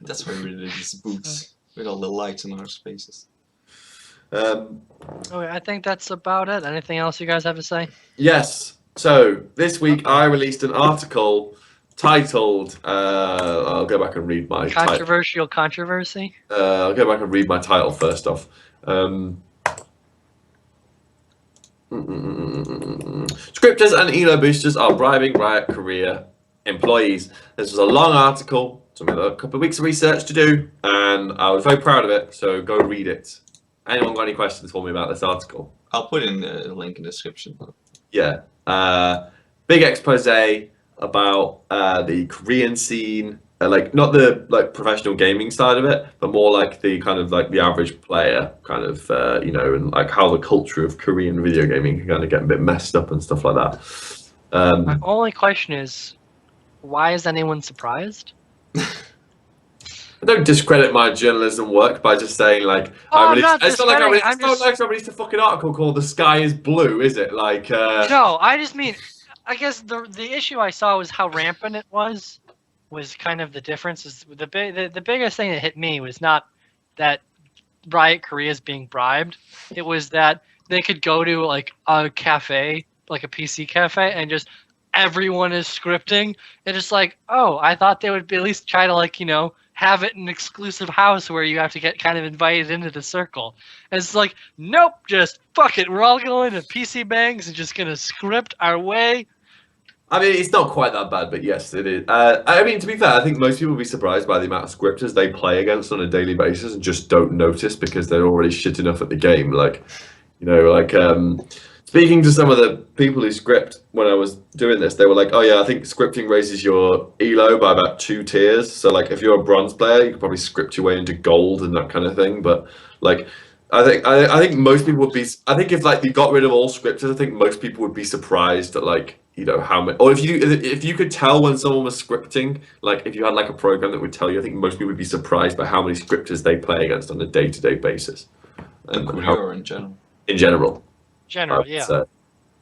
C: That's why we did these boots with all the lights in our spaces.
A: Okay, I think that's about it. Anything else you guys have to say?
B: Yes. So this week I released an article titled. I'll go back and read my title.
A: Controversial controversy.
B: I'll go back and read my title first off. Scripters and Elo Boosters are bribing Riot Korea employees. This was a long article. Took me a couple of weeks of research to do, and I was very proud of it. So go read it. Anyone got any questions for me about this article?
C: I'll put in the link in the description.
B: Yeah. Big expose about the Korean scene, like not the like professional gaming side of it, but more like the kind of like the average player kind of you know, and like how the culture of Korean video gaming can kind of get a bit messed up and stuff like that.
A: My only question is, why is anyone surprised?
B: I don't discredit my journalism work by just saying like it's not like I released a fucking article called "The Sky Is Blue," is it? Like
A: no, I just mean, I guess the issue I saw was how rampant it was kind of the difference. Is the biggest thing that hit me was not that Riot Korea is being bribed. It was that they could go to like a cafe, like a PC cafe, and just everyone is scripting. And just like, oh, I thought they would at least try to like, you know, have it an exclusive house where you have to get kind of invited into the circle. And it's like, nope, just fuck it. We're all going to PC bangs and just gonna script our way.
B: I mean, it's not quite that bad, but yes, it is. I mean, to be fair, I think most people will be surprised by the amount of scripters they play against on a daily basis and just don't notice because they're already shit enough at the game. Like, you know, like speaking to some of the people who script when I was doing this, they were like, "Oh yeah, I think scripting raises your elo by about 2 tiers. So like, if you're a bronze player, you could probably script your way into gold and that kind of thing." But like, I think most people would be. I think if like you got rid of all scripters, I think most people would be surprised at like, you know, how many. Or if you could tell when someone was scripting, like if you had like a program that would tell you, I think most people would be surprised by how many scripters they play against on a day-to-day basis.
C: In Korea or in general?
B: In general.
A: Yeah.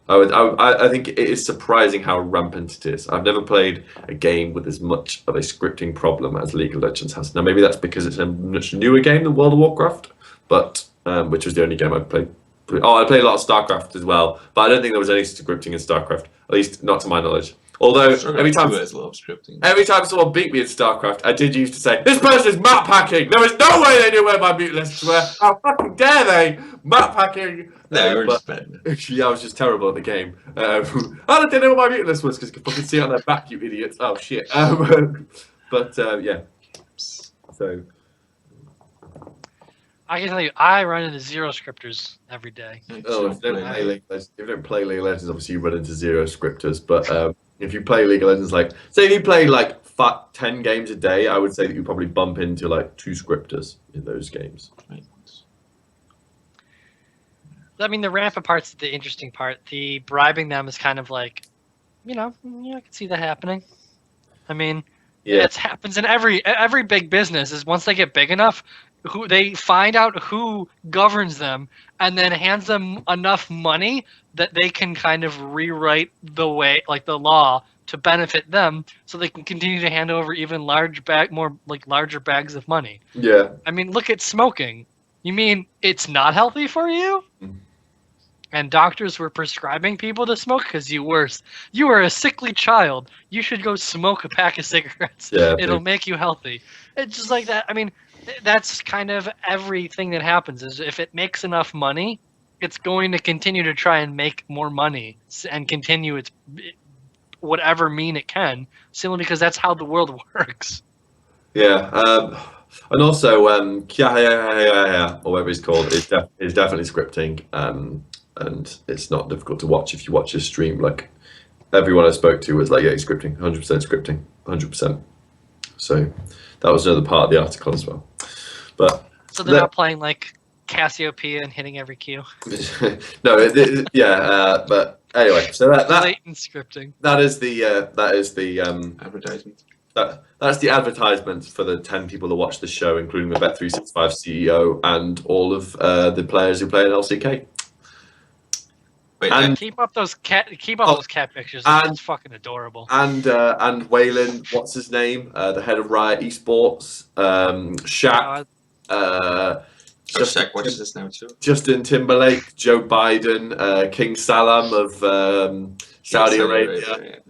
B: I think it is surprising how rampant it is. I've never played a game with as much of a scripting problem as League of Legends has. Now maybe that's because it's a much newer game than World of Warcraft, but which was the only game I've played. Oh, I played a lot of StarCraft as well, but I don't think there was any scripting in StarCraft, at least not to my knowledge. Although every time someone beat me in StarCraft, I did used to say, "This person is map hacking. There is no way they knew where my mute lists were. How fucking dare they? Map hacking."
C: No, you were just bad.
B: Yeah, I was just terrible at the game. I didn't know what my mute list was because you could fucking see it on their back, you idiots. Oh shit. But yeah. So.
A: I can tell you, I run into 0 scripters every day.
B: Oh, if you don't play League of Legends, obviously you run into 0 scripters. But if you play League of Legends, like say if you play like 10 games a day, I would say that you probably bump into like 2 scripters in those games.
C: Right.
A: I mean, the rampant part's the interesting part. The bribing them is kind of like, you know, I can see that happening. I mean,
B: yeah,
A: it happens in every big business. Is once they get big enough, who they find out who governs them, and then hands them enough money that they can kind of rewrite the way, like the law, to benefit them, so they can continue to hand over even larger bags of money.
B: Yeah.
A: I mean, look at smoking. You mean it's not healthy for you? and doctors were prescribing people to smoke because you were a sickly child. You should go smoke a pack of cigarettes.
B: Yeah,
A: It'll make you healthy. It's just like that. I mean, that's kind of everything that happens. Is if it makes enough money, it's going to continue to try and make more money and continue its whatever mean it can, simply because that's how the world works.
B: Yeah, and also or whatever it's called is definitely scripting, and it's not difficult to watch if you watch his stream. Like everyone I spoke to was like, yeah, he's scripting, 100% scripting, 100%. So that was another part of the article as well. But
A: so they're not playing like Cassiopeia and hitting every cue.
B: No, but anyway, so that
A: blatant scripting.
B: That is the
C: advertisement.
B: That's the advertisement for the 10 people that watch the show, including the Bet365 CEO and all of the players who play in LCK.
C: Wait,
B: and
A: keep up those cat pictures. It's fucking adorable.
B: And Waylon, what's his name? The head of Riot Esports, Shaq.
C: Shaq watches this now too.
B: Justin Timberlake, Joe Biden, King Salam of Saudi Arabia.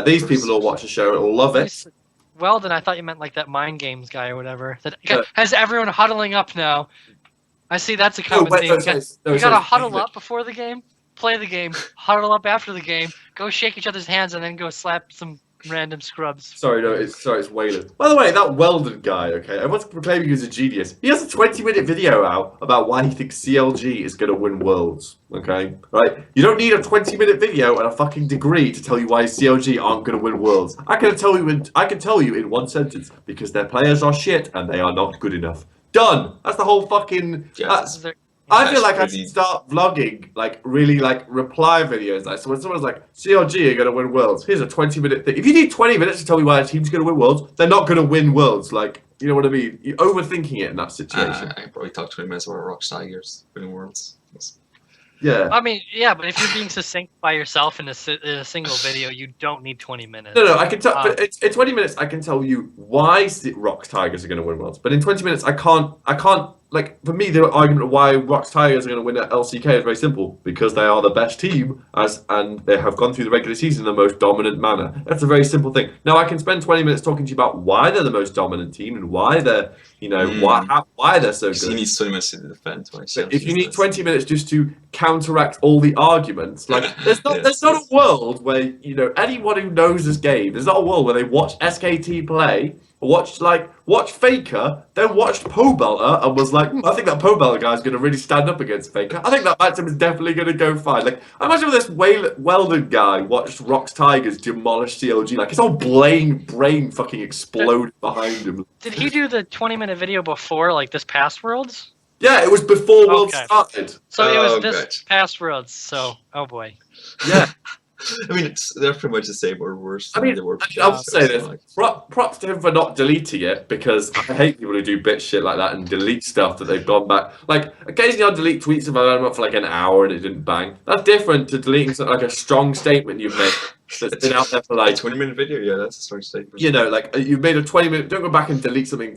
B: These people all watch the show and love it.
A: Well, then I thought you meant like that Mind Games guy or whatever. That has everyone huddling up now. I see that's a common theme. You gotta huddle up before the game, play the game, huddle up after the game, go shake each other's hands, and then go slap some random scrubs.
B: Sorry, it's Waylon. By the way, that Weldon guy, okay, everyone's proclaiming he's a genius. He has a 20-minute video out about why he thinks CLG is going to win Worlds, okay? Right? You don't need a 20-minute video and a fucking degree to tell you why CLG aren't going to win Worlds. I can tell you in one sentence, because their players are shit and they are not good enough. Done! That's the whole fucking... I feel like I should start vlogging, like really like reply videos. Like, so when someone's like, CLG are going to win Worlds, here's a 20-minute thing. If you need 20 minutes to tell me why a team's going to win Worlds, they're not going to win Worlds. Like, you know what I mean? You're overthinking it in that situation.
C: I probably talked 20 minutes about Rox Tigers winning Worlds.
B: Yeah.
A: I mean, yeah, but if you're being succinct by yourself in a single video, you don't need 20 minutes.
B: No, I can tell. But in 20 minutes, I can tell you why Rox Tigers are going to win Worlds. But in 20 minutes, I can't. Like, for me, the argument of why Rox Tigers are going to win at LCK is very simple. Because they are the best team, and they have gone through the regular season in the most dominant manner. That's a very simple thing. Now, I can spend 20 minutes talking to you about why they're the most dominant team and why they're, why they're so good.
C: He needs 20 minutes to defend.
B: If you need 20 minutes just to counteract all the arguments, like, there's not a world where, anyone who knows this game, there's not a world where they watch SKT play, watch Faker, then watched Pobelter and was like, I think that Pobelter guy's going to really stand up against Faker. I think that matchup is definitely going to go fine. Like, imagine if this Weldon guy watched Rox Tigers demolish CLG. Like, his whole brain fucking exploded behind him.
A: Did he do the 20-minute video before, like, this past Worlds?
B: Yeah, it was before Worlds started.
A: So it was this past Worlds, so, oh boy.
B: Yeah.
C: I mean, they're pretty much the same or worse.
B: I mean, I'll say this. Props to him for not deleting it, because I hate people who do bitch shit like that and delete stuff that they've gone back. Like, occasionally I'll delete tweets if I've had them up for like an hour and it didn't bang. That's different to deleting something like a strong statement you've made that's been out there for like...
C: A 20-minute video? Yeah, that's a strong statement.
B: Like, you've made a 20-minute... Don't go back and delete something,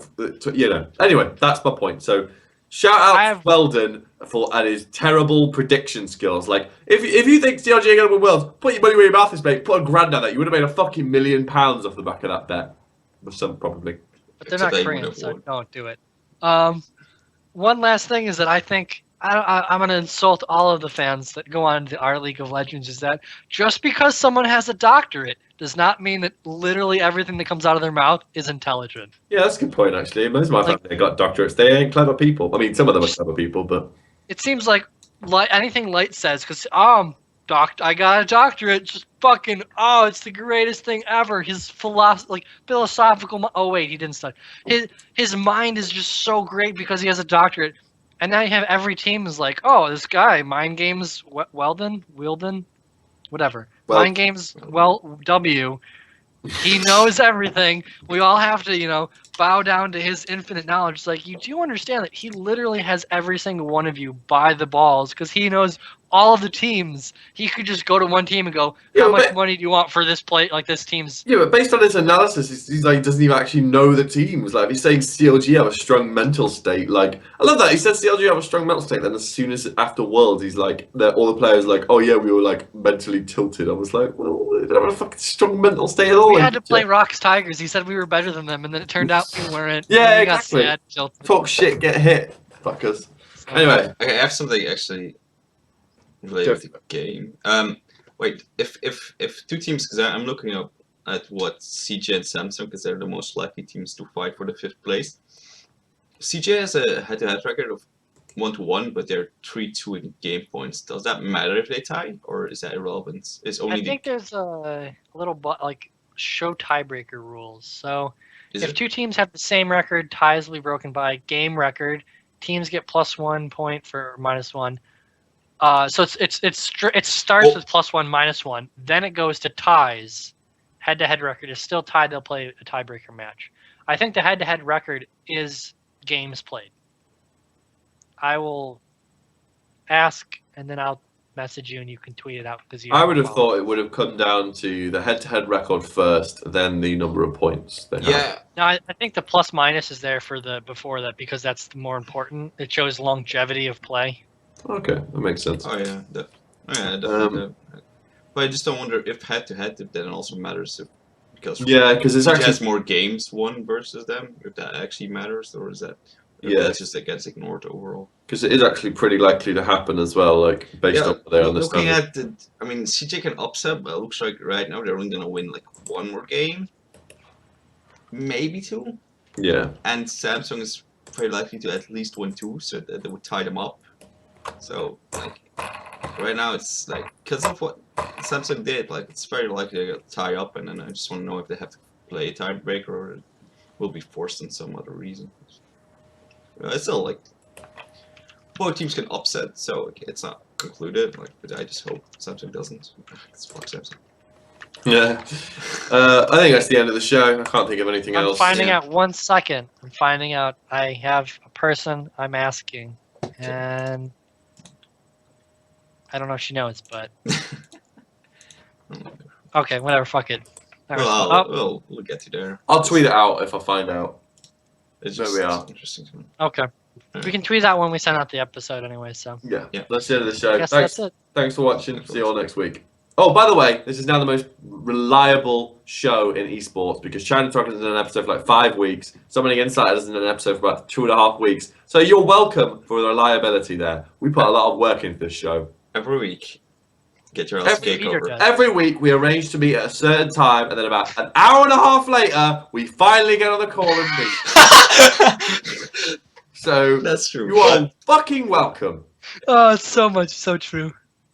B: Anyway, that's my point. So... Shout out to Weldon and his terrible prediction skills. Like, if you think CLG are going to win Worlds, put your money where your mouth is, mate. Put a grand on that. You would have made a fucking £1 million off the back of that bet. With some, probably.
A: But they're not Korean, so don't do it. One last thing is that I think I'm going to insult all of the fans that go on to our League of Legends, is that just because someone has a doctorate does not mean that literally everything that comes out of their mouth is intelligent.
B: Yeah, that's a good point, actually. Most of my family got doctorates. They ain't clever people. I mean, some of them are clever people, but...
A: It seems like anything Light says, because, I got a doctorate, just fucking, it's the greatest thing ever. His philosophical... Oh, wait, he didn't study. His mind is just so great because he has a doctorate. And now you have every team is like, this guy, Mind Games, Weldon, whatever. Mind Games, W. He knows everything. We all have to, bow down to his infinite knowledge. It's like, you do understand that he literally has every single one of you by the balls because he knows all of the teams. He could just go to one team and go,
B: Yeah,
A: how
B: but
A: much money do you want for this play? Like this team's.
B: Yeah, but based on his analysis, he's like doesn't even actually know the teams. Like, if he's saying CLG have a strong mental state. Like, I love that he says CLG have a strong mental state. Then as soon as after Worlds, he's like, all the players like, oh yeah, we were like mentally tilted. I was like, well, they don't have a fucking strong mental state at all.
A: We had to play Rox Tigers. He said we were better than them, and then it turned out we weren't.
B: Yeah,
A: We got
B: exactly.
A: sad, tilted.
B: Talk shit, get hit, fuckers.
A: So,
B: Anyway,
C: Okay, I have something actually related to the game. Wait, if two teams, because I'm looking up at what CJ and Samsung, because they're the most likely teams to fight for the 5th place. CJ has a head-to-head record of 1-1, but they're 3-2 in game points. Does that matter if they tie, or is that irrelevant? It's only
A: I think there's a little like show tiebreaker rules. So if two teams have the same record, ties will be broken by game record. Teams get +1 point for -1. So it starts with +1, -1. Then it goes to ties. Head-to-head record is still tied. They'll play a tiebreaker match. I think the head-to-head record is games played. I will ask, and then I'll message you, and you can tweet it out because
B: I would have thought it would have come down to the head-to-head record first, then the number of points. They have.
C: Yeah.
A: No, I think the +- is there for the before that because that's the more important. It shows longevity of play.
B: Okay, that makes sense.
C: Oh yeah, definitely. But I just don't wonder if head-to-head if then also matters because
B: it's actually
C: has more games won versus them. If that actually matters, or is that? That's just that gets ignored overall.
B: Because it is actually pretty likely to happen as well, like based on what they understand.
C: Looking at CJ can upset, but it looks like right now they're only gonna win like 1 more game, maybe 2.
B: Yeah.
C: And Samsung is very likely to at least win 2, so that they would tie them up. So like right now it's like because of what Samsung did, like it's very likely to tie up, and then I just want to know if they have to play a tiebreaker or it will be forced in some other reason. It's still like both teams can upset, so it's not concluded. Like, but I just hope Samsung doesn't. It's fuck Samsung.
B: Yeah. I think that's the end of the show. I can't think of anything else.
A: I'm finding out 1 second. I'm finding out I have a person I'm asking, and I don't know if she knows, but okay, whatever. Fuck it.
C: Well, we'll get to there.
B: I'll tweet it out if I find out.
C: It's
B: There
C: just
B: we are.
C: interesting to me.
A: Okay. We can tweet that when we send out the episode anyway, so.
B: Yeah.
C: Yeah.
B: That's the end of the show.
A: I guess that's it.
B: Thanks for watching. See you all next week. Oh, by the way, this is now the most reliable show in esports because China Talk has done an episode for like 5 weeks. Summoning Insider has done an episode for about 2.5 weeks. So you're welcome for the reliability there. We put a lot of work into this show.
C: Every week, get your ass cake over.
B: Every week we arrange to meet at a certain time, and then about an hour and a half later, we finally get on the call and meet. So
C: That's true.
B: You are fucking welcome.
A: Oh, it's so true.